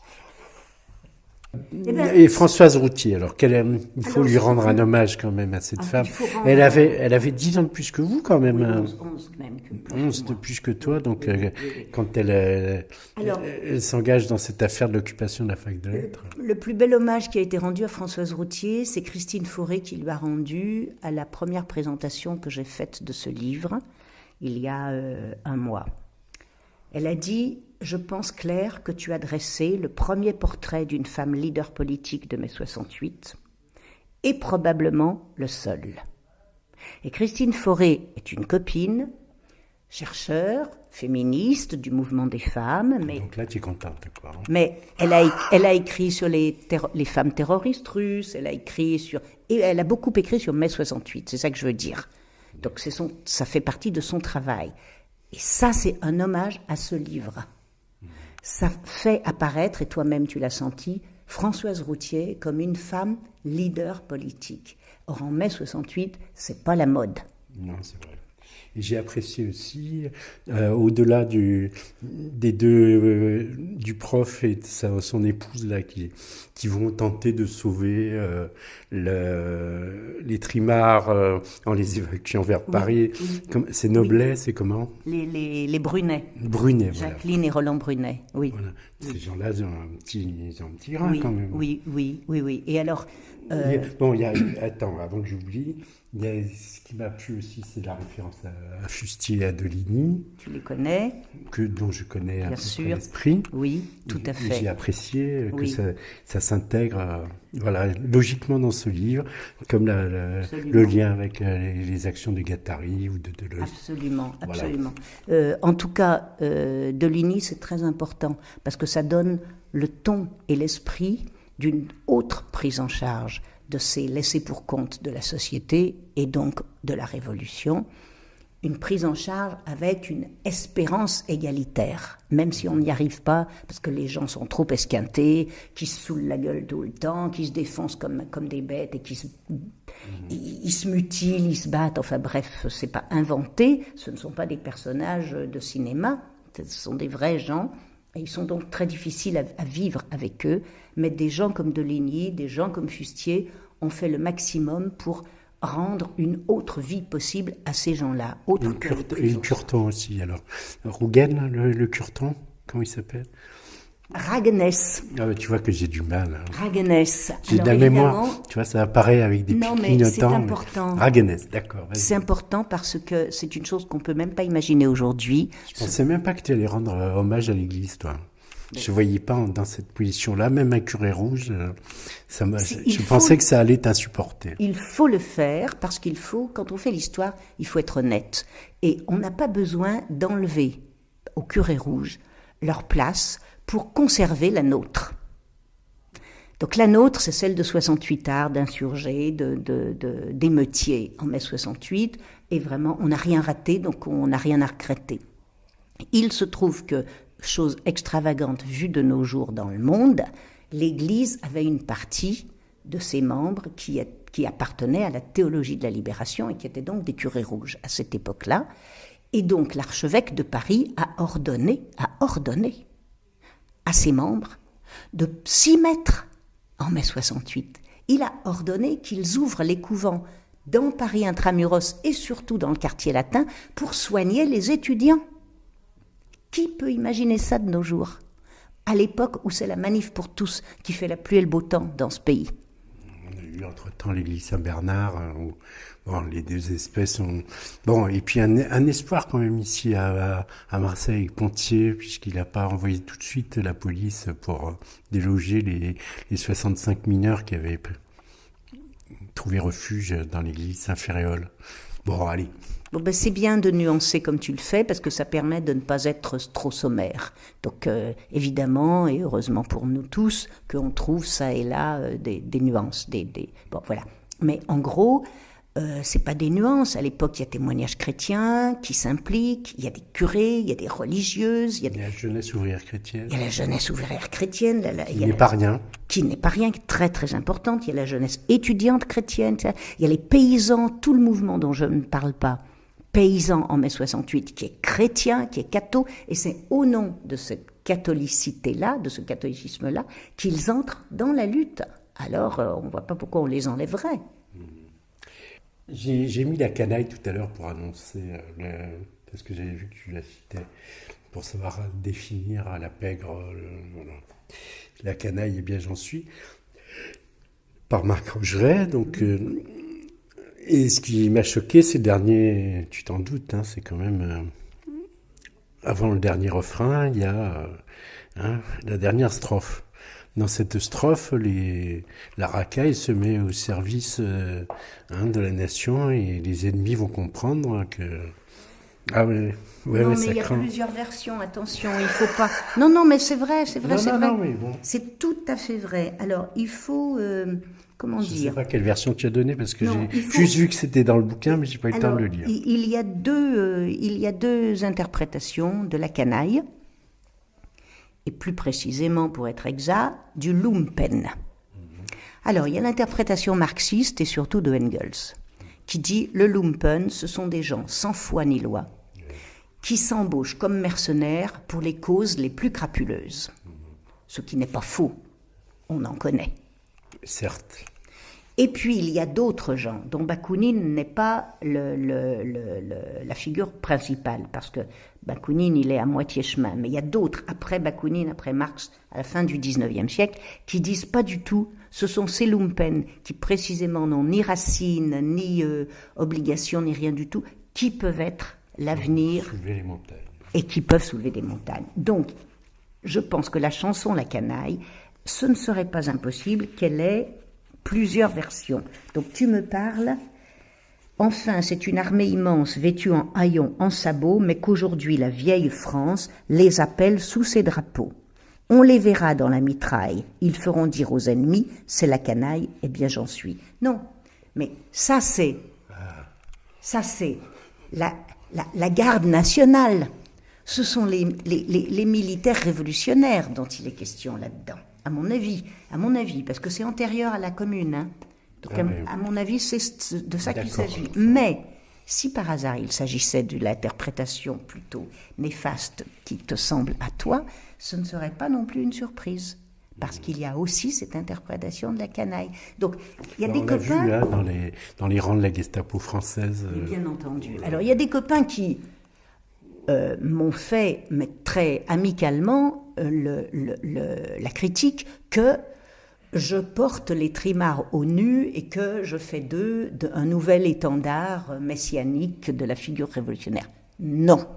Et Françoise Routhier, alors il faut lui rendre un hommage quand même à cette femme. Elle avait 10 ans de plus que vous quand même.
Oui, 11 même.
11 de plus que toi, donc quand elle s'engage dans cette affaire de l'occupation de la fac de lettres.
Le plus bel hommage qui a été rendu à Françoise Routhier, c'est Christine Fauré qui lui a rendu à la première présentation que j'ai faite de ce livre, il y a un mois. Elle a dit « Je pense, Claire, que tu as dressé le premier portrait d'une femme leader politique de mai 68, et probablement le seul. » Et Christine Fauré est une copine, chercheure, féministe du mouvement des femmes. Mais,
donc là, tu es contente, quoi. Hein.
Mais elle a écrit sur les femmes terroristes russes, et elle a beaucoup écrit sur mai 68, c'est ça que je veux dire. Donc ça fait partie de son travail. Et ça, c'est un hommage à ce livre. Ça fait apparaître, et toi-même tu l'as senti, Françoise Routhier comme une femme leader politique. Or, en mai 68, c'est pas la mode.
Non, c'est vrai. Et j'ai apprécié aussi, au-delà des deux, du prof et de son épouse là, qui vont tenter de sauver les trimards en les évacuant vers Paris. Oui. C'est Noblet, c'est comment ?
Les Brunet.
Brunet, voilà.
Jacqueline et Roland Brunet, oui.
Voilà. Ces gens-là, ils ont un petit rein quand même.
Oui. Et alors...
Attends, avant que j'oublie, ce qui m'a plu aussi, c'est la référence à Fustier et à Deligny.
Tu les connais ?
Dont je connais un peu l'esprit.
Oui, tout à fait.
J'ai apprécié que ça s'intègre logiquement dans ce livre, comme le lien avec les actions de Guattari ou de Deleuze.
Absolument. En tout cas, Deligny, c'est très important, parce que ça donne le ton et l'esprit d'une autre prise en charge de ces laissés-pour-compte de la société et donc de la Révolution, une prise en charge avec une espérance égalitaire, même si on n'y arrive pas, parce que les gens sont trop esquintés, qui se saoulent la gueule tout le temps, qui se défoncent comme des bêtes, et ils se mutilent, ils se battent, enfin bref, c'est pas inventé, ce ne sont pas des personnages de cinéma, ce sont des vrais gens. Et ils sont donc très difficiles à vivre avec eux, mais des gens comme Deligny, des gens comme Fustier ont fait le maximum pour rendre une autre vie possible à ces gens-là.
Et le Curton aussi, alors. Rougen, le Curton, comment il s'appelle ?
Raguenès.
Ah, tu vois que j'ai du mal. Hein.
Raguenès.
J'ai de la mémoire. Tu vois, ça apparaît avec des clignotants.
Non, mais c'est important.
Raguenès, d'accord. Vas-y.
C'est important parce que c'est une chose qu'on ne peut même pas imaginer aujourd'hui.
Je ne pensais même pas que tu allais rendre hommage à l'Église, toi. Je ne voyais pas dans cette position-là, même un curé rouge. Je pensais que ça allait t'insupporter.
Il faut le faire parce qu'il faut, quand on fait l'histoire, il faut être honnête. Et on n'a pas besoin d'enlever aux curés rouges leur place pour conserver la nôtre. Donc la nôtre, c'est celle de 68 arts, d'insurgés, d'émeutiers en mai 68, et vraiment, on n'a rien raté, donc on n'a rien à regretter. Il se trouve que, chose extravagante vue de nos jours dans le monde, l'Église avait une partie de ses membres qui appartenaient à la théologie de la libération et qui étaient donc des curés rouges à cette époque-là. Et donc l'archevêque de Paris a ordonné à ses membres de s'y mettre en mai 68. Il a ordonné qu'ils ouvrent les couvents dans Paris intramuros et surtout dans le quartier latin pour soigner les étudiants. Qui peut imaginer ça de nos jours ? À l'époque où c'est la manif pour tous qui fait la pluie et le beau temps dans ce pays.
eu entre-temps l'église Saint-Bernard, où bon, les deux espèces ont... Bon, et puis un espoir quand même ici à Marseille, avec Pontier, puisqu'il n'a pas envoyé tout de suite la police pour déloger les 65 mineurs qui avaient trouvé refuge dans l'église Saint-Féréol. Bon, allez.
Bon, ben, c'est bien de nuancer comme tu le fais, parce que ça permet de ne pas être trop sommaire. Donc, évidemment, et heureusement pour nous tous, qu'on trouve ça et là des nuances. Bon, voilà. Mais en gros, c'est pas des nuances. À l'époque, il y a témoignages chrétiens qui s'impliquent, il y a des curés, il y a des religieuses, il y a
la jeunesse ouvrière chrétienne.
Il y a la jeunesse ouvrière chrétienne.
Qui n'est pas rien.
Qui n'est pas rien, très très importante. Il y a la jeunesse étudiante chrétienne. Il y a les paysans, tout le mouvement dont je ne parle pas. Paysans en mai 68, qui est chrétien, qui est catho, et c'est au nom de cette catholicité-là, de ce catholicisme-là, qu'ils entrent dans la lutte. Alors, on ne voit pas pourquoi on les enlèverait.
J'ai mis la canaille tout à l'heure pour annoncer, parce que j'avais vu que tu la citais, pour savoir définir à la pègre, voilà. La canaille, eh bien j'en suis, par Marc Rougeret, donc... Et ce qui m'a choqué, c'est le dernier, tu t'en doutes, hein, c'est quand même, avant le dernier refrain, il y a la dernière strophe. Dans cette strophe, la racaille se met au service de la nation et les ennemis vont comprendre que... Ah oui,
non, mais il y a plusieurs versions, attention, il faut pas... Non, mais c'est vrai.
Non, mais bon.
C'est tout à fait vrai. Alors, il faut... Comment dire ?
Je ne sais pas quelle version tu as donnée, parce que j'ai juste vu que c'était dans le bouquin, mais je n'ai pas eu le temps de le lire.
Il y a deux interprétations de la canaille, et plus précisément, pour être exact, du lumpen. Alors, il y a l'interprétation marxiste, et surtout de Engels, qui dit « le lumpen, ce sont des gens sans foi ni loi, qui s'embauchent comme mercenaires pour les causes les plus crapuleuses. » Ce qui n'est pas faux, on en connaît.
Certes.
Et puis, il y a d'autres gens dont Bakounine n'est pas la figure principale, parce que Bakounine, il est à moitié chemin. Mais il y a d'autres, après Bakounine, après Marx, à la fin du 19e siècle, qui disent pas du tout, ce sont ces lumpen qui précisément n'ont ni racines, ni obligations, ni rien du tout, qui peuvent être l'avenir
soulever les montagnes.
Et qui peuvent soulever des montagnes. Donc, je pense que la chanson La Canaille, ce ne serait pas impossible qu'elle ait plusieurs versions. Donc tu me parles, enfin c'est une armée immense vêtue en haillons, en sabots, mais qu'aujourd'hui la vieille France les appelle sous ses drapeaux. On les verra dans la mitraille, ils feront dire aux ennemis, c'est la canaille, eh bien j'en suis. Non, mais ça c'est la garde nationale. Ce sont les militaires révolutionnaires dont il est question là-dedans. À mon avis, parce que c'est antérieur à la Commune. Hein. Donc, à mon avis, c'est de ça qu'il s'agit. Mais, si par hasard il s'agissait de l'interprétation plutôt néfaste qui te semble à toi, ce ne serait pas non plus une surprise. Parce qu'il y a aussi cette interprétation de la canaille. Donc, il y a des copains...
On l'a vu là, dans les rangs de la Gestapo française.
Bien entendu. Alors, il y a des copains qui... m'ont fait, mais très amicalement, la critique que je porte les trimards au nu et que je fais d'eux un nouvel étendard messianique de la figure révolutionnaire. Non.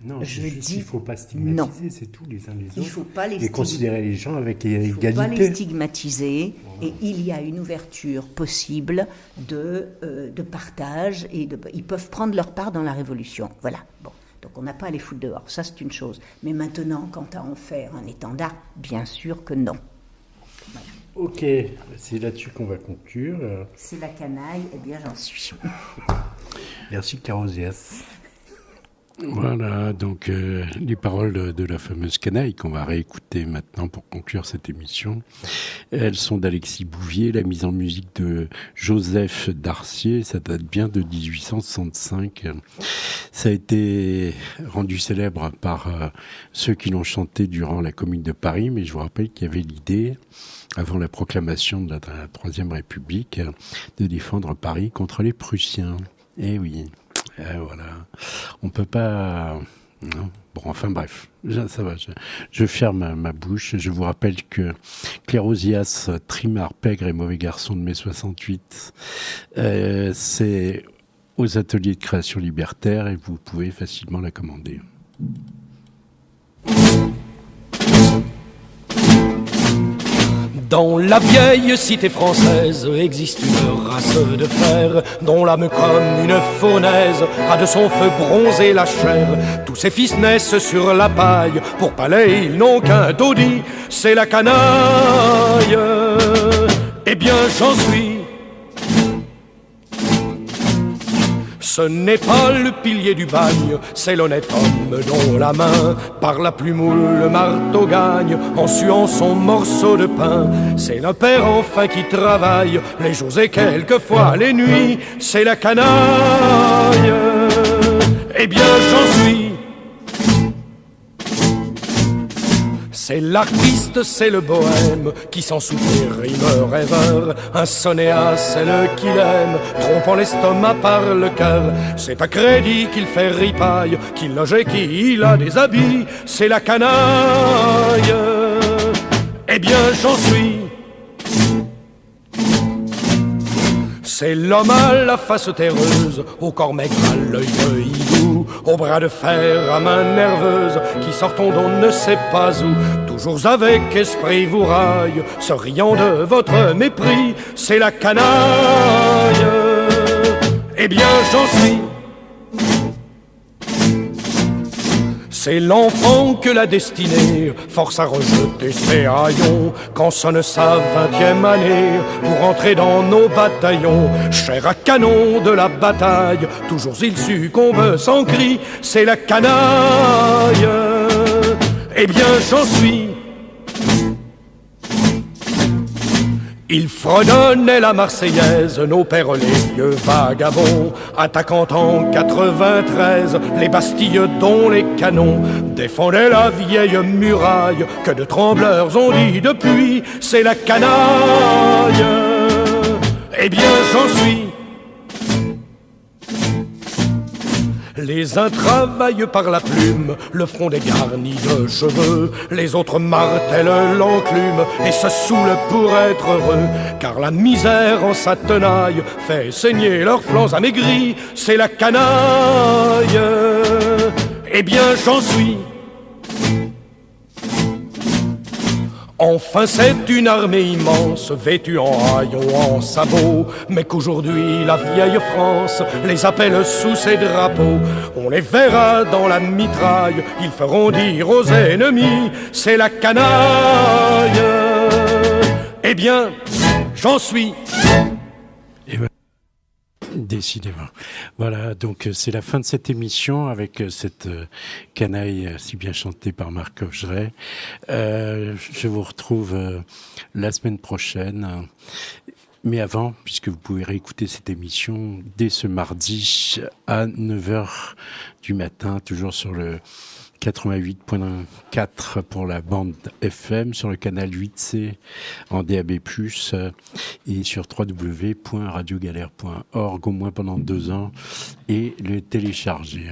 Non, je dis qu'il ne faut pas stigmatiser,
non.
C'est tout, les uns les autres.
Il ne faut pas
et considérer les gens avec égalité.
Il ne faut pas les stigmatiser, et il y a une ouverture possible de partage, et ils peuvent prendre leur part dans la révolution. Voilà, bon. Donc on n'a pas à les foutre dehors, ça c'est une chose. Mais maintenant, quant à en faire un étendard, bien sûr que non. Voilà.
Ok, c'est là-dessus qu'on va conclure.
C'est la canaille, eh bien j'en suis.
Merci Carosias.
Voilà, donc les paroles de la fameuse canaille qu'on va réécouter maintenant pour conclure cette émission. Elles sont d'Alexis Bouvier, la mise en musique de Joseph Darcier, ça date bien de 1865. Ça a été rendu célèbre par ceux qui l'ont chanté durant la Commune de Paris, mais je vous rappelle qu'il y avait l'idée, avant la proclamation de la Troisième République, de défendre Paris contre les Prussiens. Eh oui. Voilà. On peut pas
Non. Bon, enfin bref, ça va. Je ferme ma bouche. Je vous rappelle que Claire Ozias, Trimard, Pègre et Mauvais Garçon de mai 68, c'est aux ateliers de création libertaire et vous pouvez facilement la commander.
Dans la vieille cité française existe une race de fer dont l'âme comme une faunaise a de son feu bronzé la chair. Tous ses fils naissent sur la paille, pour palais ils n'ont qu'un taudis, c'est la canaille. Eh bien j'en suis. Ce n'est pas le pilier du bagne, c'est l'honnête homme dont la main, par la plume ou le marteau gagne, en suant son morceau de pain. C'est le père enfin qui travaille, les jours et quelquefois les nuits, c'est la canaille. Eh bien j'en suis. C'est l'artiste, c'est le bohème, qui sans soupir rime rêveur. Un sonnéat, c'est le qu'il aime, trompant l'estomac par le cœur. C'est à crédit qu'il fait ripaille, qu'il loge et qu'il a des habits, c'est la canaille. Eh bien j'en suis. C'est l'homme à la face terreuse, au corps maigre, à l'œil de hibou, au bras de fer, à main nerveuse, qui sortons d'on ne sait pas où. Toujours avec esprit vous raille, se riant de votre mépris, c'est la canaille. Eh bien j'en suis. C'est l'enfant que la destinée force à rejeter ses haillons quand sonne sa 20e année pour entrer dans nos bataillons. Chair à canon de la bataille, toujours il succombe sans cri, c'est la canaille. Eh bien j'en suis. Il fredonnait la Marseillaise, nos pères les vieux vagabonds, attaquant en 93 les Bastilles dont les canons défendaient la vieille muraille que de trembleurs ont dit depuis, c'est la canaille. Eh bien j'en suis. Les uns travaillent par la plume, le front dégarni de cheveux, les autres martèlent l'enclume et se saoulent pour être heureux, car la misère en sa tenaille fait saigner leurs flancs amaigris, c'est la canaille. Eh bien j'en suis. Enfin c'est une armée immense, vêtue en haillons, en sabots, mais qu'aujourd'hui la vieille France les appelle sous ses drapeaux. On les verra dans la mitraille, ils feront dire aux ennemis, c'est la canaille. Eh bien, j'en suis.
Décidément. Voilà, donc c'est la fin de cette émission avec cette canaille si bien chantée par Marc Augeret. Je vous retrouve la semaine prochaine. Mais avant, puisque vous pouvez réécouter cette émission dès ce mardi à 9h du matin, toujours sur le 88.4 pour la bande FM, sur le canal 8C en DAB+, et sur www.radiogalère.org au moins pendant 2 ans, et le télécharger.